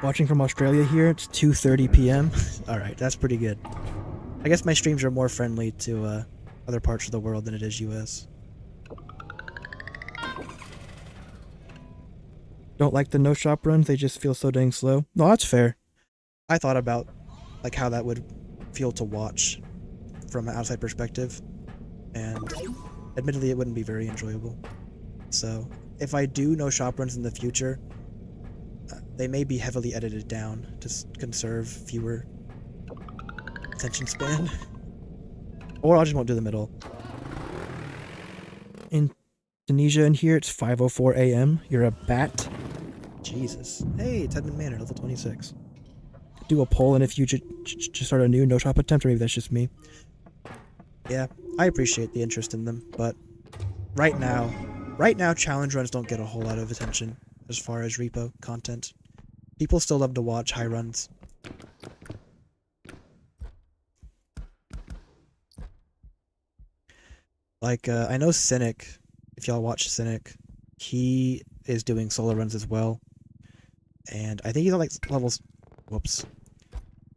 Watching from Australia here, it's 2:30 p.m. Alright, that's pretty good. I guess my streams are more friendly to other parts of the world than it is US. Don't like the no shop runs, they just feel so dang slow. No, that's fair. I thought about like how that would feel to watch from an outside perspective, and admittedly it wouldn't be very enjoyable. So if I do no shop runs in the future, they may be heavily edited down to conserve fewer attention span. Or I just won't do them at all. In Indonesia in here, it's 5:04 a.m. You're a bat. Jesus. Hey, Tedman Manor, level 26. Do a poll, and if you just start a new no shop attempt, or maybe that's just me. Yeah, I appreciate the interest in them, but right now challenge runs don't get a whole lot of attention as far as R.E.P.O content. People still love to watch high runs. Like, I know Cynic, if y'all watch Cynic, he is doing solo runs as well. And I think he's on like levels... Whoops.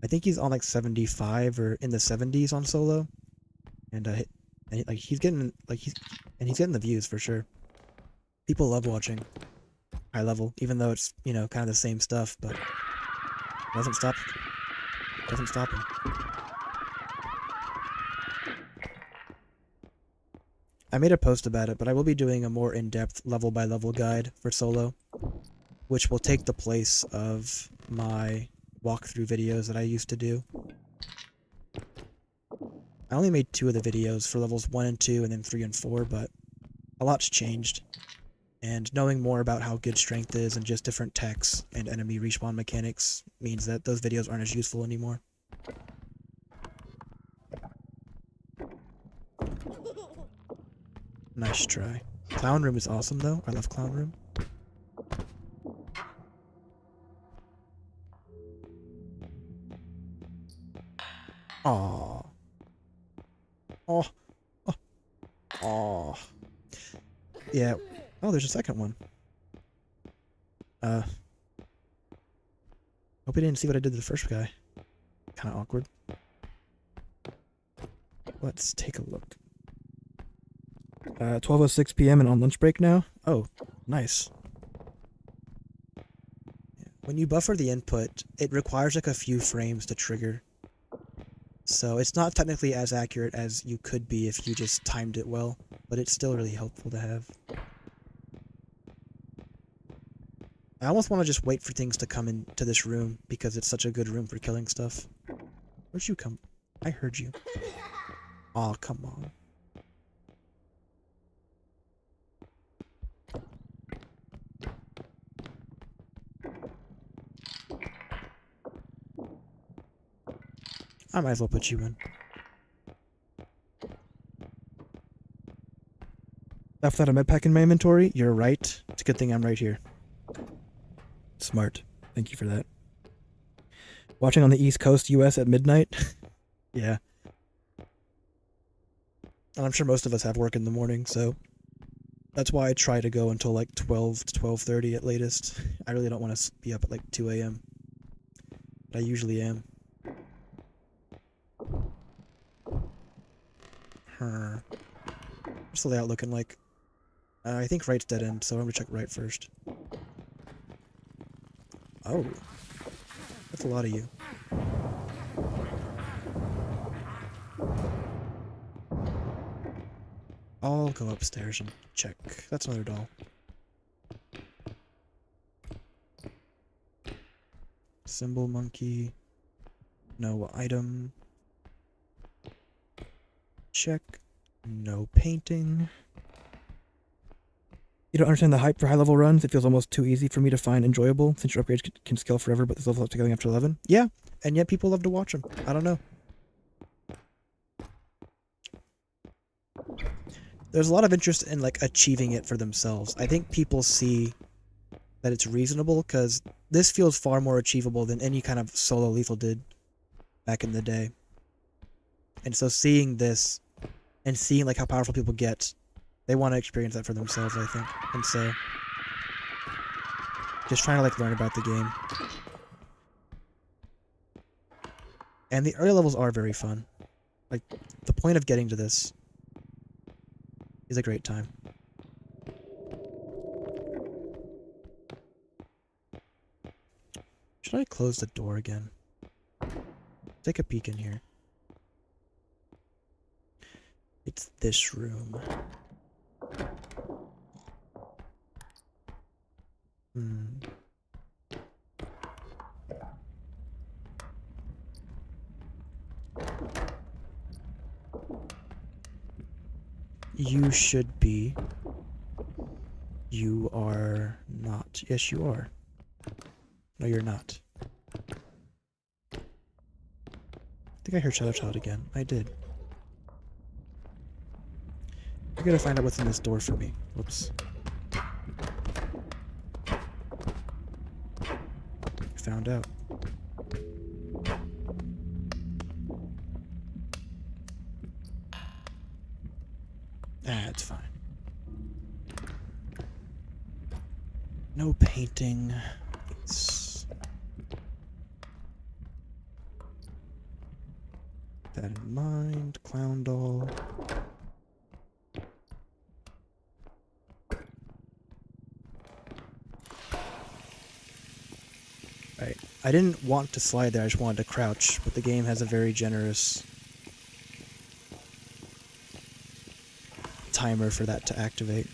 I think he's on like 75 or in the 70s on solo. And like he's getting getting the views for sure. People love watching high level, even though it's, you know, kind of the same stuff, but doesn't stop him. I made a post about it, but I will be doing a more in-depth level by level guide for solo, which will take the place of my walkthrough videos that I used to do. I only made 2 of the videos for levels 1 and 2 and then 3 and 4, but a lot's changed. And knowing more about how good strength is and just different techs and enemy respawn mechanics means that those videos aren't as useful anymore. Nice try. Clown Room is awesome though. I love Clown Room. Aww. Oh. Oh. Oh. Yeah. Oh, there's a second one. Hope he didn't see what I did to the first guy. Kind of awkward. Let's take a look. 12:06 p.m. and on lunch break now. Oh, nice. When you buffer the input, it requires like a few frames to trigger. So it's not technically as accurate as you could be if you just timed it well, but it's still really helpful to have. I almost want to just wait for things to come into this room because it's such a good room for killing stuff. Where'd you come? I heard you. Aw, come on. I might as well put you in. Left without a med pack in my inventory? You're right. It's a good thing I'm right here. Smart. Thank you for that. Watching on the East Coast, US at midnight? Yeah. And I'm sure most of us have work in the morning, so that's why I try to go until like 12 to 12:30 at latest. I really don't want to be up at like 2 a.m. But I usually am. What's the layout looking like? I think right's dead end, so I'm gonna check right first. Oh. That's a lot of you. I'll go upstairs and check. That's another doll. Symbol monkey. No item. Check. No painting. You don't understand the hype for high-level runs? It feels almost too easy for me to find enjoyable, since your upgrades can scale forever, but this level up to going after 11. Yeah, and yet people love to watch them. I don't know. There's a lot of interest in, like, achieving it for themselves. I think people see that it's reasonable, because this feels far more achievable than any kind of solo lethal did back in the day. And so seeing this, and seeing, like, how powerful people get, they want to experience that for themselves, I think. And so, just trying to, like, learn about the game. And the early levels are very fun. Like, the point of getting to this is a great time. Should I close the door again? Take a peek in here. It's this room. You should be. You are not. Yes, you are. No, you're not. I think I heard Shadow Child again. I did. I gotta find out what's in this door for me. Whoops. Found out. It's fine. No painting. It's... Keep that in mind. Clown doll. Right. I didn't want to slide there, I just wanted to crouch, but the game has a very generous timer for that to activate.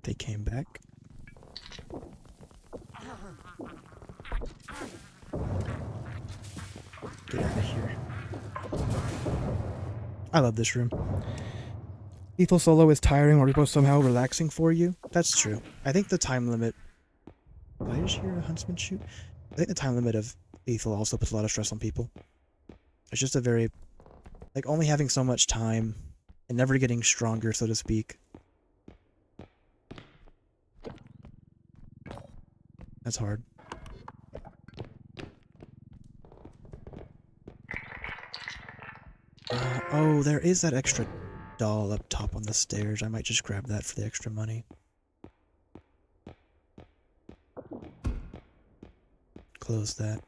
They came back. Get out of here. I love this room. Lethal solo is tiring or R.E.P.O somehow relaxing for you. That's true. I think the time limit... Did I just hear a huntsman shoot? I think the time limit of lethal also puts a lot of stress on people. It's just a very... Like, only having so much time and never getting stronger, so to speak. That's hard. Oh, there is that extra doll up top on the stairs. I might just grab that for the extra money. close that.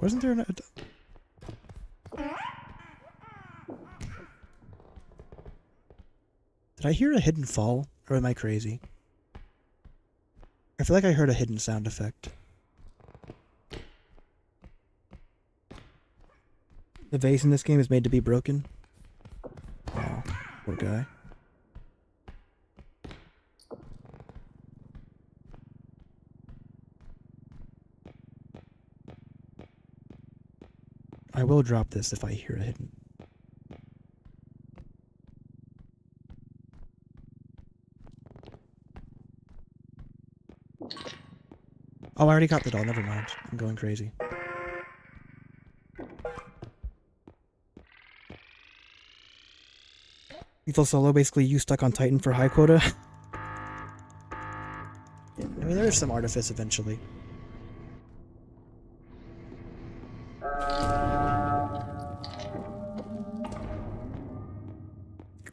Wasn't there an... Did I hear a hidden fall? Or am I crazy? I feel like I heard a hidden sound effect. The vase in this game is made to be broken. Oh, poor guy. I will drop this if I hear a hidden. Oh, I already got the doll. Never mind. I'm going crazy. Lethal Solo, basically you stuck on Titan for high quota. Yeah, I mean, there's some artifice eventually.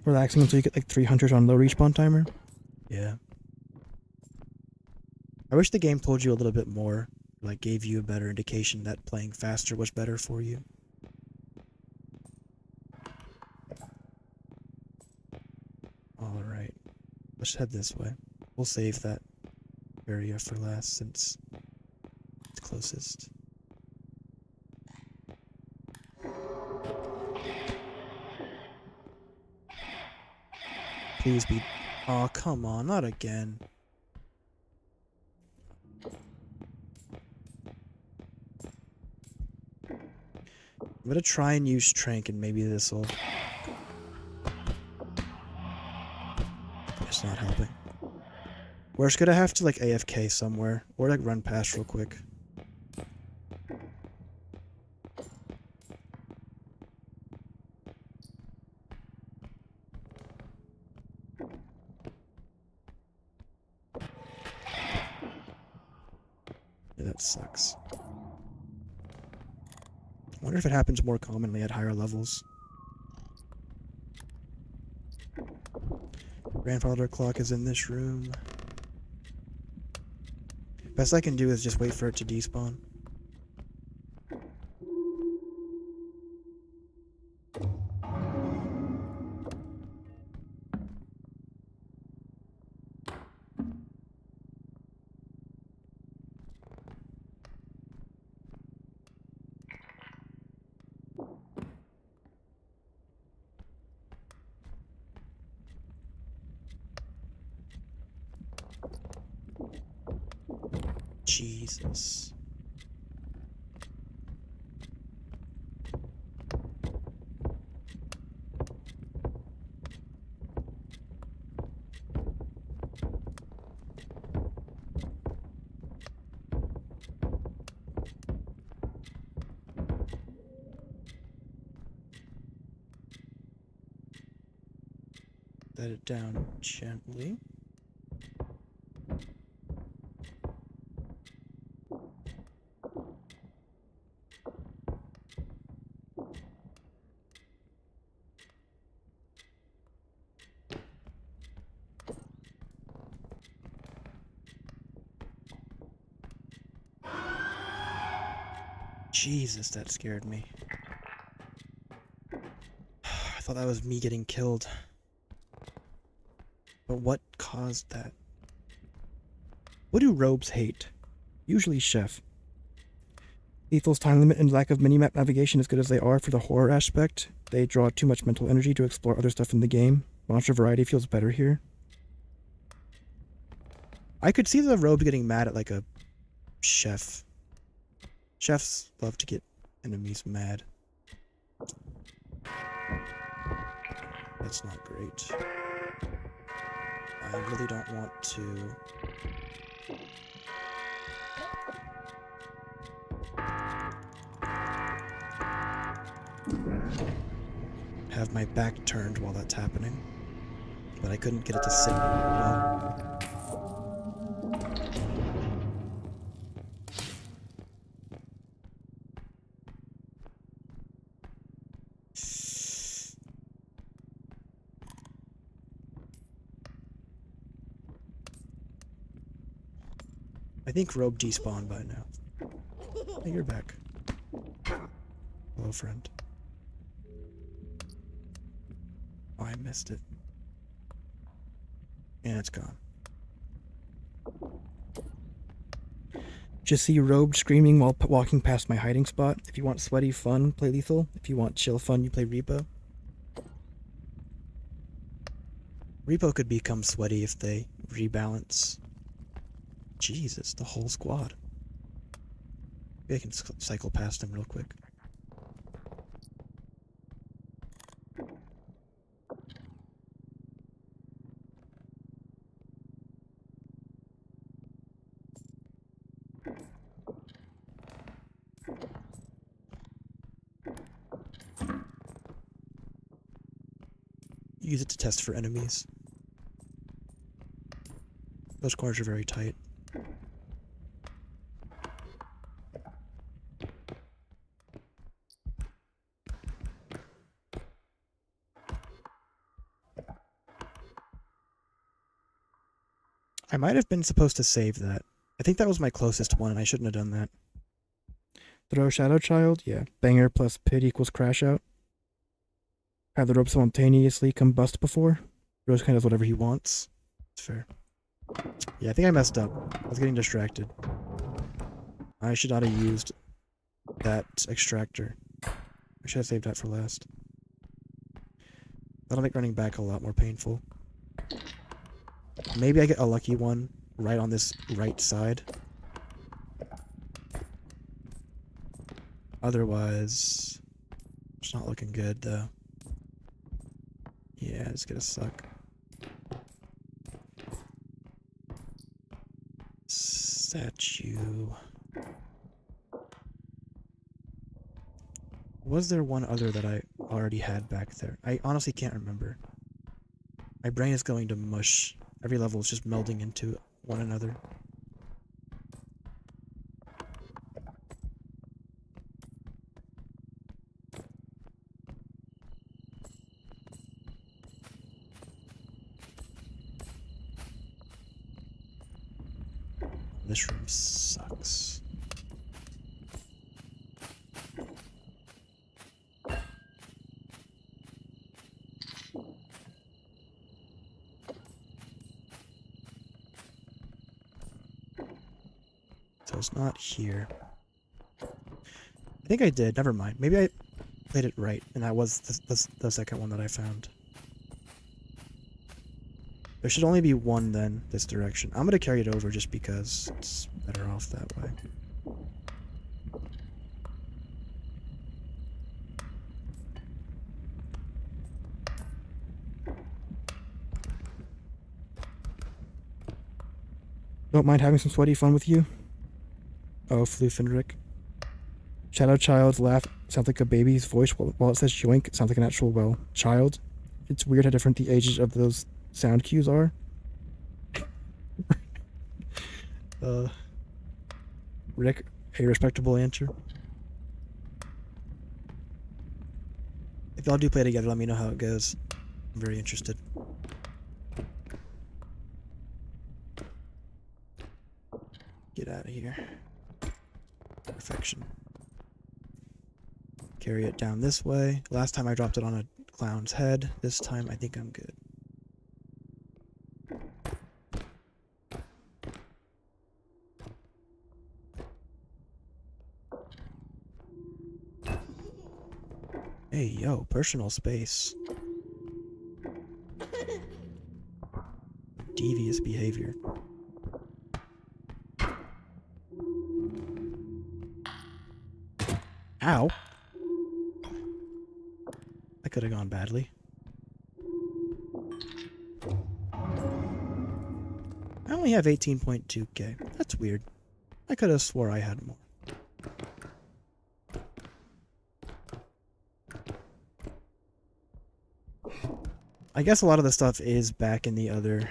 Relaxing until you get like 300 on low respawn timer. Yeah. I wish the game told you a little bit more, like gave you a better indication that playing faster was better for you. Alright. Let's head this way. We'll save that area for last since it's closest. Please be... Oh, come on, not again. I'm gonna try and use Trank and maybe this'll... It's not helping. We're just gonna have to like AFK somewhere, or like run past real quick. Yeah, that sucks. I wonder if it happens more commonly at higher levels. Grandfather clock is in this room. Best I can do is just wait for it to despawn. Jesus. Let it down gently. Jesus, that scared me. I thought that was me getting killed. But what caused that? What do robes hate? Usually Chef. Lethal's time limit and lack of minimap navigation, as good as they are for the horror aspect, they draw too much mental energy to explore other stuff in the game. Monster variety feels better here. I could see the robe getting mad at like a chef. Chefs love to get enemies mad. That's not great. I really don't want to... have my back turned while that's happening. But I couldn't get it to sit well. I think Robe despawned by now. Hey, you're back. Hello, friend. Oh, I missed it. And it's gone. Just see Robe screaming while walking past my hiding spot. If you want sweaty fun, play lethal. If you want chill fun, you play R.E.P.O. R.E.P.O could become sweaty if they rebalance. Jesus, the whole squad. Maybe I can cycle past them real quick. Use it to test for enemies. Those corners are very tight. I might have been supposed to save that. I think that was my closest one, and I shouldn't have done that. Throw Shadow Child? Yeah. Banger plus pit equals crash out. Have the rope simultaneously combust before? Rose kind of does whatever he wants. It's fair. Yeah, I think I messed up. I was getting distracted. I should not have used that extractor. I should have saved that for last. That'll make running back a lot more painful. Maybe I get a lucky one right on this right side. Otherwise, it's not looking good though. Yeah, it's gonna suck. Statue. Was there one other that I already had back there? I honestly can't remember. My brain is going to mush. Every level is just melding into one another. This room sucks. So it's not here. I think I did. Never mind. Maybe I played it right, and that was the second one that I found. There should only be one then, this direction. I'm gonna carry it over just because it's better off that way. Don't mind having some sweaty fun with you? Oh, Floofinric. Shadow Child's laugh sounds like a baby's voice, while it says yoink, it sounds like an actual, well, child. It's weird how different the ages of those sound cues are. Rick, a respectable answer. If y'all do play together, let me know how it goes. I'm very interested. Get out of here. Perfection. Carry it down this way. Last time I dropped it on a clown's head. This time I think I'm good. Hey, yo, personal space. Devious behavior. Ow! That could have gone badly. I only have 18.2k. That's weird. I could have swore I had more. I guess a lot of the stuff is back in the other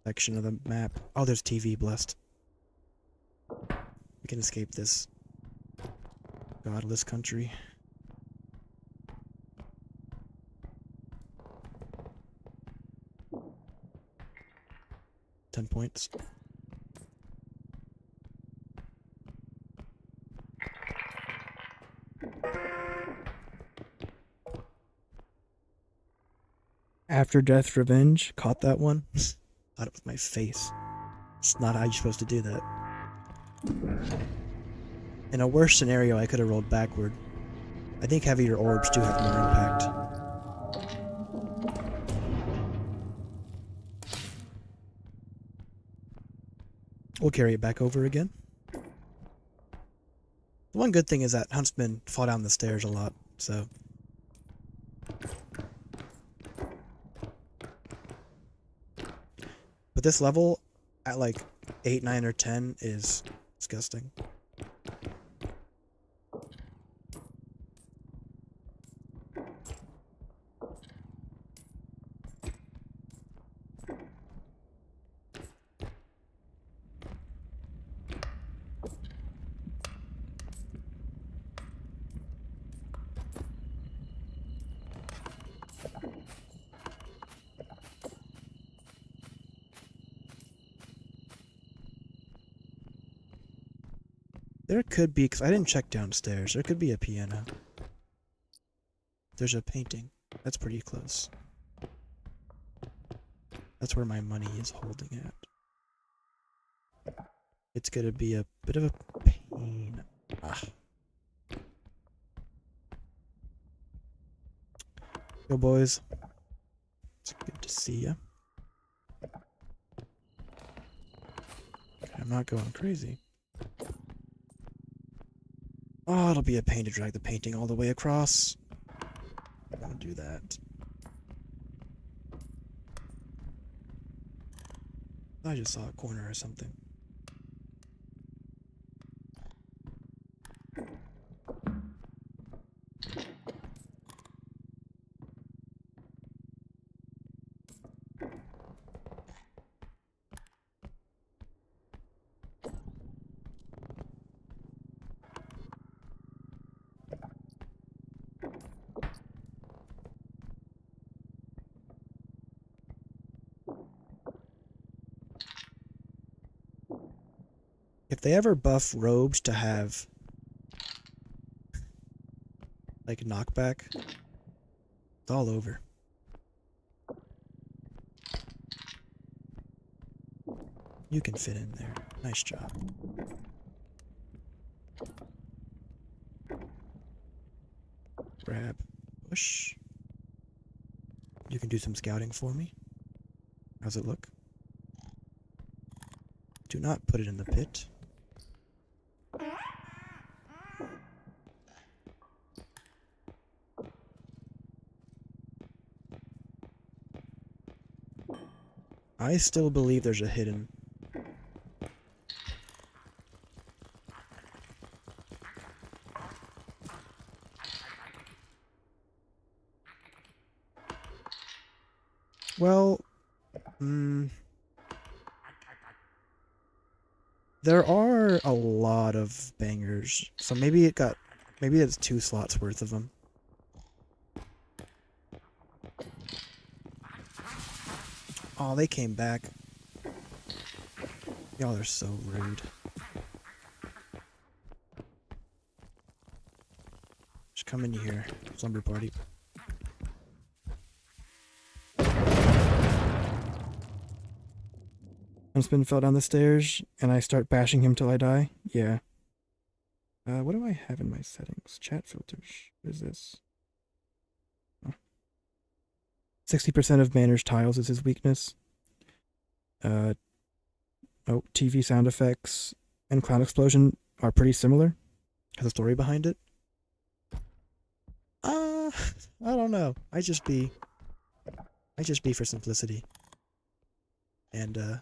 section of the map. Oh, there's TV, blessed. We can escape this godless country. $10 points. After Death Revenge. Caught that one. Caught it with my face. It's not how you're supposed to do that. In a worse scenario, I could have rolled backward. I think heavier orbs do have more impact. We'll carry it back over again. The one good thing is that huntsmen fall down the stairs a lot, so... But this level, at like 8, 9, or 10, is disgusting. There could be, because I didn't check downstairs, there could be a piano. There's a painting. That's pretty close. That's where my money is holding at. It's gonna be a bit of a pain. Ah. Yo, boys. It's good to see ya. I'm not going crazy. Oh, it'll be a pain to drag the painting all the way across. I don't want to do that. I just saw a corner or something. If they ever buff robes to have like knockback, it's all over. You can fit in there. Nice job. Grab, push. You can do some scouting for me. How's it look? Do not put it in the pit. I still believe there's a hidden. Well, there are a lot of bangers, so maybe it's 2 slots worth of them. Oh, they came back. Y'all are so rude. Just come in here, slumber party. Huntsman fell down the stairs, and I start bashing him till I die? Yeah. What do I have in my settings? Chat filters. What is this? 60% of Banner's tiles is his weakness. Oh, TV sound effects and Clown Explosion are pretty similar. Has a story behind it. I don't know. I just be for simplicity. And,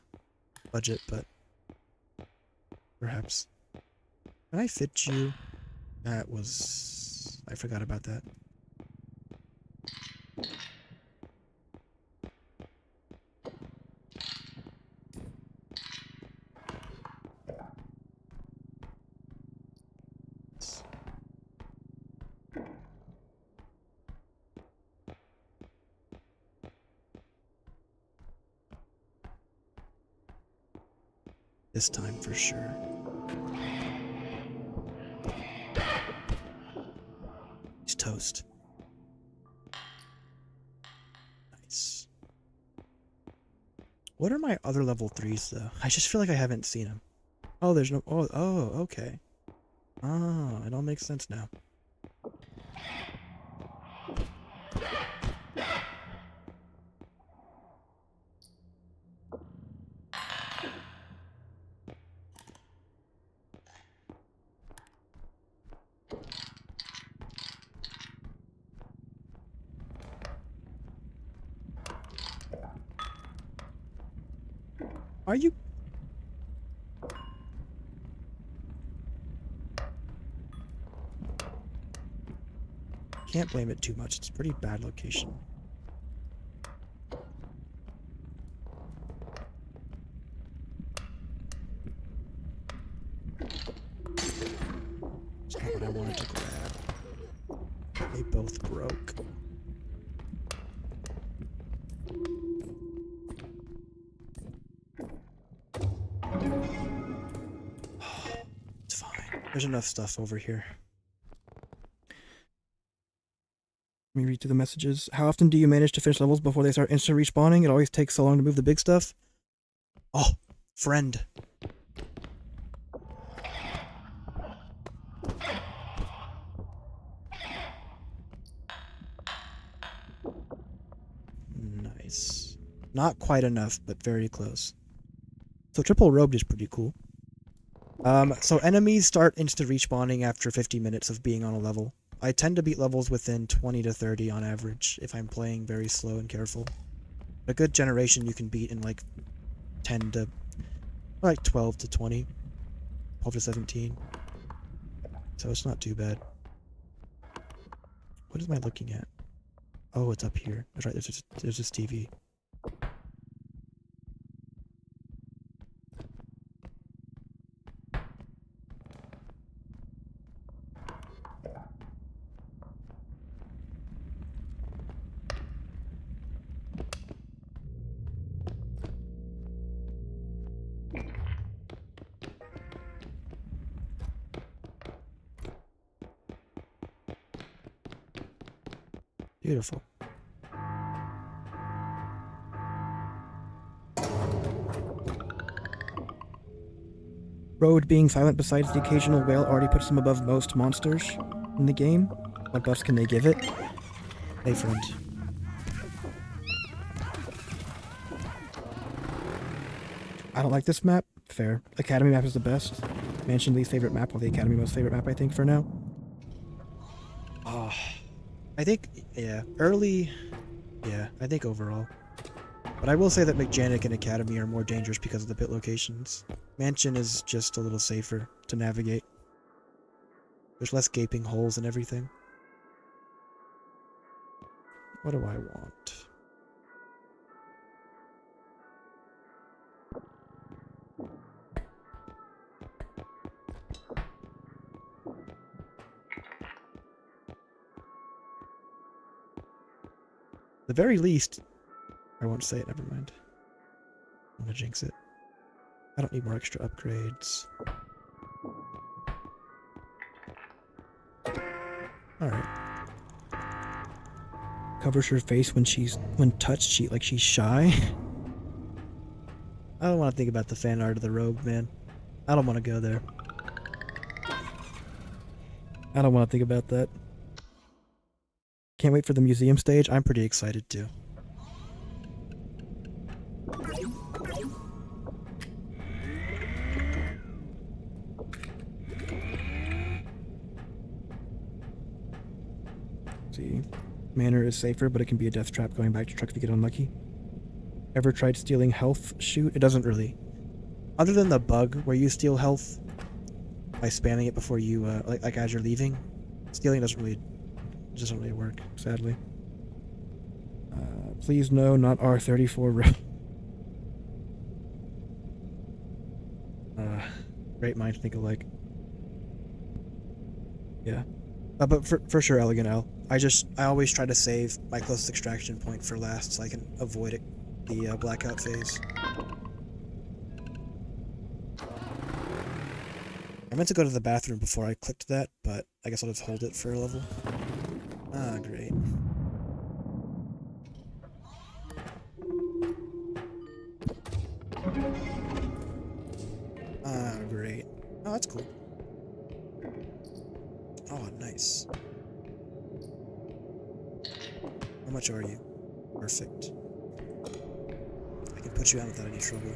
budget, but perhaps. Can I fit you? I forgot about that. This time for sure. He's toast. Nice. What are my other level 3s, though? I just feel like I haven't seen them. Oh, there's no... Oh, okay. Oh, it all makes sense now. Are you... Can't blame it too much. It's a pretty bad location. It's not what I wanted to grab. They both broke. It's fine. There's enough stuff over here. Let me read through the messages. How often do you manage to finish levels before they start instant respawning? It always takes so long to move the big stuff. Oh, friend. Nice. Not quite enough, but very close. So triple robed is pretty cool. So enemies start instant respawning after 50 minutes of being on a level. I tend to beat levels within 20 to 30 on average if I'm playing very slow and careful. A good generation you can beat in like 10 to like 12 to 20, 12 to 17. So it's not too bad. What am I looking at? Oh, it's up here. That's right, there's this TV. Beautiful. Road being silent besides the occasional whale already puts them above most monsters in the game. What buffs can they give it? Hey, friend. I don't like this map. Fair. Academy map is the best. Mansion least favorite map, while the Academy most favorite map, I think, for now. Oh, I think, yeah, early, yeah, I think overall. But I will say that Mechanic and Academy are more dangerous because of the pit locations. Mansion is just a little safer to navigate. There's less gaping holes and everything. What do I want? At the very least, I won't say it, never mind. I'm gonna jinx it. I don't need more extra upgrades. Alright. Covers her face when touched, she's shy. I don't want to think about the fan art of the robe, man. I don't want to go there. I don't want to think about that. Can't wait for the museum stage. I'm pretty excited too. See, manor is safer, but it can be a death trap going back to truck if you get unlucky. Ever tried stealing health? Shoot, it doesn't really. Other than the bug where you steal health by spamming it before you, like as you're leaving, stealing doesn't really work, sadly. Please no, not R34. Great minds think alike. Yeah. But for sure, Elegant L. I always try to save my closest extraction point for last so I can avoid the blackout phase. I meant to go to the bathroom before I clicked that, but I guess I'll just hold it for a level. Ah, great. that's cool. Oh, nice. How much are you? Perfect. I can put you out without any trouble.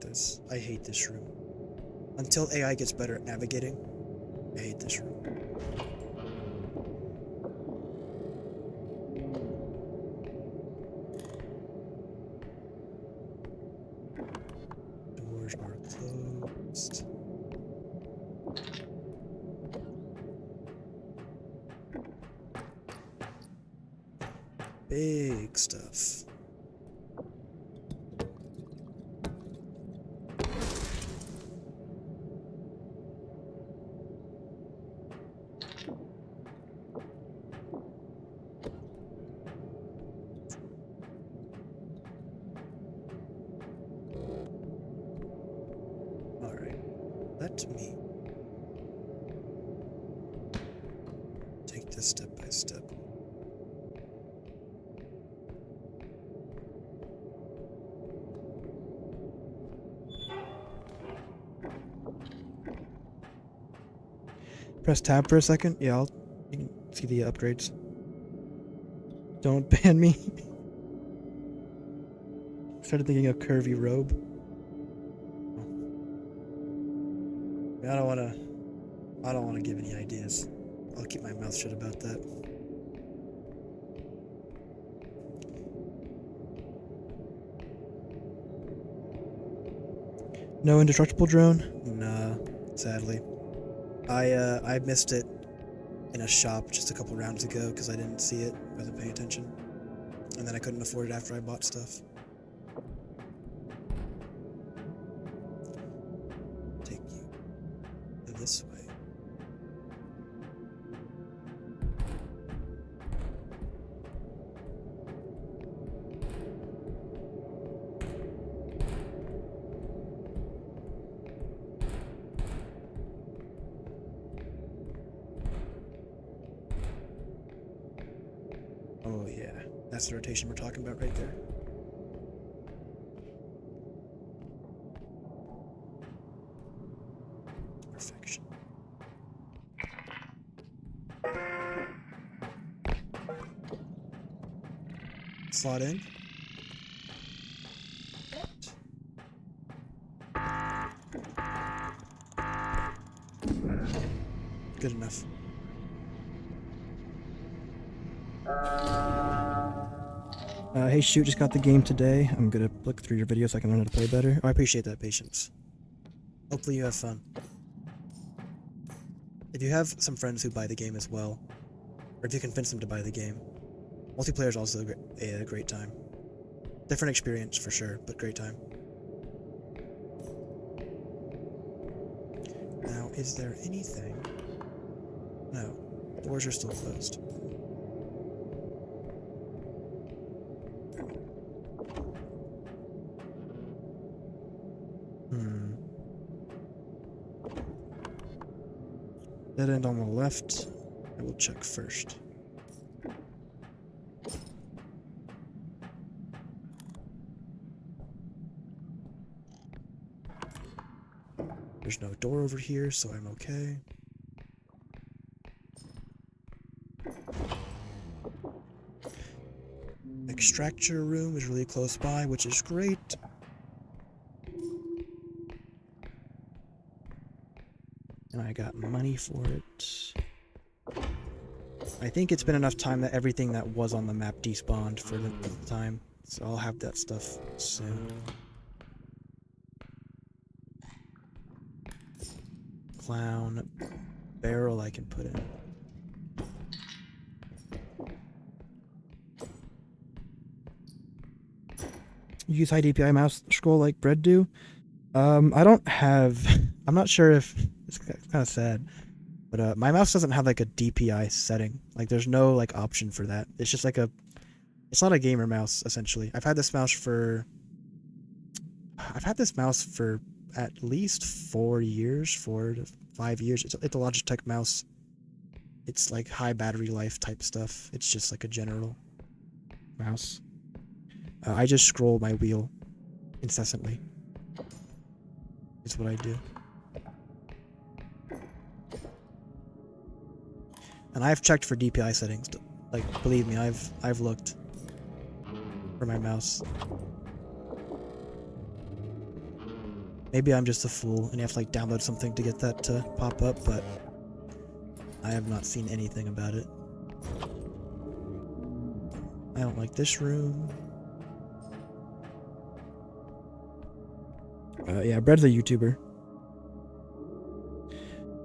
This. I hate this room. Until AI gets better at navigating, I hate this room. Doors are closed. Big stuff. Let me take this step by step. Press tab for a second. Yeah, you can see the upgrades. Don't ban me. Started thinking of curvy robe. I don't wanna give any ideas. I'll keep my mouth shut about that. No indestructible drone? Nah, sadly. I missed it in a shop just a couple rounds ago because I didn't see it, wasn't paying attention. And then I couldn't afford it after I bought stuff. Take you this way. Oh yeah, that's the rotation we're talking about right there. Perfection. Slot in. Good enough. Hey, shoot, just got the game today. I'm gonna look through your videos so I can learn how to play better. Oh, I appreciate that patience. Hopefully you have fun. If you have some friends who buy the game as well, or if you convince them to buy the game, multiplayer is also a great time. Different experience for sure, but great time. Now, is there anything? No, doors are still closed. Dead end on the left. I will check first. There's no door over here, so I'm okay. Extractor room is really close by, which is great. And I got money for it. I think it's been enough time that everything that was on the map despawned for the time, so I'll have that stuff soon. Clown barrel I can put in. use high DPI mouse scroll like Bread do. I don't have. I'm not sure if it's kind of sad, but my mouse doesn't have like a DPI setting. Like, there's no like option for that. It's just like a. It's not a gamer mouse essentially. I've had this mouse for at least 4 years, 4 to 5 years. It's a Logitech mouse. It's like high battery life type stuff. It's just like a general mouse. I just scroll my wheel incessantly. Is what I do. And I've checked for DPI settings. Like, believe me, I've looked for my mouse. Maybe I'm just a fool and you have to like download something to get that to pop up, but I have not seen anything about it. I don't like this room. Yeah, Bread's a YouTuber.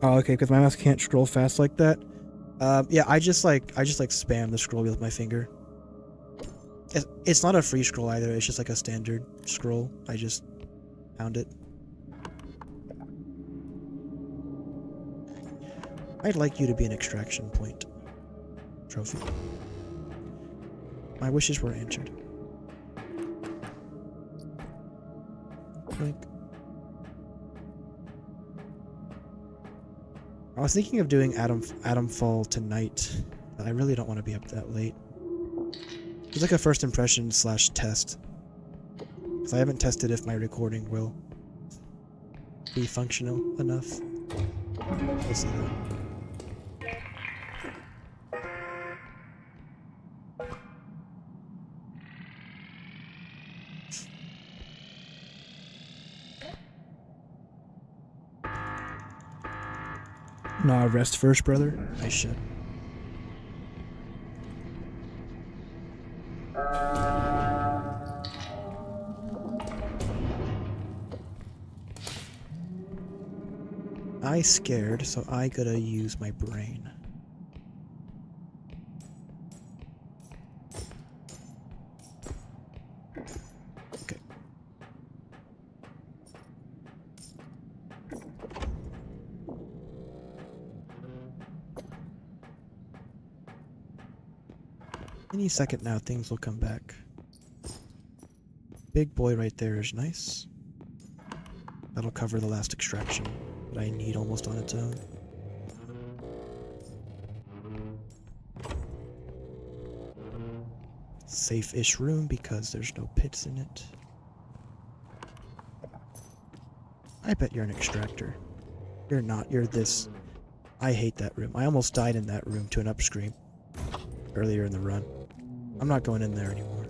Oh, okay, because my mouse can't scroll fast like that. Yeah, I just like spam the scroll wheel with my finger. It's not a free scroll either. It's just like a standard scroll. I just pound it. I'd like you to be an extraction point. Trophy. My wishes were answered. Like, I was thinking of doing Atomfall tonight, but I really don't want to be up that late. It's like a first impression / test. Because I haven't tested if my recording will be functional enough. We'll see though. Nah, rest first, brother. I should. I scared, so I gotta use my brain. Okay. Any second now, things will come back. Big boy right there is nice. That'll cover the last extraction that I need almost on its own. Safe-ish room because there's no pits in it. I bet you're an extractor. You're not. You're this. I hate that room. I almost died in that room to an upscream earlier in the run. I'm not going in there anymore.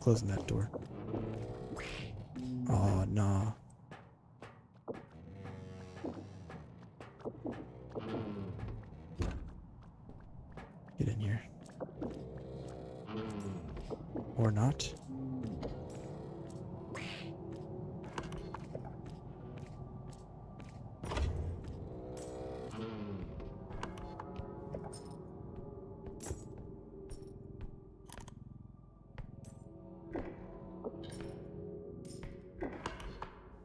Closing that door. Oh, nah. Get in here. Or not.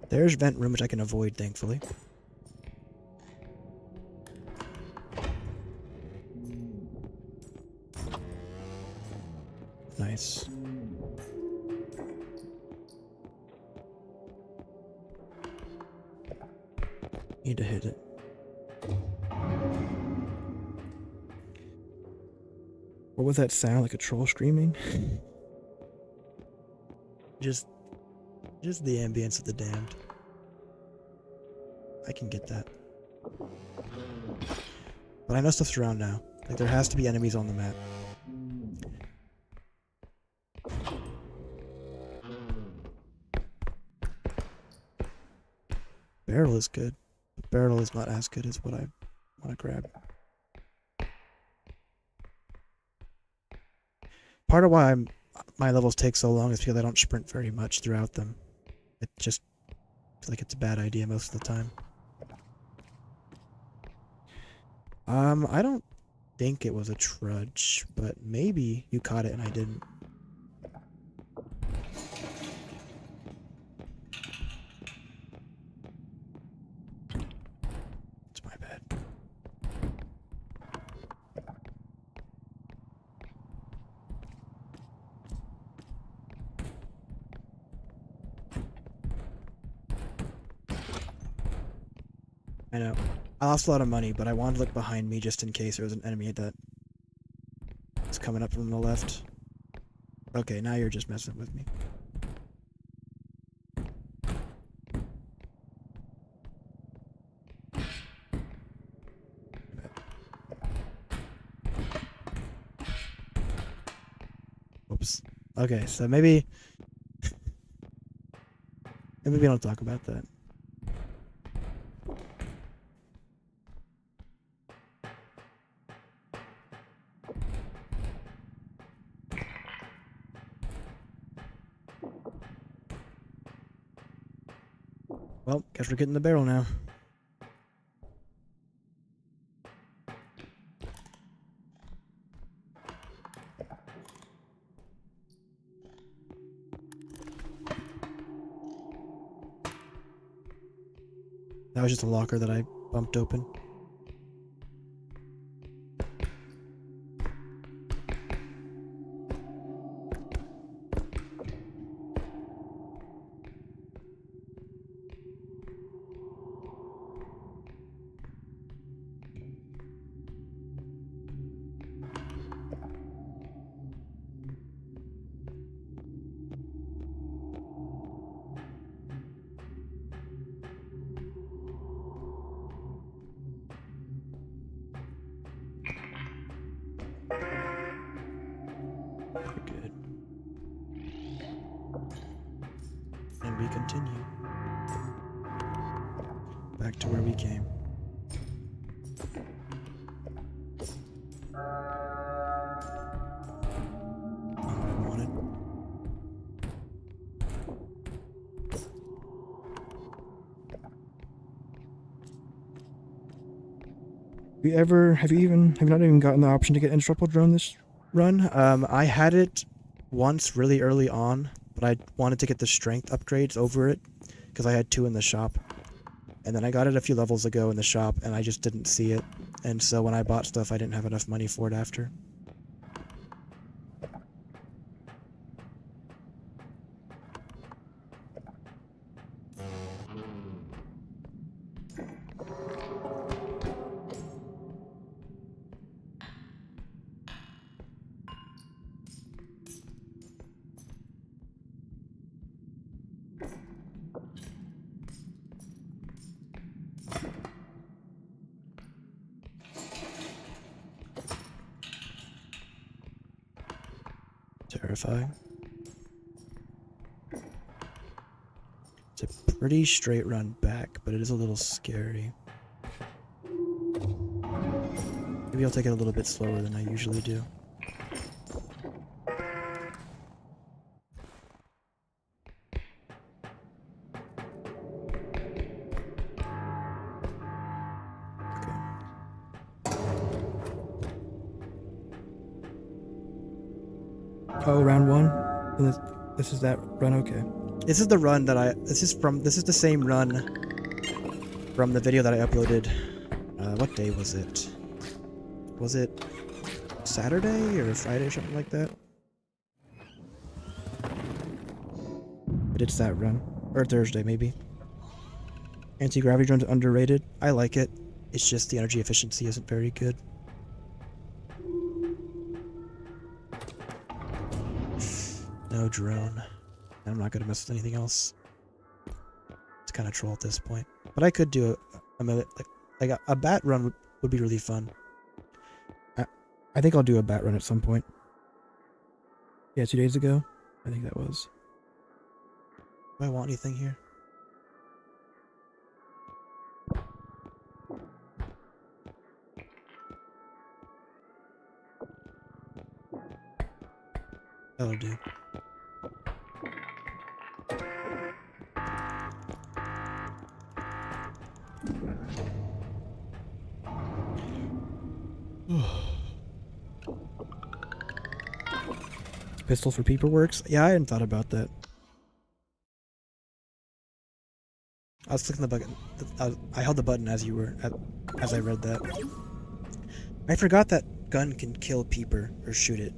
There's vent room, which I can avoid, thankfully. Nice. Need to hit it. What was that sound? Like a troll screaming? Just the ambience of the damned. I can get that. But I know stuff's around now. Like, there has to be enemies on the map. Barrel is good. But barrel is not as good as what I want to grab. Part of why my levels take so long is because I don't sprint very much throughout them. It just feels like it's a bad idea most of the time. I don't think it was a trudge, but maybe you caught it and I didn't. I know. I lost a lot of money, but I wanted to look behind me just in case there was an enemy that was coming up from the left. Okay, now you're just messing with me. Oops. Okay, so maybe we don't talk about that. Well, guess we're getting the barrel now. That was just a locker that I bumped open. We're good. And we continue. Back to where we came. Not what I wanted. Have you not even gotten the option to get indestructible drone this run? I had it once really early on, but I wanted to get the strength upgrades over it because I had 2 in the shop. And then I got it a few levels ago in the shop and I just didn't see it. And so when I bought stuff, I didn't have enough money for it after. Terrifying. It's a pretty straight run back, but it is a little scary. Maybe I'll take it a little bit slower than I usually do. Oh, round 1? And this is that run, okay. This is the run that this is the same run from the video that I uploaded. What day was it? Was it Saturday or Friday or something like that? But it's that run. Or Thursday, maybe. Anti-gravity drone's underrated. I like it. It's just the energy efficiency isn't very good. No drone. I'm not gonna mess with anything else. It's kind of troll at this point. But I could do a bat run would be really fun. I think I'll do a bat run at some point. Yeah, 2 days ago. I think that was. Do I want anything here? That'll do. Pistol for peeper works? Yeah, I hadn't thought about that. I was clicking the button. I held the button as I read that. I forgot that gun can kill peeper or shoot it.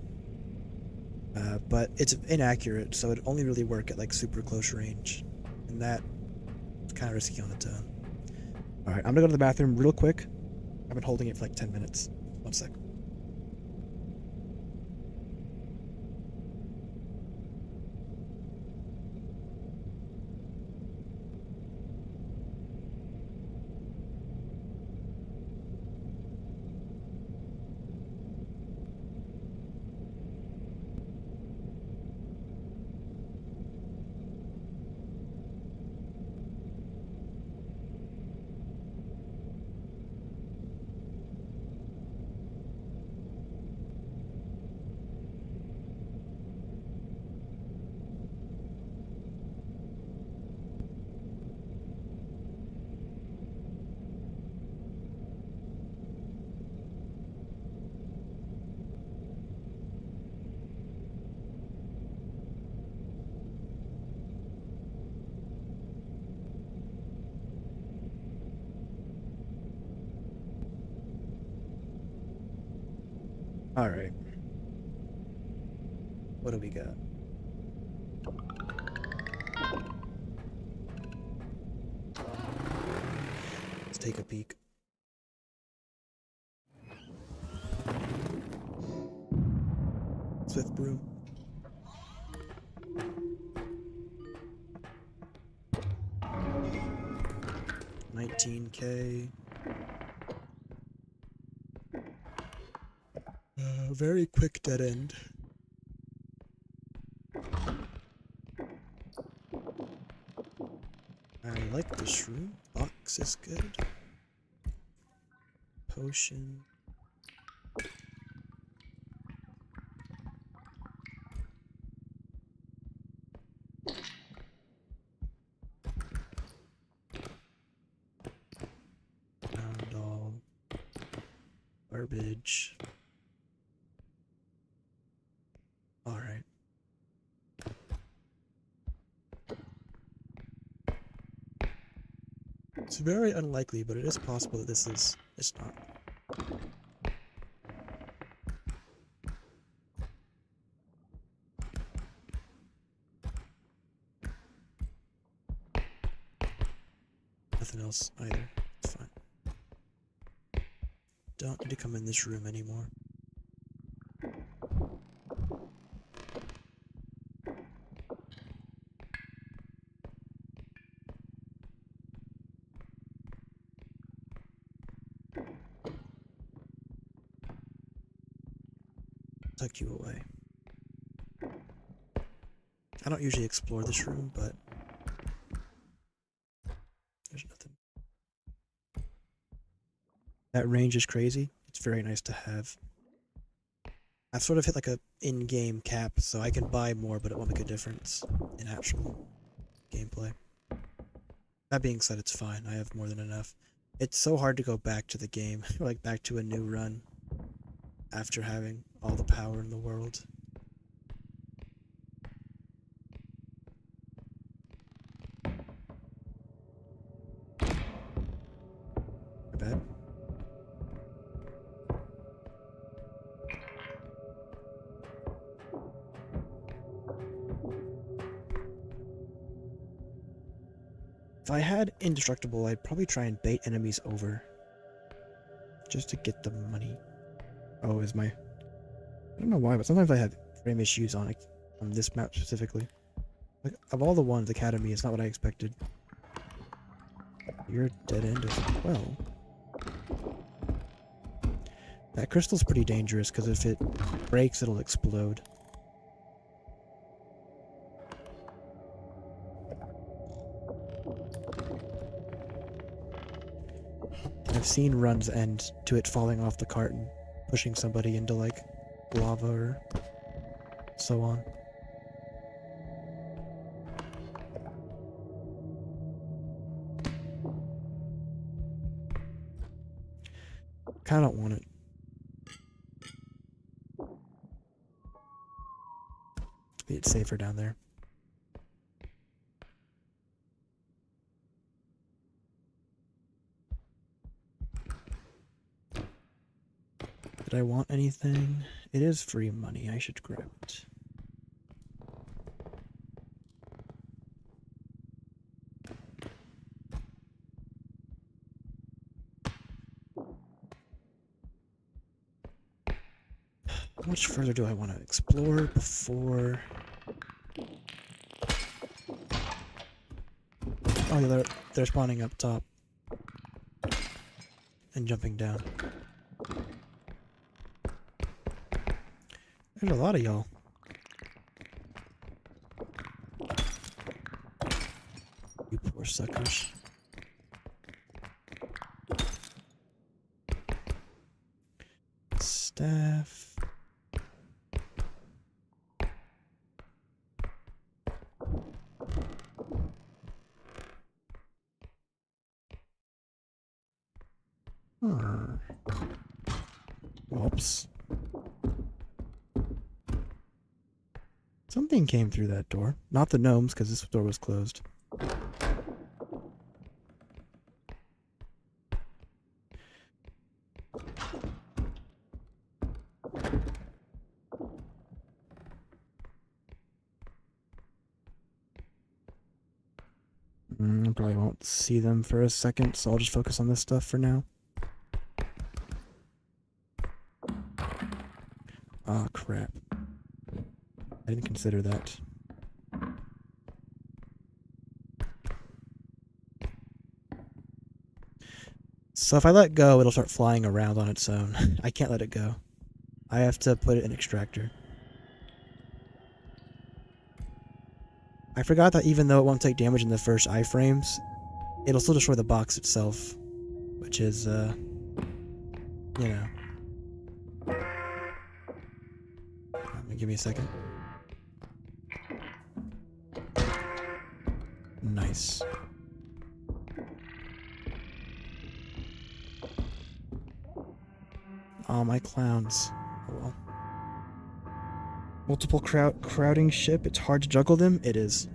But it's inaccurate, so it only really work at like super close range, and that's kind of risky on its own. Alright, I'm gonna go to the bathroom real quick. I've been holding it for like 10 minutes. 1 sec. Alright. What do we got? Let's take a peek. Swift broom. $19K. Very quick dead end. I like the shroom. Box is good. Potion. Found all garbage. Alright. It's very unlikely, but it is possible that this is... It's not. Nothing else either. It's fine. Don't need to come in this room anymore. Tuck you away. I don't usually explore this room, but there's nothing. That range is crazy. It's very nice to have. I've sort of hit like a in-game cap, so I can buy more, but it won't make a difference in actual gameplay. That being said, it's fine. I have more than enough. It's so hard to go back to the game, like back to a new run, after having all the power in the world. My bad. If I had indestructible, I'd probably try and bait enemies over. Just to get the money. Oh, is my... I don't know why, but sometimes I have frame issues on it, on this map specifically. Like, of all the ones, Academy is not what I expected. You're a dead end as well. That crystal's pretty dangerous, because if it breaks, it'll explode. I've seen runs end to it falling off the cart and pushing somebody into, like, lava or so on. Kinda don't want it. It's safer down there. Did I want anything? It is free money. I should grab it. How much further do I want to explore before... Oh yeah, they're spawning up top. And jumping down. There's a lot of y'all. You poor suckers. Staff. Whoops. Something came through that door. Not the gnomes, because this door was closed. Probably won't see them for a second, so I'll just focus on this stuff for now. Ah, crap. I didn't consider that. So if I let go, it'll start flying around on its own. I can't let it go. I have to put it in extractor. I forgot that even though it won't take damage in the first iframes, it'll still destroy the box itself. Which is, you know. Give me a second. Nice. Oh, my clowns. Oh well. Multiple crowding ship. It's hard to juggle them. It is.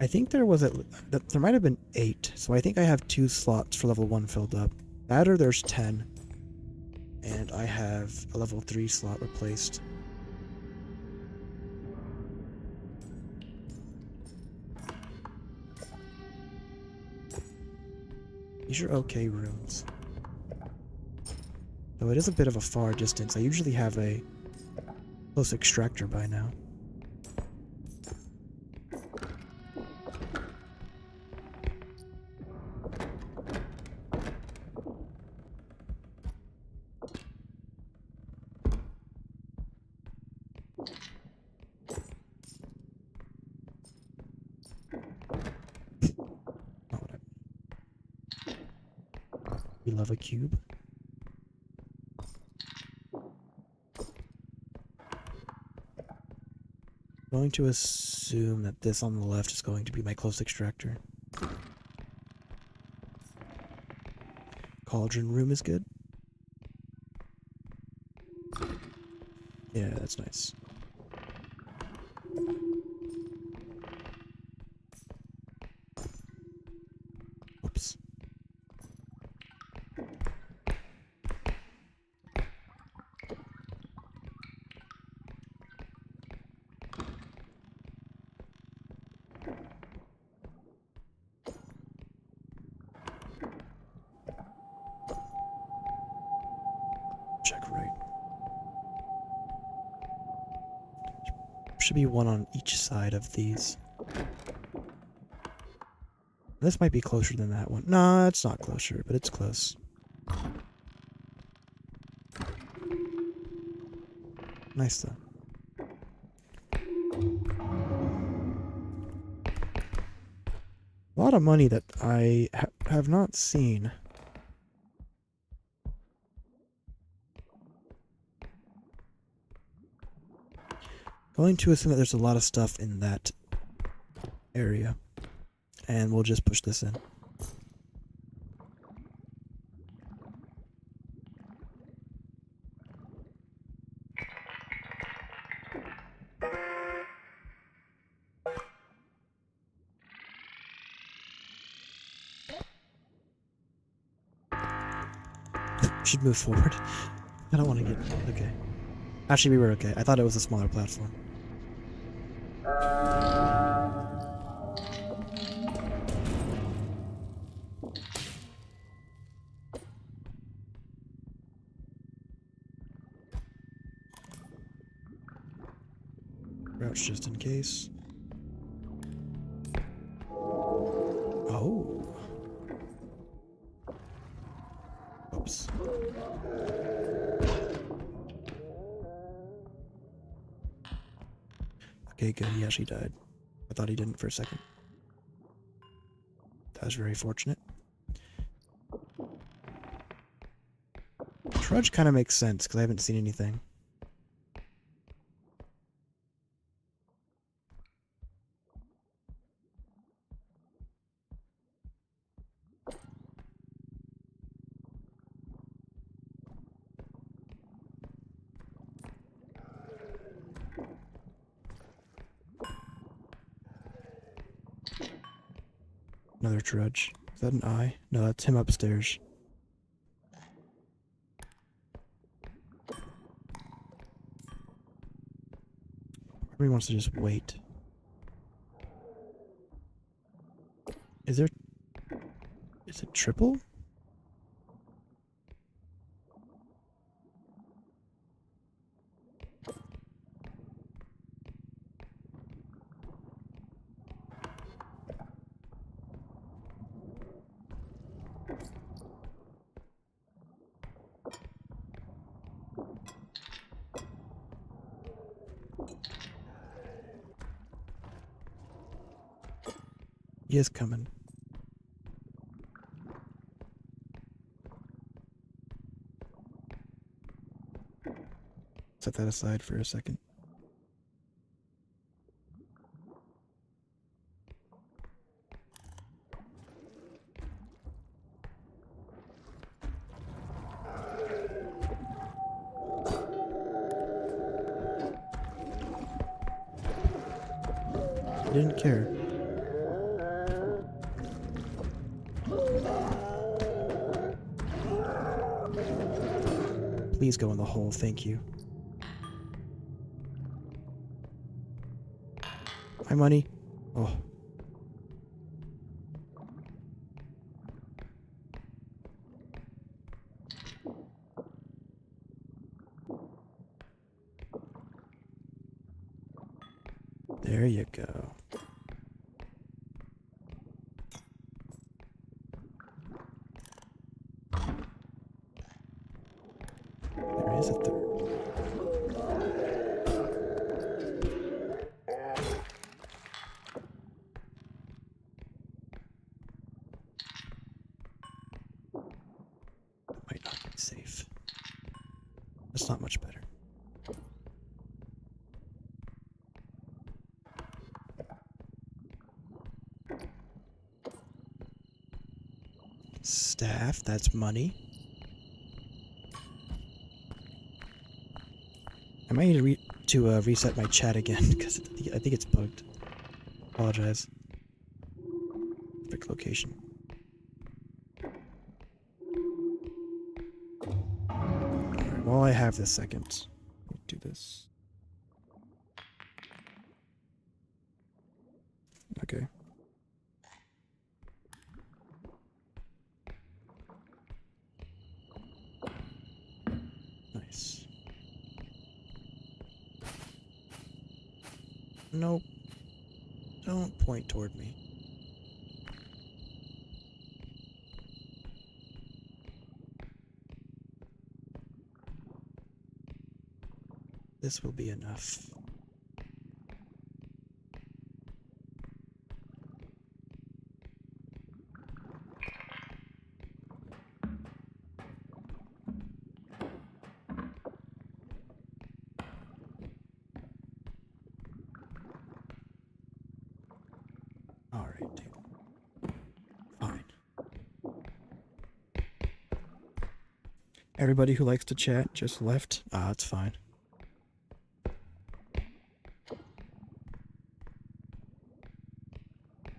I think there was there might have been 8, so I think I have 2 slots for level 1 filled up. That or there's 10. And I have a level 3 slot replaced. These are okay rooms. Though it is a bit of a far distance. I usually have a close extractor by now. We love a cube. Going to assume that this on the left is going to be my close extractor. Cauldron room is good. Yeah, that's nice. Oops. Check right. Should be one on each side of these. This might be closer than that one. Nah, it's not closer, but it's close. Nice though. A lot of money that I have not seen. Going to assume that there's a lot of stuff in that area. And we'll just push this in. Should move forward. I don't want to get... Okay. Actually, we were okay. I thought it was a smaller platform. Crouch just in case. Oh. Oops. Okay, good. He actually died. I thought he didn't for a second. That was very fortunate. Trudge kind of makes sense because I haven't seen anything. Another Trudge. Is that an eye? No, that's him upstairs. He wants to just wait. Is it triple? He is coming. Set that aside for a second. I didn't care. Please go in the hole, thank you. My money. Oh. There you go. There is a third. Might not be safe. That's not much better. Staff, that's money. I might need to reset my chat again because I think it's bugged. Apologize. Perfect location. Alright, while I have this second, let me do this. Okay. Nice. Nope. Don't point toward me. This will be enough. Alright, dude. Fine. Everybody who likes to chat just left. Ah, it's fine.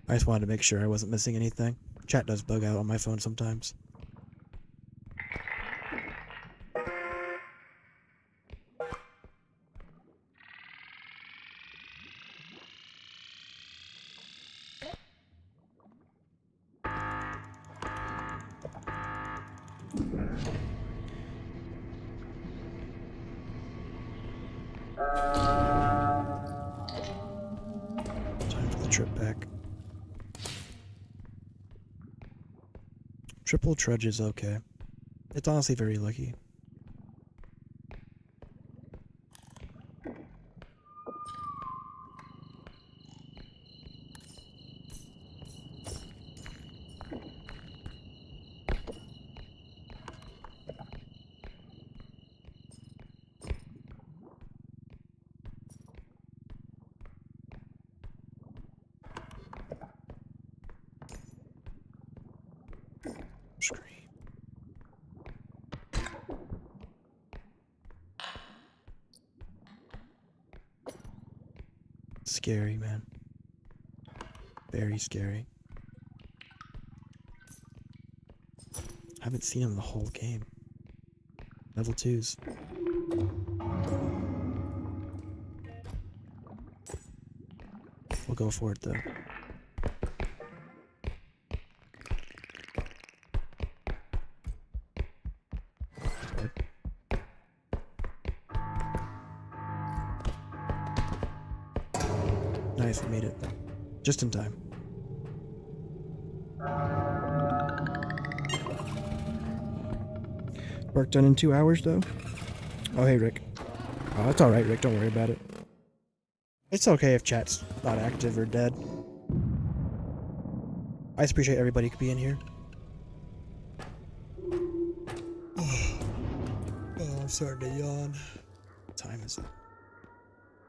I just wanted to make sure I wasn't missing anything. Chat does bug out on my phone sometimes. trip back. Triple trudge is okay. It's honestly very lucky. Scream. Scary, man. Very scary. Haven't seen him the whole game. Level 2s. We'll go for it though. Nice, we made it. Just in time. Work done in 2 hours, though? Oh, hey, Rick. Oh, it's alright, Rick. Don't worry about it. It's okay if chat's not active or dead. I just appreciate everybody could be in here. Oh, I'm starting to yawn. What time is it?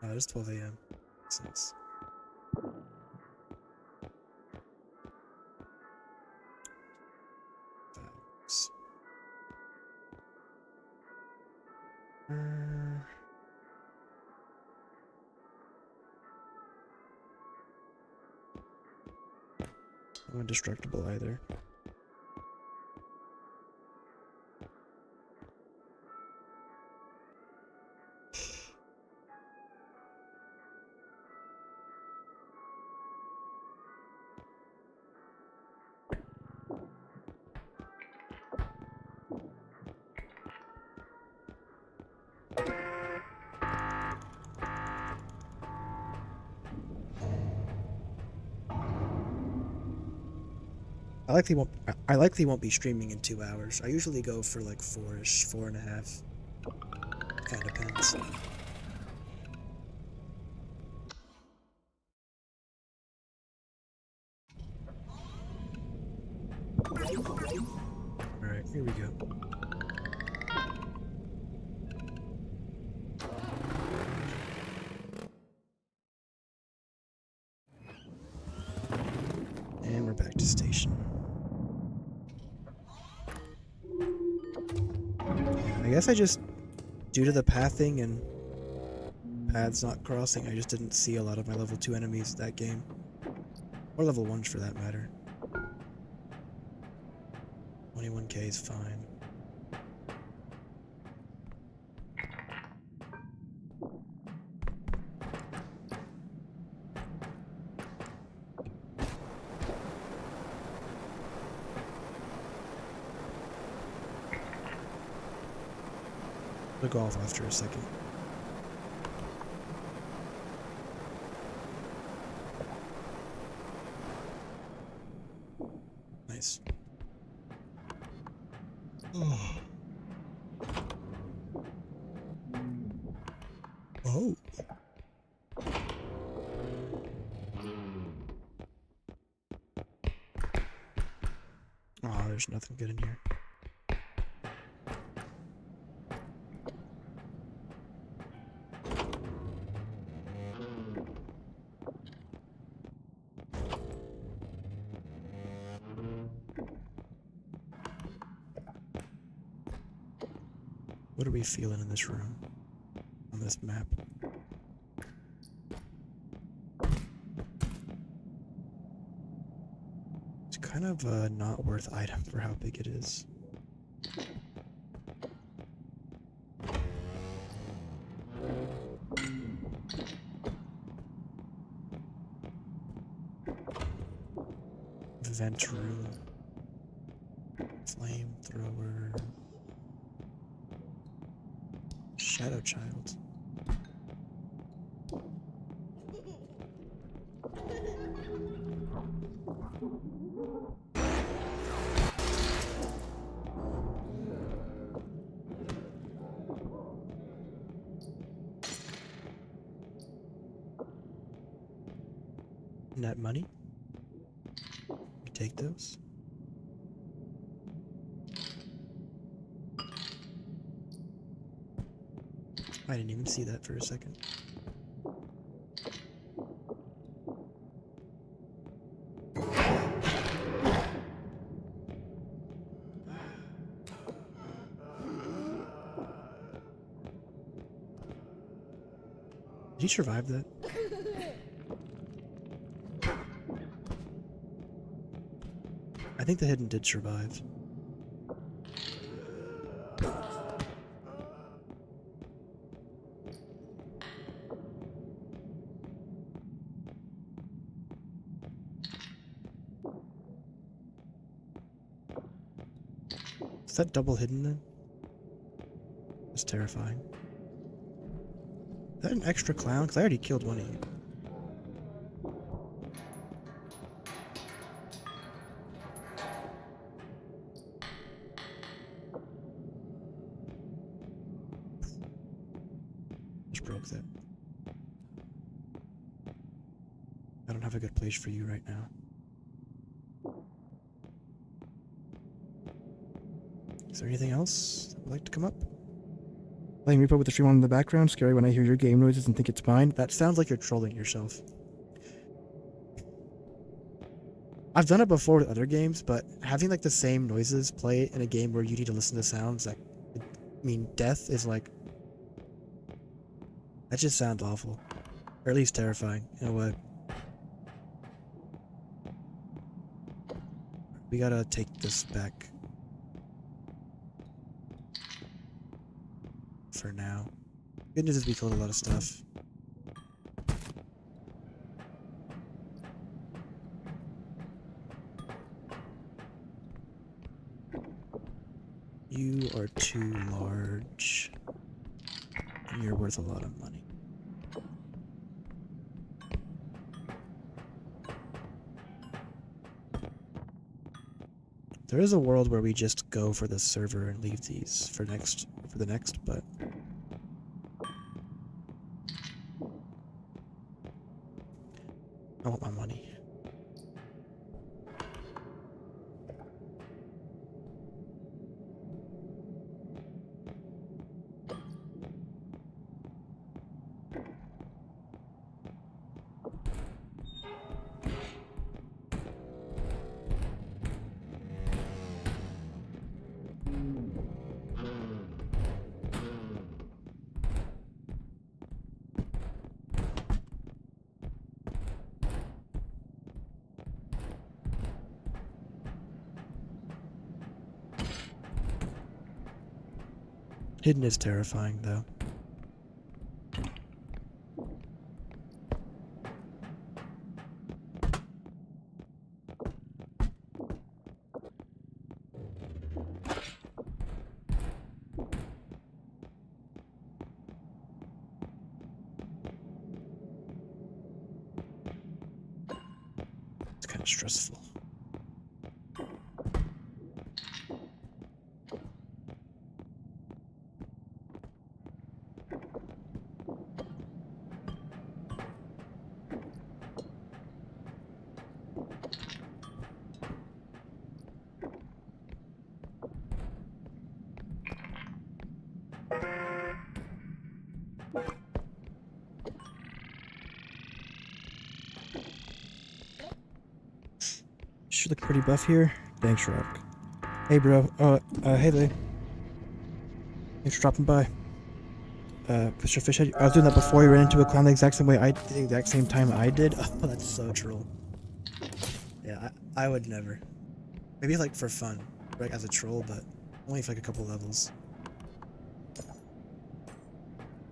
Oh, it's 12 a.m. That's nice. I'm indestructible either. I likely won't be streaming in 2 hours. I usually go for like 4-ish, 4.5. Kind of depends. Alright, here we go. And we're back to station. I guess I just, due to the pathing and paths not crossing, I just didn't see a lot of my level 2 enemies that game. Or level 1s for that matter. 21k is fine. I'll go off after a second. Nice. Oh. Oh. Oh, there's nothing good in here. What are we feeling in this room? On this map? It's kind of a not worth item for how big it is. Vent room. Flamethrower. Shadow Child. hitting at money. You take those. I didn't even see that for a second. Did he survive that? I think the hidden did survive. Is that double hidden then? That's terrifying. Is that an extra clown? Because I already killed one of you. Just broke that. I don't have a good place for you right now. Is there anything else that would like to come up? Playing R.E.P.O with the stream on in the background. Scary when I hear your game noises and think it's mine. That sounds like you're trolling yourself. I've done it before with other games, but having like the same noises play in a game where you need to listen to sounds that mean death is like... That just sounds awful. Or at least terrifying, in a way. We gotta take this back. For now. Good news is we killed a lot of stuff. You are too large. And you're worth a lot of money. There is a world where we just go for the server and leave these for the next, but I want my money. Hidden is terrifying, though. It's kind of stressful. She look pretty buff here. Thanks, Rock. Hey, bro. Hey, Lee. Thanks for dropping by. Mr. Fishhead, I was doing that before you ran into a clown the exact same way the exact same time I did. Oh, that's so troll. Yeah, I would never. Maybe like for fun, like as a troll, but only for like a couple levels.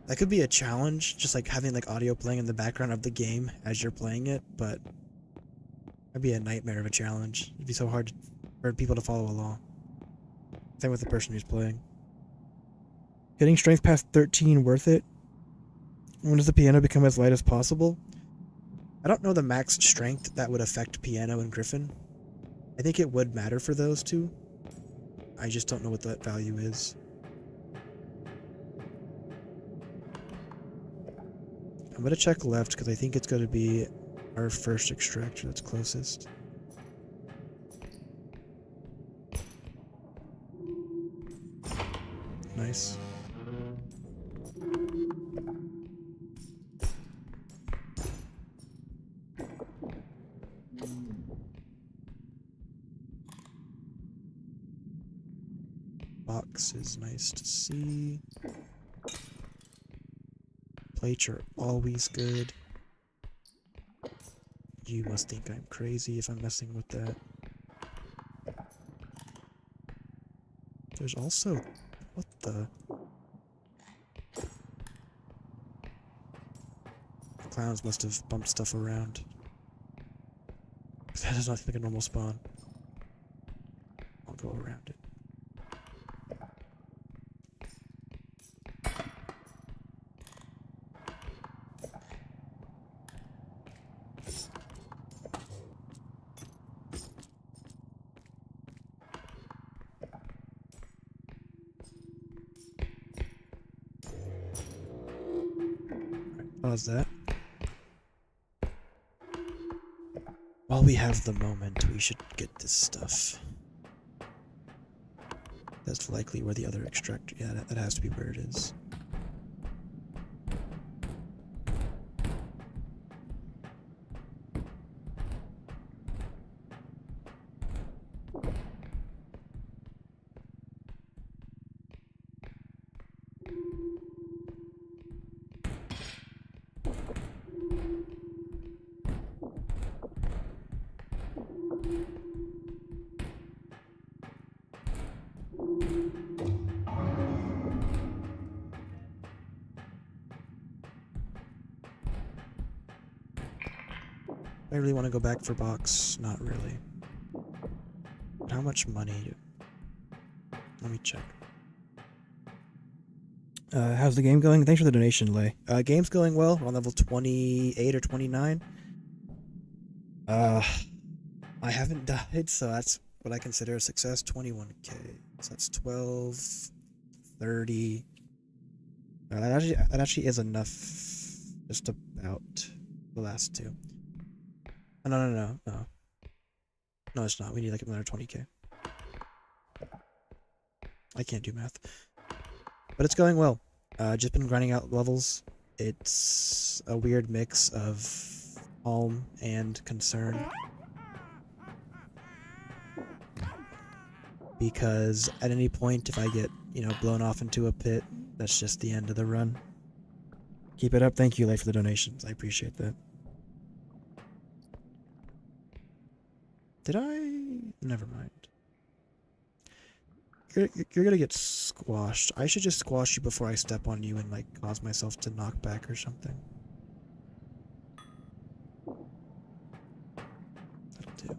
That could be a challenge, just like having like audio playing in the background of the game as you're playing it, but that'd be a nightmare of a challenge. It'd be so hard for people to follow along. Same with the person who's playing. Getting strength past 13 worth it? When does the piano become as light as possible? I don't know the max strength that would affect piano and griffin. I think it would matter for those two. I just don't know what that value is. I'm gonna check left because I think it's gonna be our first extractor that's closest. Nice. Box is nice to see. Plates are always good. You must think I'm crazy if I'm messing with that. There's also... What the... Clowns must have bumped stuff around. That does not seem like a normal spawn. I'll go around it. Pause that. While we have the moment, we should get this stuff. That's likely where the other extractor... Yeah, that has to be where it is. I really want to go back for box. Not really. How much money? Let me check. How's the game going? Thanks for the donation, Lay. Game's going well. We're on level 28 or 29. I haven't died, so that's what I consider a success. 21k. So that's 12, 30. That actually is enough. Just about the last two. No. No, it's not. We need like another 20k. I can't do math. But it's going well. Just been grinding out levels. It's a weird mix of calm and concern. Because at any point, if I get, blown off into a pit, that's just the end of the run. Keep it up. Thank you, Lay, for the donations. I appreciate that. Did I? Never mind. You're gonna get squashed. I should just squash you before I step on you and, like, cause myself to knock back or something. That'll do.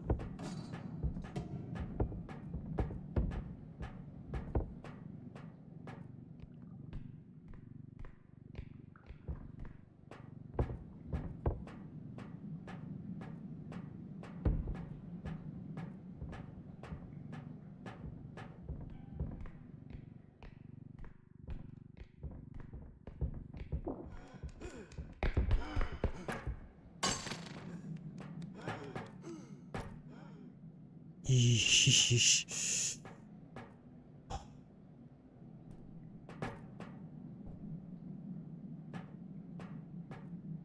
Yeesh.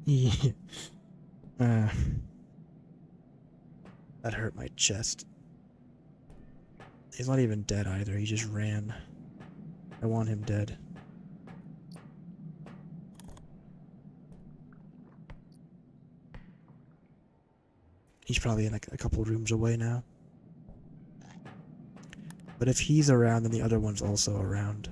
Yeah. That hurt my chest. He's not even dead either, he just ran. I want him dead. He's probably in like a couple rooms away now. But if he's around, then the other one's also around.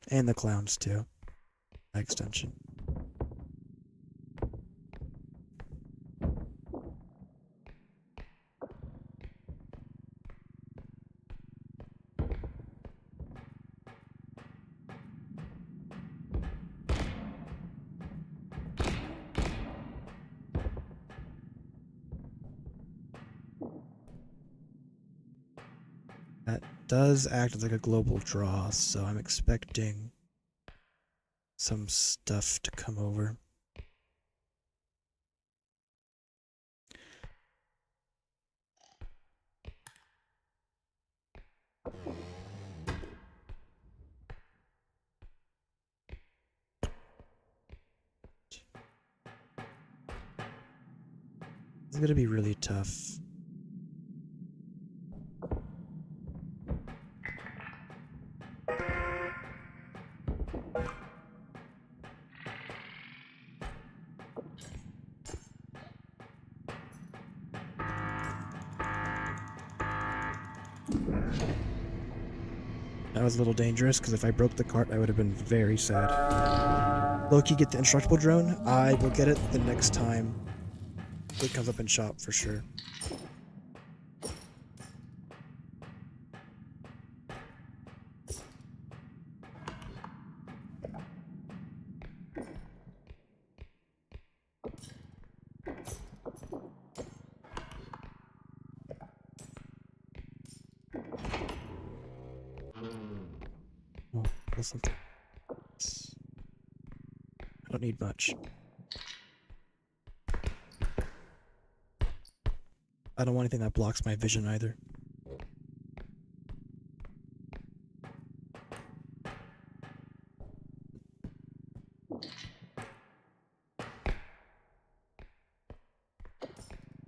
And the clowns too. By extension. That does act as like a global draw, so I'm expecting some stuff to come over. It's gonna be really tough. That was a little dangerous, because if I broke the cart, I would have been very sad. Loki, get the indestructible drone? I will get it the next time it comes up in shop, for sure. Oh, pull something. I don't need much. I don't want anything that blocks my vision either.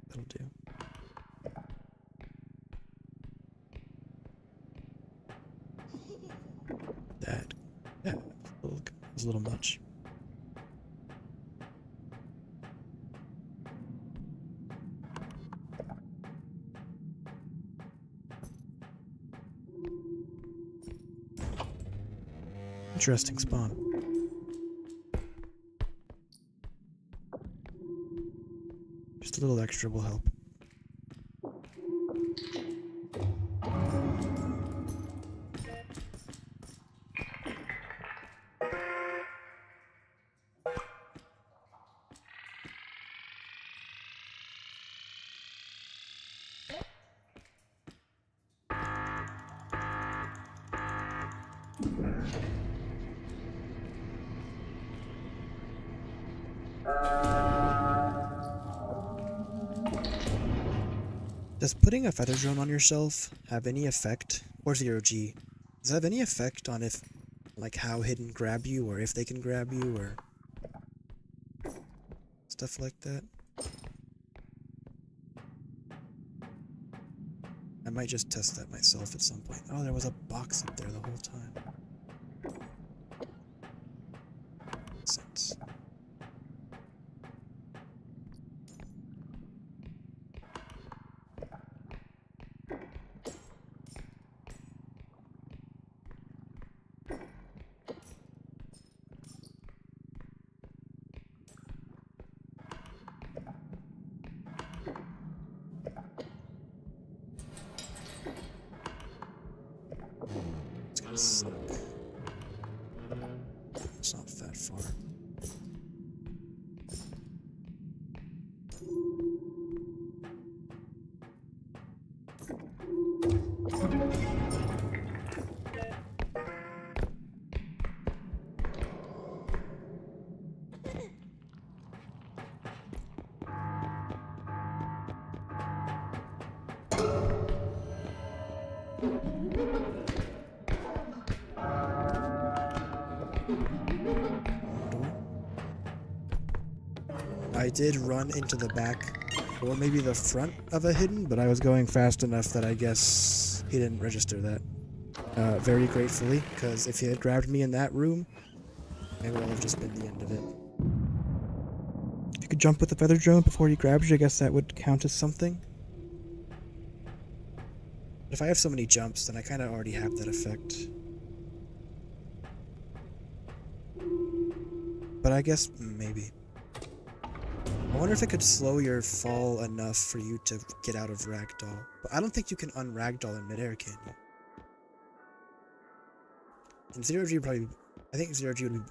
That'll do. That. Yeah, was a little much. Interesting spawn. Just a little extra will help. Does putting a feather drone on yourself have any effect, or 0G, does it have any effect on if, like, how hidden grab you, or if they can grab you, or stuff like that? I might just test that myself at some point. Oh, there was a box up there the whole time. Makes sense. It's gonna suck. It's not that far. I did run into the back, or maybe the front of a hidden, but I was going fast enough that I guess he didn't register that. Very gratefully, because if he had grabbed me in that room, it would have just been the end of it. If you could jump with the feather drone before he grabs you, I guess that would count as something. But if I have so many jumps, then I kind of already have that effect. But I guess maybe. I wonder if it could slow your fall enough for you to get out of ragdoll. But I don't think you can un-ragdoll in midair, can you? And 0G would probably... I think 0G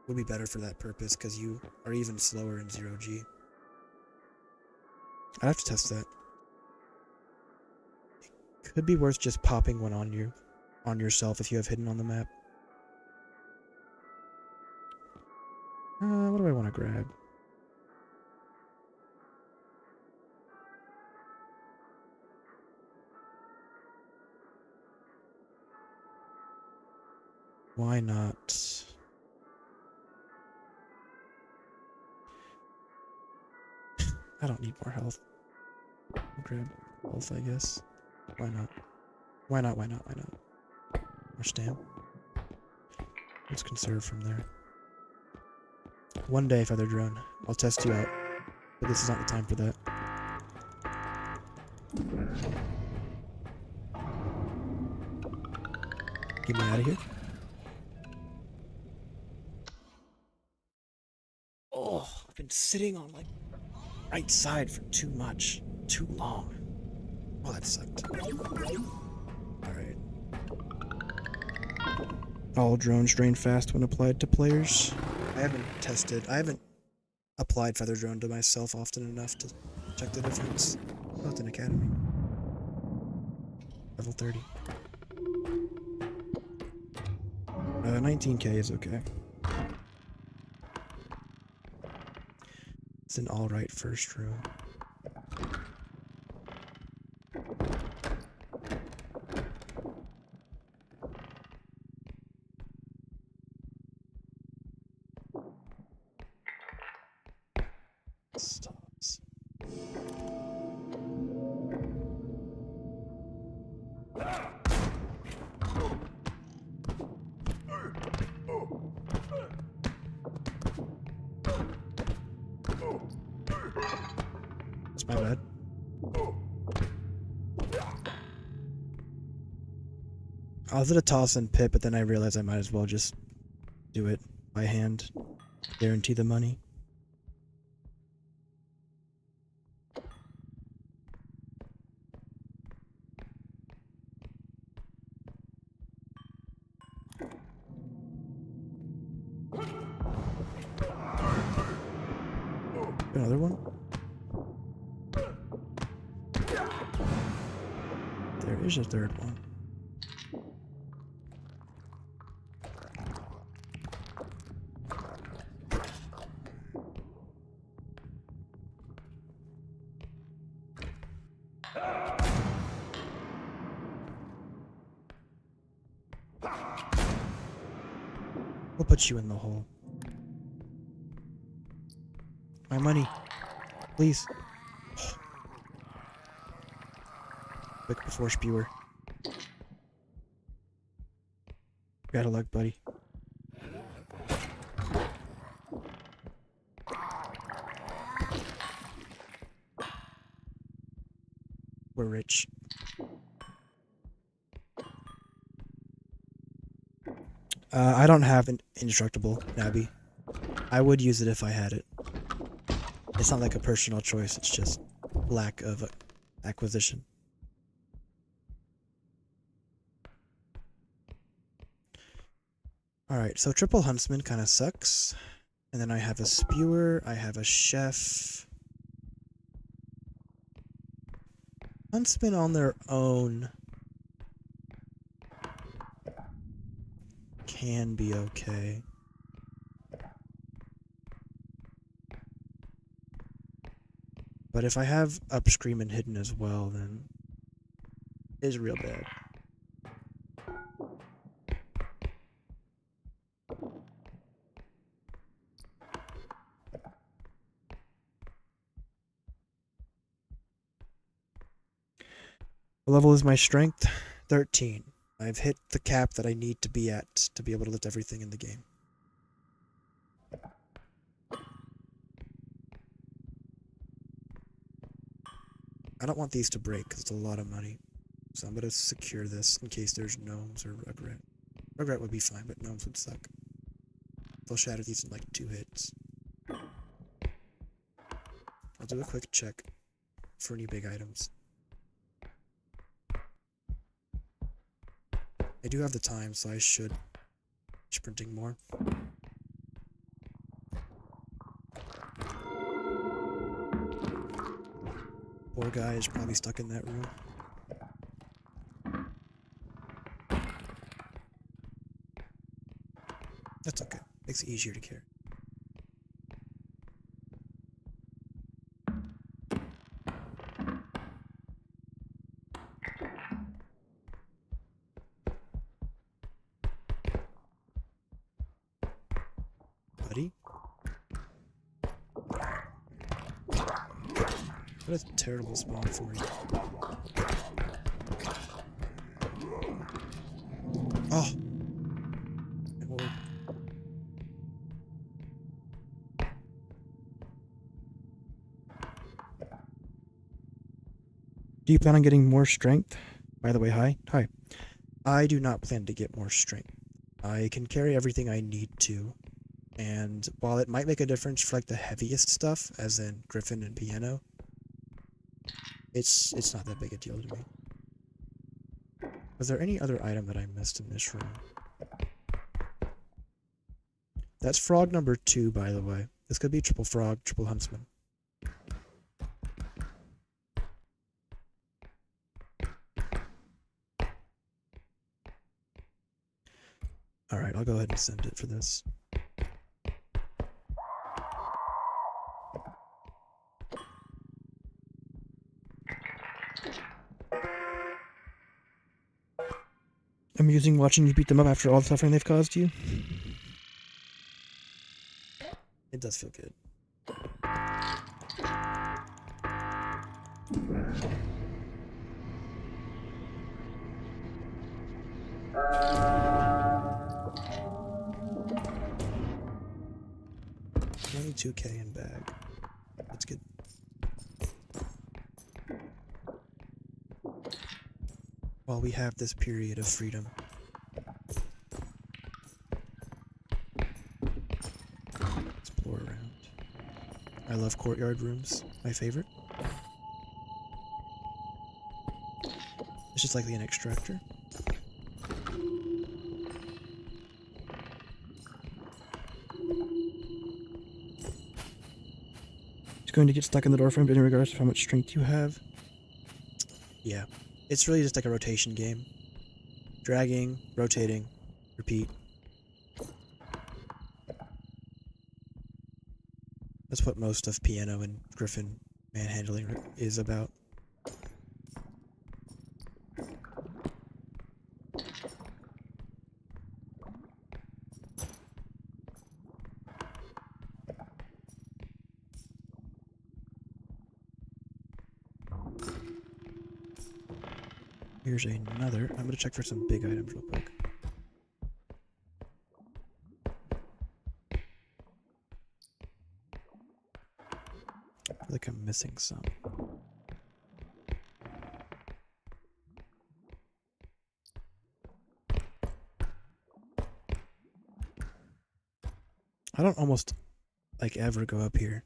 would be better for that purpose, because you are even slower in 0G. I'd have to test that. Could be worth just popping one on yourself if you have hidden on the map. What do I want to grab? Why not? I don't need more health. I'll grab health, I guess. Why not? Why not? Why not? Why not? More stamp. Let's conserve from there. One day, Feather Drone. I'll test you out. But this is not the time for that. Get me out of here. Oh, I've been sitting on like right side for too long. Oh, that sucked. Alright. All drones drain fast when applied to players. I haven't applied Feather Drone to myself often enough to check the difference. Oh, it's an academy. Level 30. 19k is okay. It's an alright first room. Stops. That's my bad. I was gonna toss in Pip, but then I realized I might as well just do it by hand. Guarantee the money. Another one? There is a third one. We'll put you in the hole. My money. Please. Quick before spewer. You're out of luck, buddy. We're rich. I don't have an indestructible Nabby. I would use it if I had it. It's not like a personal choice, it's just lack of acquisition. Alright, so triple huntsman kind of sucks. And then I have a spewer, I have a chef. Huntsmen on their own can be okay. But if I have upscream and hidden as well, then it's real bad. What level is my strength? 13. I've hit the cap that I need to be at to be able to lift everything in the game. I don't want these to break because it's a lot of money. So I'm going to secure this in case there's gnomes or Rugrat. Rugrat would be fine, but gnomes would suck. They'll shatter these in like 2 hits. I'll do a quick check for any big items. I do have the time, so I should be sprinting more. Poor guy is probably stuck in that room. That's okay. Makes it easier to carry. Buddy? What a terrible spawn for you. Oh! My lord. Do you plan on getting more strength? By the way, hi. Hi. I do not plan to get more strength. I can carry everything I need to, and while it might make a difference for like the heaviest stuff, as in Griffin and Piano, it's not that big a deal to me. Was there any other item that I missed in this room? That's frog number 2, by the way. This could be triple frog, triple huntsman. Alright, I'll go ahead and send it for this. Amusing watching you beat them up after all the suffering they've caused you. It does feel good. $22K in bag. That's good. While we have this period of freedom. Explore around. I love courtyard rooms. My favorite. It's just likely an extractor. He's going to get stuck in the door frame in regards to how much strength you have. Yeah. It's really just like a rotation game. Dragging, rotating, repeat. That's what most of Piano and Griffin manhandling is about. Here's another. I'm gonna check for some big items real quick. I feel like I'm missing some. I don't almost like ever go up here.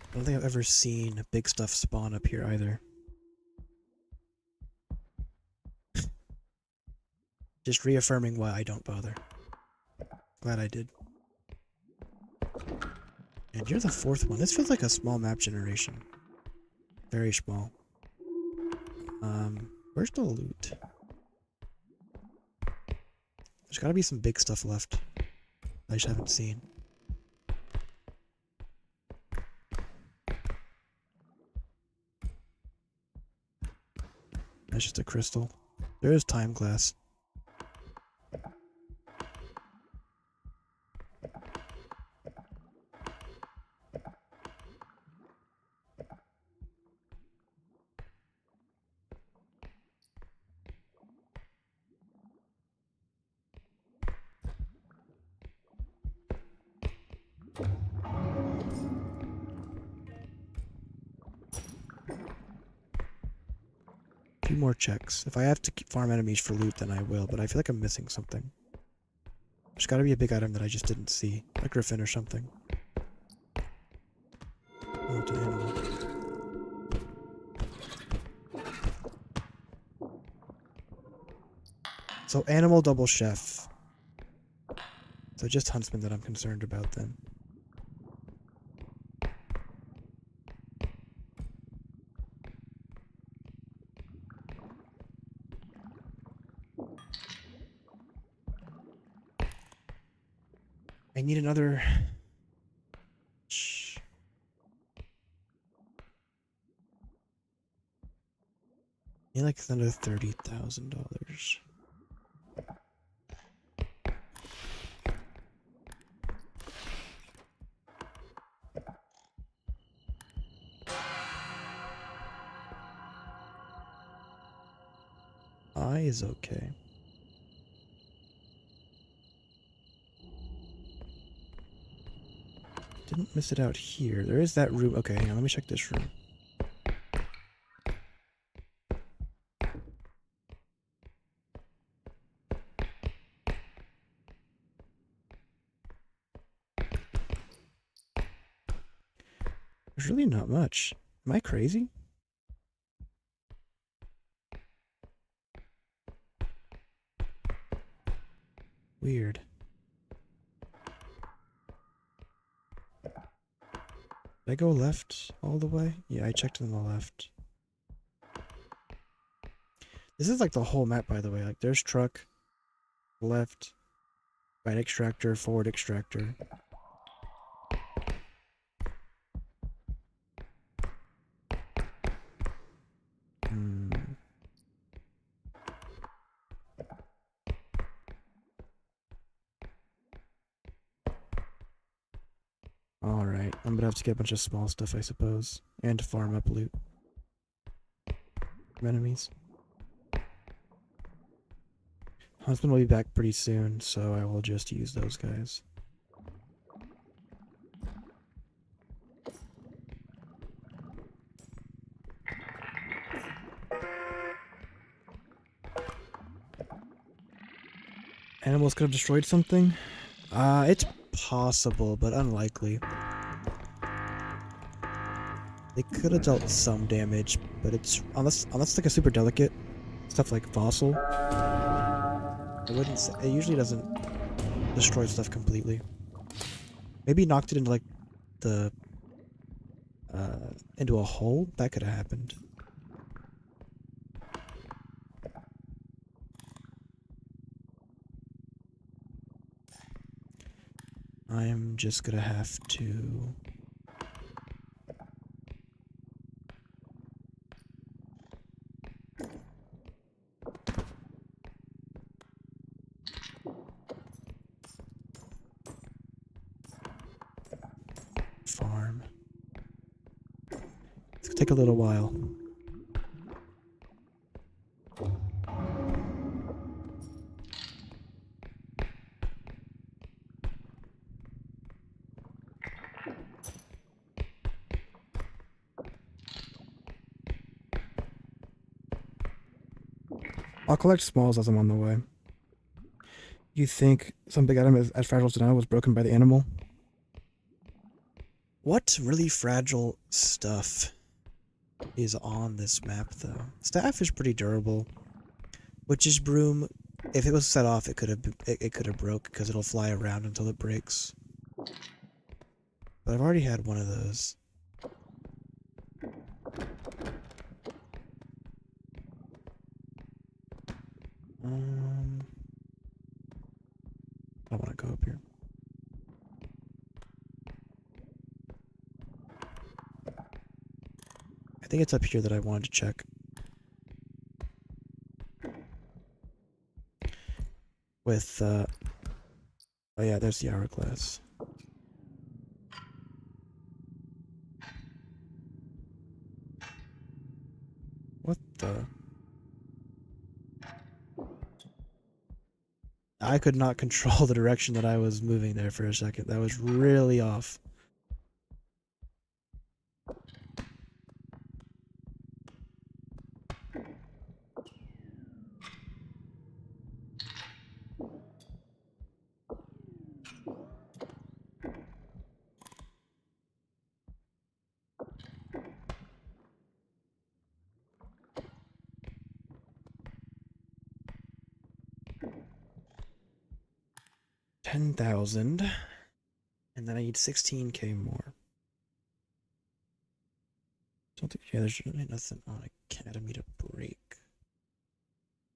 I don't think I've ever seen big stuff spawn up here either. Just reaffirming why I don't bother. Glad I did. And you're the 4th one. This feels like a small map generation. Very small. Where's the loot? There's gotta be some big stuff left. I just haven't seen. That's just a crystal. There is time glass. Few more checks. If I have to farm enemies for loot, then I will, but I feel like I'm missing something. There's gotta be a big item that I just didn't see. A griffin or something. Oh, it's an animal. So, animal double chef. So just huntsman that I'm concerned about then. I need another... I need like another $30,000. I is okay. Didn't miss it out here. There is that room. Okay, hang on. Let me check this room. There's really not much. Am I crazy? Weird. Did I go left all the way? Yeah, I checked on the left. This is like the whole map, by the way. Like, there's truck, left, right extractor, forward extractor. Alright, I'm gonna have to get a bunch of small stuff, I suppose. And farm up loot from enemies. Husband will be back pretty soon, so I will just use those guys. Animals could have destroyed something? It's possible, but unlikely. They could have dealt some damage, but it's unless like a super delicate stuff like fossil. I wouldn't say it usually doesn't destroy stuff completely. Maybe knocked it into like the into a hole. That could have happened. I'm just gonna have to farm. It's gonna take a little while. I'll collect smalls as I'm on the way. You think some big item as fragile as Denial was broken by the animal? What really fragile stuff is on this map, though? Staff is pretty durable. Witch's broom, if it was set off, it could have broke because it'll fly around until it breaks. But I've already had one of those. I want to go up here. I think it's up here that I wanted to check. With, oh yeah, there's the hourglass. What the? I could not control the direction that I was moving there for a second. That was really off. $10,000, and then I need 16K more. Don't think, yeah, there's really nothing on Academy to break.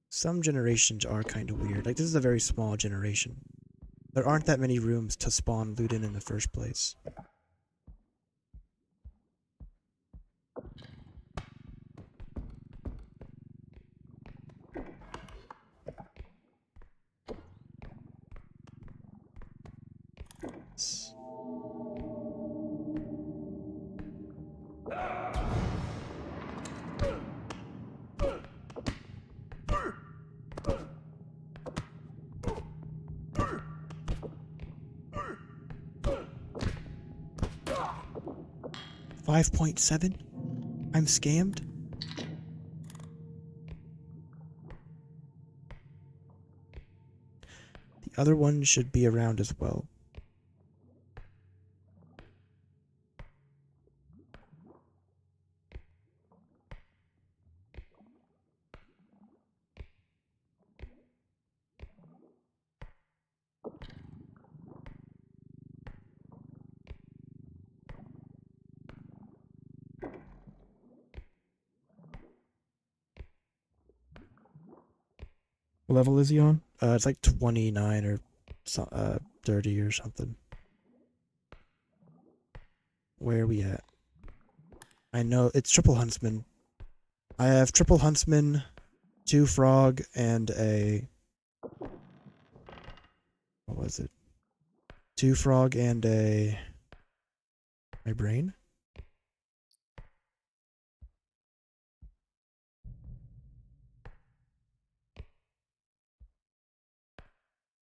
Some generations are kind of weird. Like, this is a very small generation. There aren't that many rooms to spawn loot in the first place. S- 5.7? I'm scammed? The other one should be around as well. What level is he on? It's like 29 or 30 or something. Where are we at? I know it's triple huntsman. I have triple huntsman, 2 frog, and a... What was it? 2 frog and a... My brain?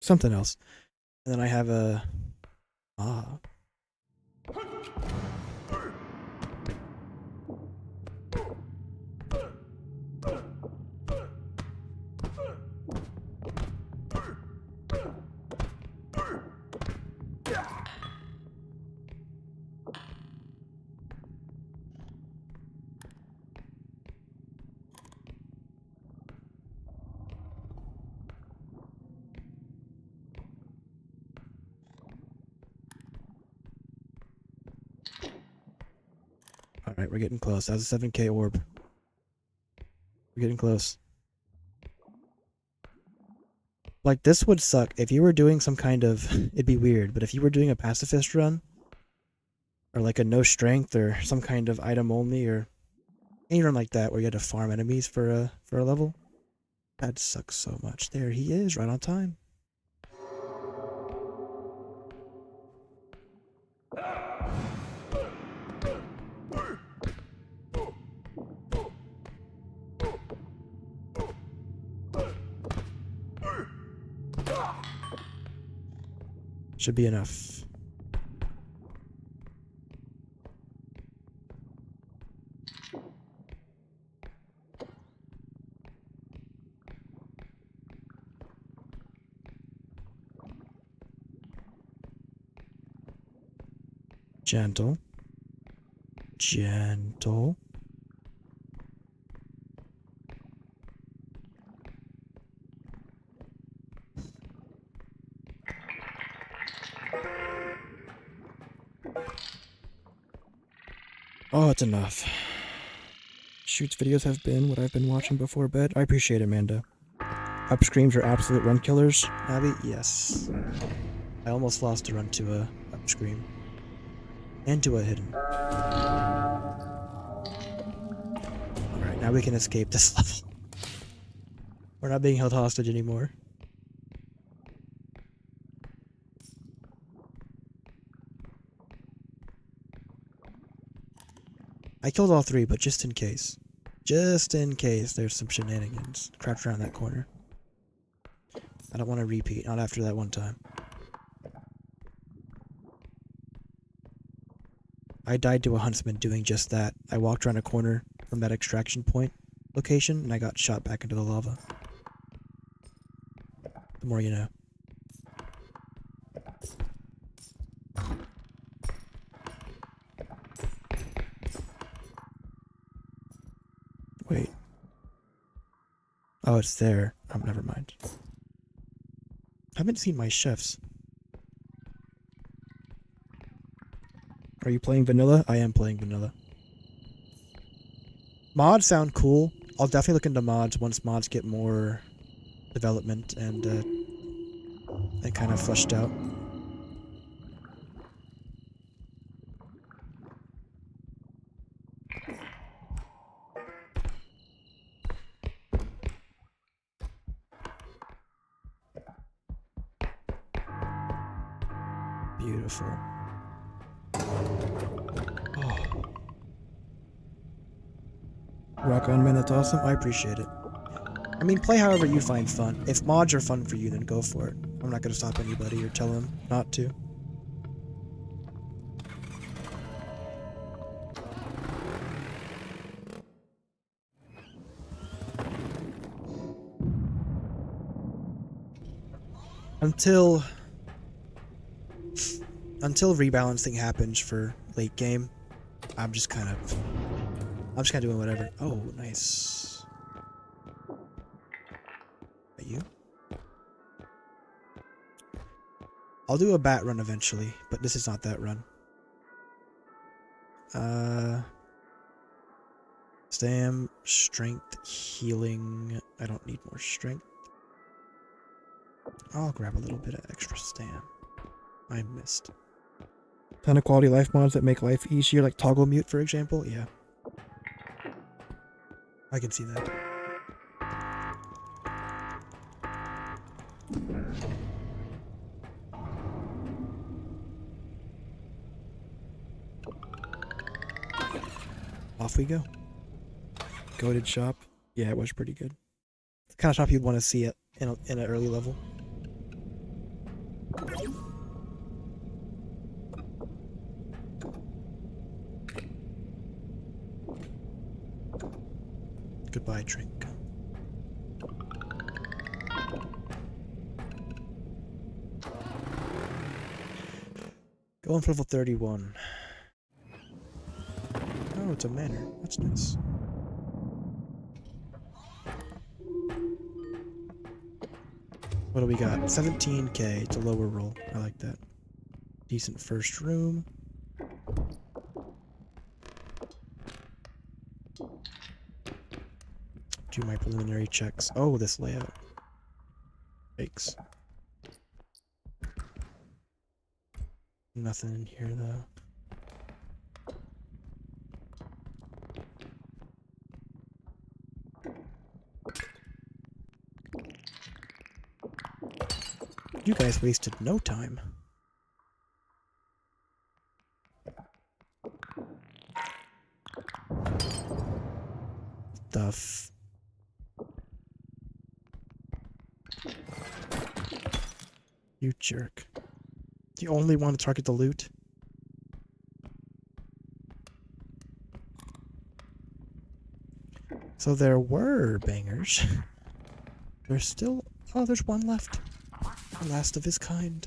Something else. And then I have a... Ah. Alright, we're getting close. That was a 7k orb. We're getting close. Like, this would suck. If you were doing some kind of... It'd be weird, but if you were doing a pacifist run, or like a no strength, or some kind of item only, or any run like that where you had to farm enemies for a level, that'd suck so much. There he is, right on time. Should be enough. Gentle. Gentle. Oh, it's enough. Shoots videos have been what I've been watching before bed. I appreciate it, Amanda. Up screams are absolute run killers. Abby, yes. I almost lost a run to a up scream. And to a hidden. Alright, now we can escape this level. We're not being held hostage anymore. I killed all 3, but just in case. Just in case there's some shenanigans crouched around that corner. I don't want to repeat, not after that one time. I died to a huntsman doing just that. I walked around a corner from that extraction point location, and I got shot back into the lava. The more you know. Wait. Oh, it's there. Oh, never mind. I haven't seen my chefs. Are you playing vanilla? I am playing vanilla. Mods sound cool. I'll definitely look into mods once mods get more development and and kind of flushed out. Beautiful. Oh. Rock on, man. That's awesome. I appreciate it. I mean, play however you find fun. If mods are fun for you, then go for it. I'm not going to stop anybody or tell them not to. Until rebalancing happens for late game, I'm just kind of doing whatever. Oh, nice. Are you? I'll do a bat run eventually, but this is not that run. Stam, strength, healing. I don't need more strength. I'll grab a little bit of extra stam. I missed. Ton of quality life mods that make life easier, like toggle mute, for example. Yeah. I can see that. Off we go. Goated shop. Yeah, it was pretty good. The kind of shop you'd want to see it in an early level. Goodbye, drink. Going for level 31. Oh, it's a manor. That's nice. What do we got? 17k. It's a lower roll. I like that. Decent first room. Do my preliminary checks. Oh, this layout. Fakes. Nothing in here, though. You guys wasted no time. Stuff. You jerk. Do you only want to target the loot? So there were bangers. There's still... Oh, there's one left. The last of his kind.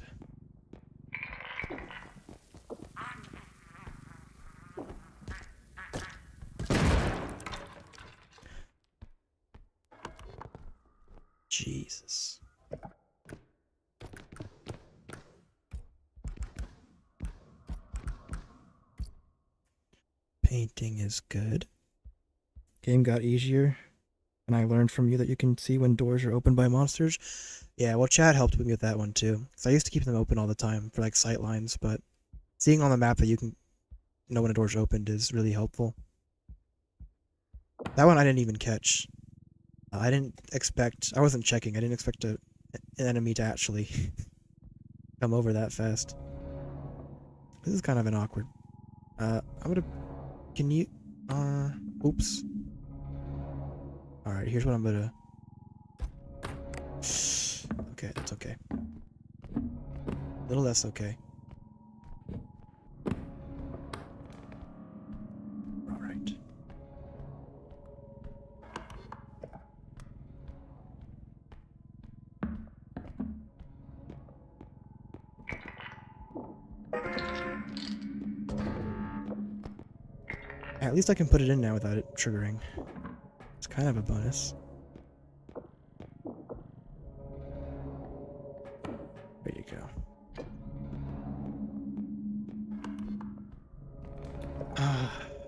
Jesus. Painting is good. Game got easier, and I learned from you that you can see when doors are opened by monsters. Yeah, well, Chad helped me with that one too. So I used to keep them open all the time for like sight lines, but seeing on the map that you can know when a door's opened is really helpful. That one I didn't even catch. I didn't expect... I wasn't checking. I didn't expect an enemy to actually come over that fast. This is kind of an awkward... I'm gonna... Can you... Oops. Alright, here's what I'm gonna... Okay, that's okay. A little less okay. Alright. At least I can put it in now without it triggering. It's kind of a bonus. There you go.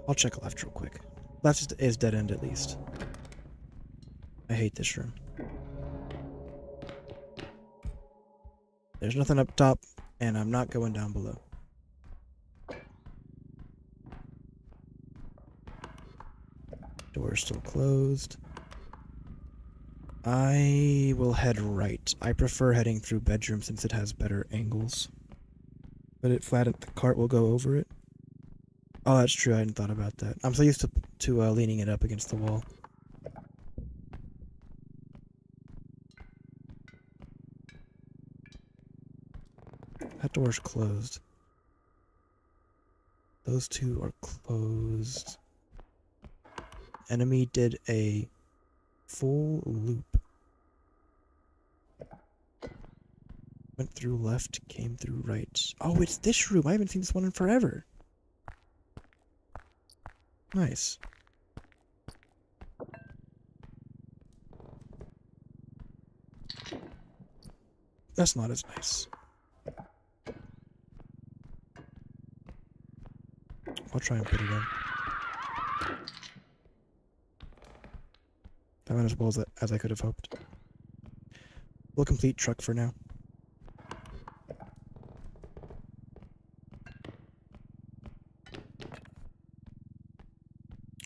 I'll check left real quick. Left is dead end at least. I hate this room. There's nothing up top, and I'm not going down below. Door's still closed. I will head right. I prefer heading through bedroom since it has better angles. But it flattened, the cart will go over it. Oh, that's true. I hadn't thought about that. I'm so used to leaning it up against the wall. That door's closed. Those two are closed. Enemy did a full loop. Went through left, came through right. Oh, it's this room. I haven't seen this one in forever. Nice. That's not as nice. I'll try and put it in. That went as well as I could have hoped. We'll complete truck for now.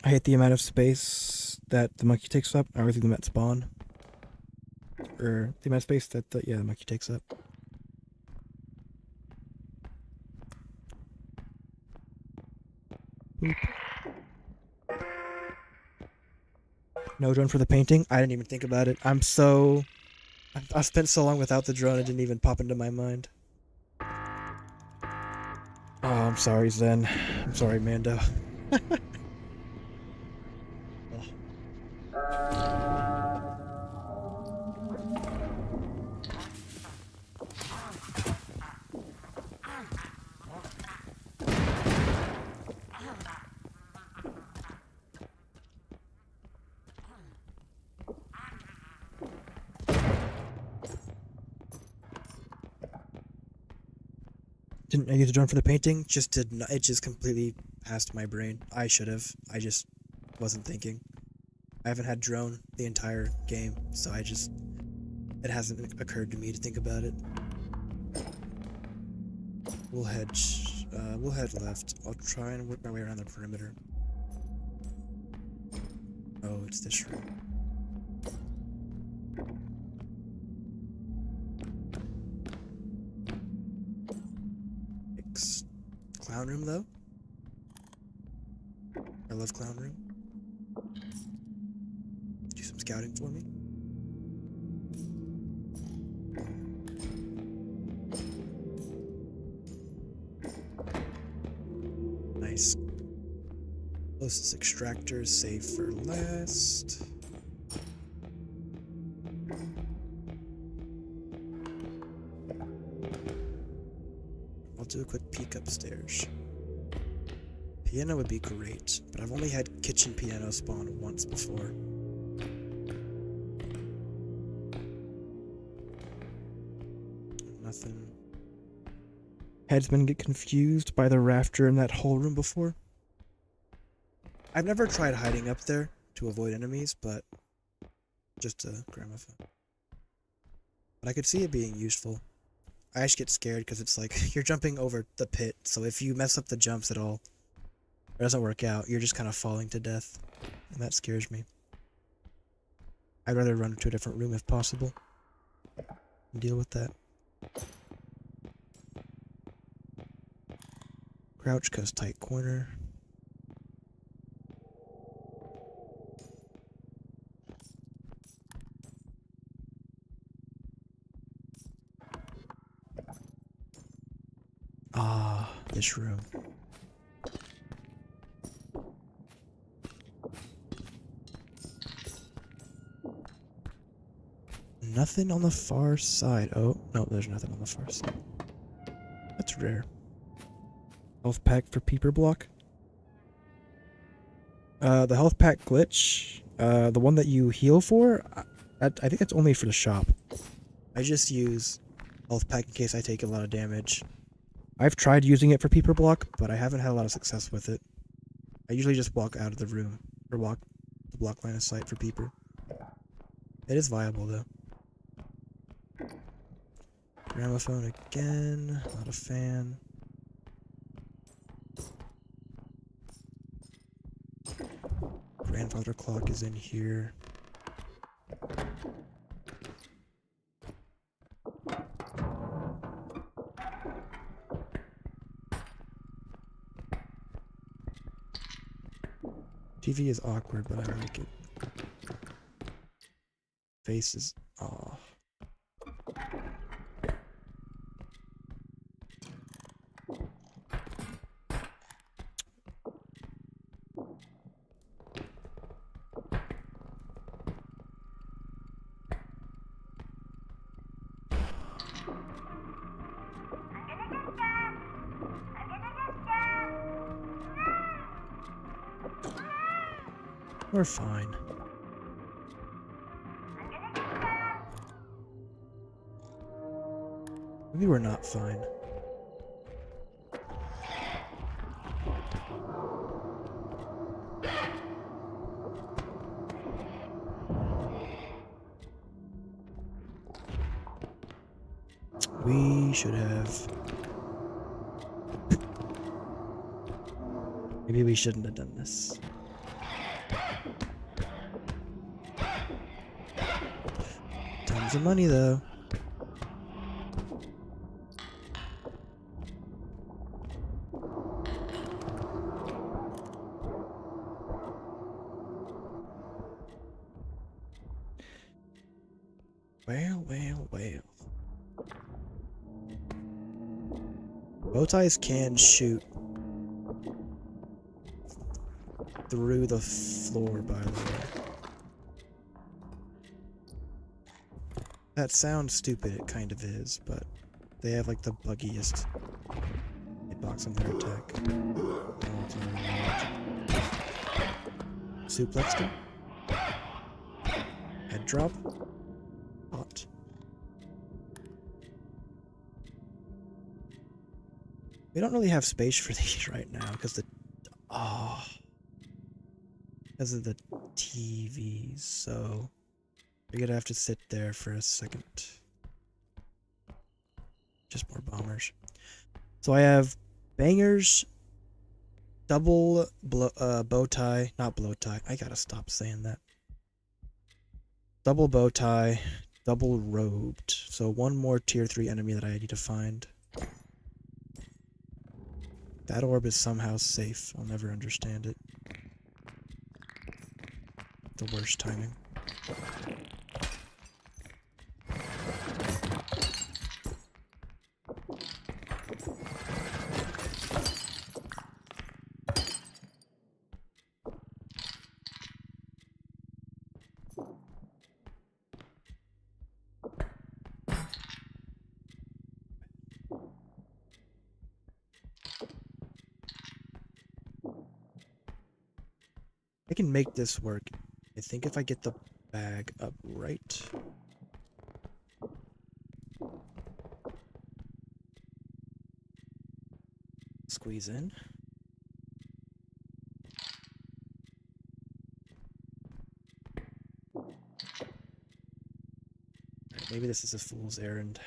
I hate the amount of space that the monkey takes up. I always think at spawn. Or the amount of space that the monkey takes up. Boop. No drone for the painting? I didn't even think about it. I've spent so long without the drone it didn't even pop into my mind. Oh, I'm sorry, Zen. I'm sorry, Mando. Didn't I use a drone for the painting? Just did not. It just completely passed my brain. I should have. I just wasn't thinking. I haven't had drone the entire game, so it hasn't occurred to me to think about it. We'll head left. I'll try and work my way around the perimeter. Oh, it's this room. Clown room, though. I love clown room. Do some scouting for me. Nice. Closest extractors, save for last. I'll do a quick peek upstairs. Piano would be great, but I've only had kitchen piano spawn once before. Nothing. Headsman get confused by the rafter in that whole room before? I've never tried hiding up there to avoid enemies, but just a gramophone. But I could see it being useful. I just get scared because it's like you're jumping over the pit, so if you mess up the jumps at all, or it doesn't work out, you're just kind of falling to death, and that scares me. I'd rather run to a different room if possible and deal with that. Crouch cause tight corner. Ah, this room. Nothing on the far side. Oh, no, there's nothing on the far side. That's rare. Health pack for peeper block. The health pack glitch, the one that you heal for, I think that's only for the shop. I just use health pack in case I take a lot of damage. I've tried using it for peeper block, but I haven't had a lot of success with it. I usually just walk out of the room, or walk the block line of sight for peeper. It is viable though. Gramophone again. Not a fan. Grandfather clock is in here. TV is awkward, but I like it. Face is off. We're fine. Maybe we're not fine. We should have... Maybe we shouldn't have done this. Tons of money, though. Well. Bow ties can shoot through the floor, by the way. That sounds stupid, it kind of is, but they have like the buggiest hitbox on their attack. Suplexed him. Head drop. Hot. We don't really have space for these right now because because of the TVs, so we're gonna have to sit there for a second. Just more bombers. So I have bangers, double bow tie, not blow tie. I gotta stop saying that. Double bow tie, double robed. So one more tier 3 enemy that I need to find. That orb is somehow safe. I'll never understand it. The worst timing. I can make this work. I think if I get the bag up right. Squeeze in. Maybe this is a fool's errand.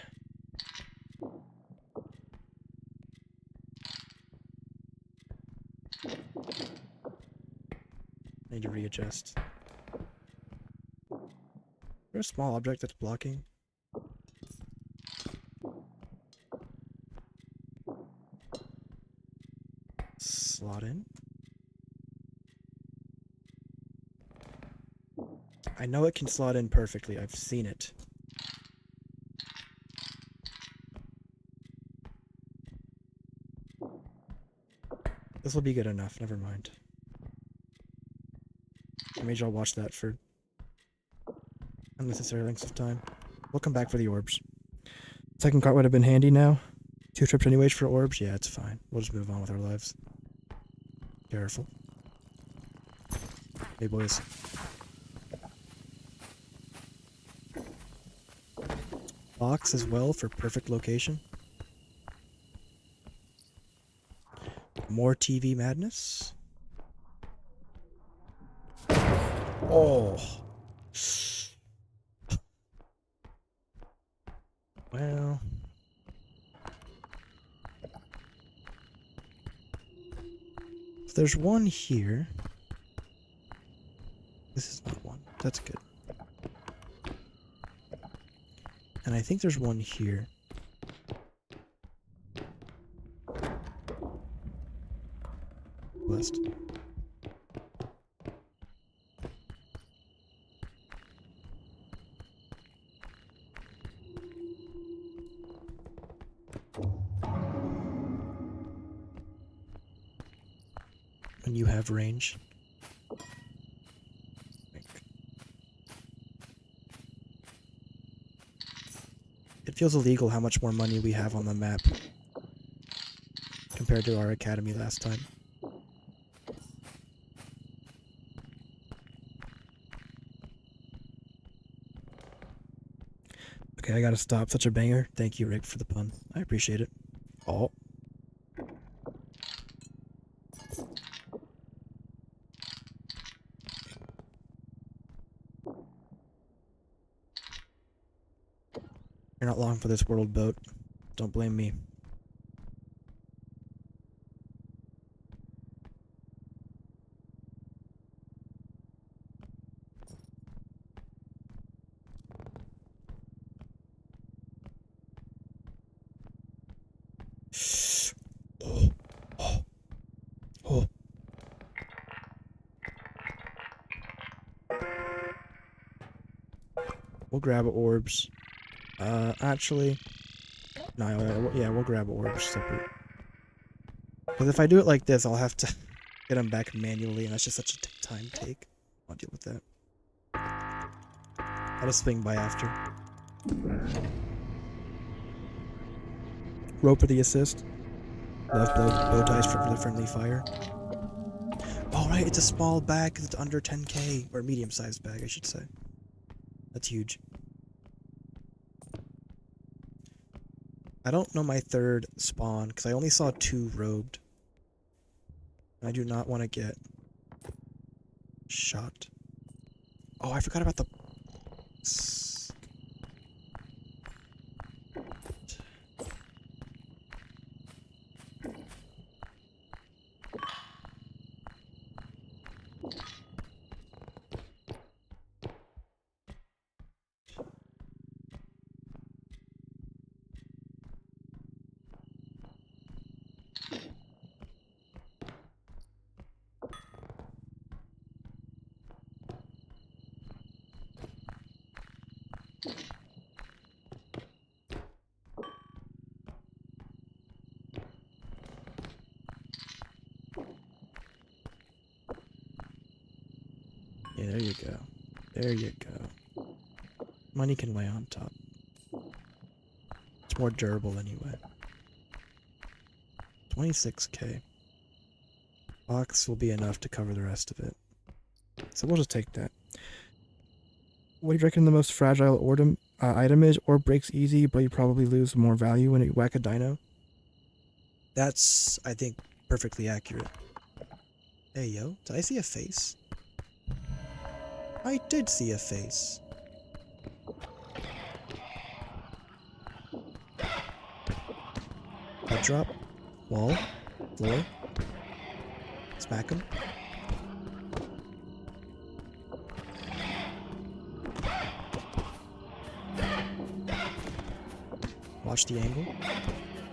I need to readjust. Is there a small object that's blocking? Slot in. I know it can slot in perfectly. I've seen it. This will be good enough. Never mind. I made y'all watch that for unnecessary lengths of time. We'll come back for the orbs. Second cart would have been handy now. 2 trips anyways for orbs. Yeah, it's fine. We'll just move on with our lives. Careful. Hey, boys. Box as well for perfect location. More TV madness. Oh. Well, So there's one here. This is not one. That's good. And I think there's one here. West. When you have range. It feels illegal how much more money we have on the map compared to our academy last time. Okay, I gotta stop. Such a banger. Thank you, Rick, for the pun. I appreciate it. Oh. You're not long for this world, boat. Don't blame me. Oh. Oh. Oh. We'll grab orbs. Actually... No, yeah, we'll grab orbs separate. Because if I do it like this, I'll have to get them back manually, and that's just such a time take. I'll deal with that. I'll just swing by after. Rope for the assist. Love bow ties for the friendly fire. Oh, right, it's a small bag because it's under 10k. Or medium-sized bag, I should say. That's huge. I don't know my third spawn because I only saw 2 robed. I do not want to get shot. Oh, I forgot about the... Yeah, there you go. There you go. Money can lay on top. It's more durable anyway. 26k. Box will be enough to cover the rest of it. So we'll just take that. What do you reckon the most fragile item is? Or breaks easy, but you probably lose more value when you whack a dino? That's, I think, perfectly accurate. Hey, yo. Did I see a face? I did see a face. Head drop. Wall. Floor. Smack him. Watch the angle.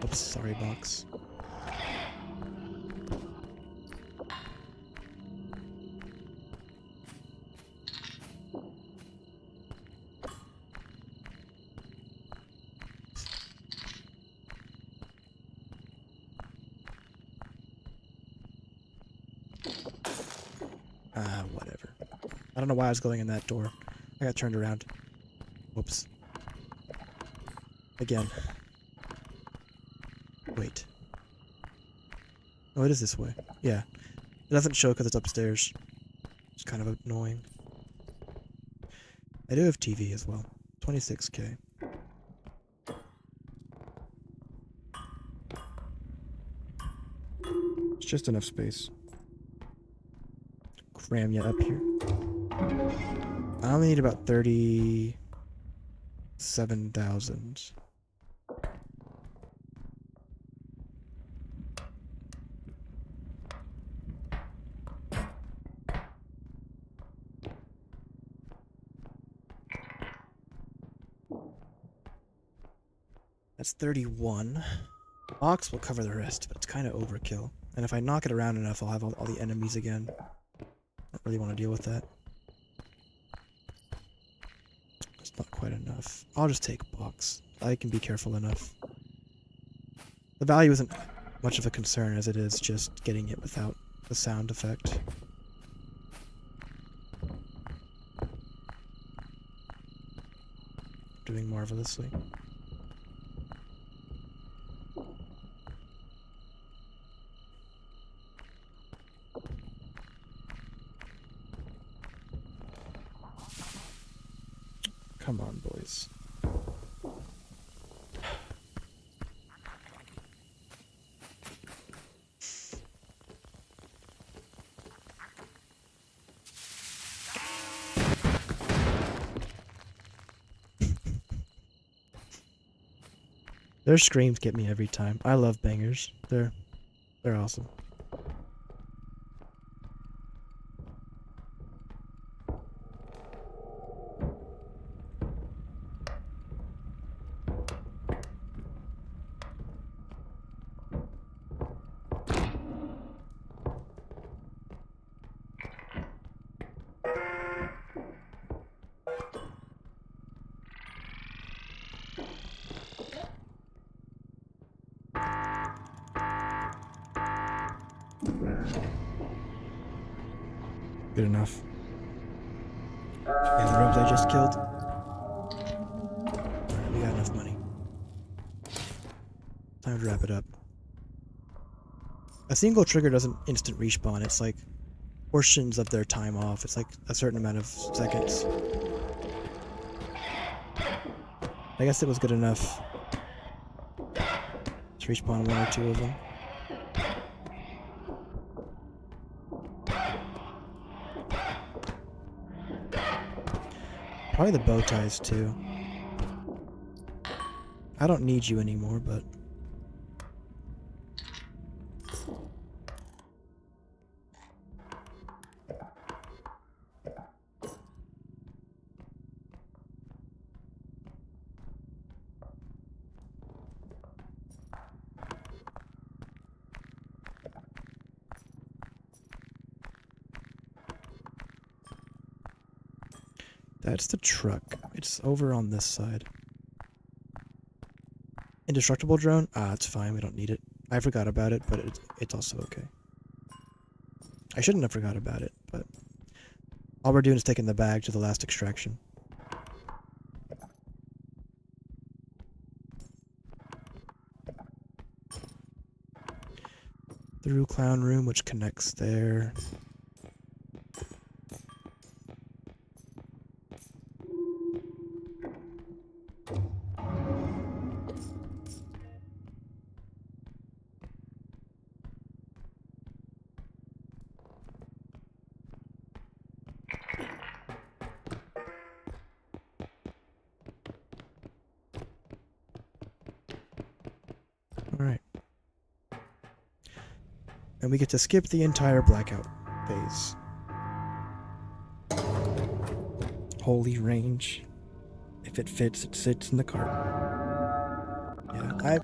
Oops, sorry, box. Whatever. I don't know why I was going in that door. I got turned around. Whoops. Again. Wait. Oh, it is this way. Yeah. It doesn't show because it's upstairs. It's kind of annoying. I do have TV as well. 26k. It's just enough space. Cram you up here. I only need about 37,000. That's 31. Box will cover the rest, but it's kind of overkill. And if I knock it around enough, I'll have all the enemies again. Don't really want to deal with that. It's not quite enough. I'll just take box. I can be careful enough. The value isn't much of a concern as it is just getting it without the sound effect. Doing marvelously. Come on, boys. Their screams get me every time. I love bangers. They're awesome. Good enough. And the robes I just killed. Alright, we got enough money. Time to wrap it up. A single trigger doesn't instant respawn, it's like portions of their time off. It's like a certain amount of seconds. I guess it was good enough to respawn one or two of them. Probably the bow ties too. I don't need you anymore, but that's the truck. It's over on this side. Indestructible drone? Ah, it's fine. We don't need it. I forgot about it, but it's also okay. I shouldn't have forgot about it, but all we're doing is taking the bag to the last extraction. Through clown room, which connects there. Alright. And we get to skip the entire blackout phase. Holy range. If it fits, it sits in the cart. Yeah,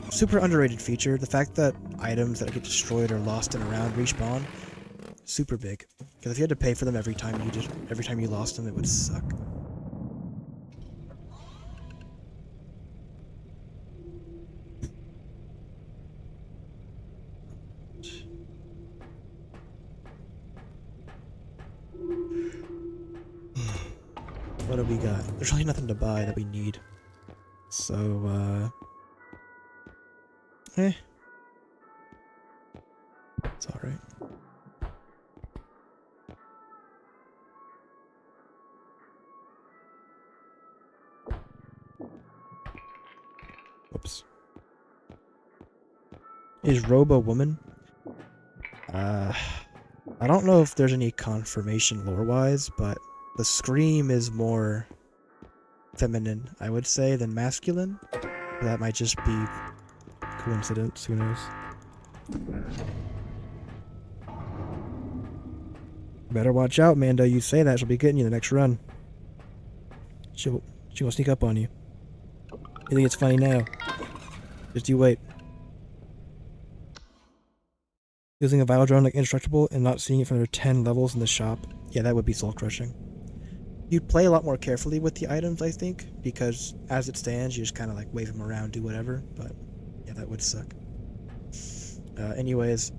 super underrated feature. The fact that items that get destroyed or lost in a round respawn, super big. Because if you had to pay for them every time you lost them, it would suck. What do we got? There's really nothing to buy that we need. So, it's alright. Whoops. Is Robe a woman? I don't know if there's any confirmation lore-wise, but the scream is more feminine, I would say, than masculine. That might just be coincidence, who knows? Better watch out, Mando. You say that, she'll be getting you the next run. She will sneak up on you. You think it's funny now? Just you wait. Using a vital drone like indestructible and not seeing it from their 10 levels in the shop. Yeah, that would be soul crushing. You'd play a lot more carefully with the items, I think, because as it stands, you just kind of like wave them around, do whatever. But yeah, that would suck. Anyways,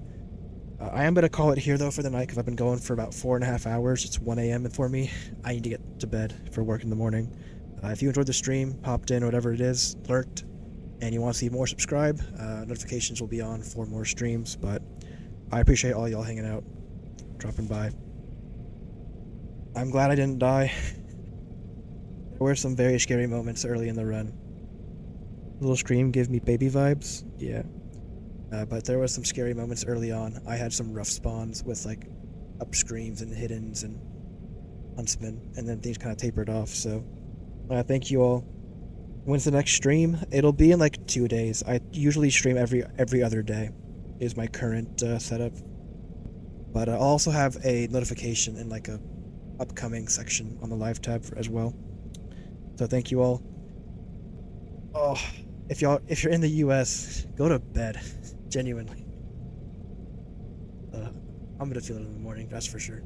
I am gonna call it here though for the night because I've been going for about 4.5 hours. It's 1 a.m. for me. I need to get to bed for work in the morning. If you enjoyed the stream, popped in, whatever it is, lurked, and you want to see more, subscribe. Notifications will be on for more streams. But I appreciate all y'all hanging out, dropping by. I'm glad I didn't die. There were some very scary moments early in the run. Little scream gave me baby vibes. Yeah. But there was some scary moments early on. I had some rough spawns with like up screams and hiddens and huntsmen, and then things kind of tapered off. So thank you all. When's the next stream? It'll be in like 2 days. I usually stream every other day is my current setup. But I'll also have a notification in like a upcoming section on the live tab as well. So thank you all. Oh, if you're in the US, go to bed. Genuinely. I'm gonna feel it in the morning, that's for sure.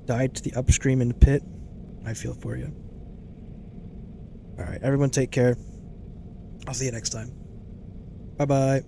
Died to the upstream in the pit. I feel for you. Alright, everyone take care. I'll see you next time. Bye-bye.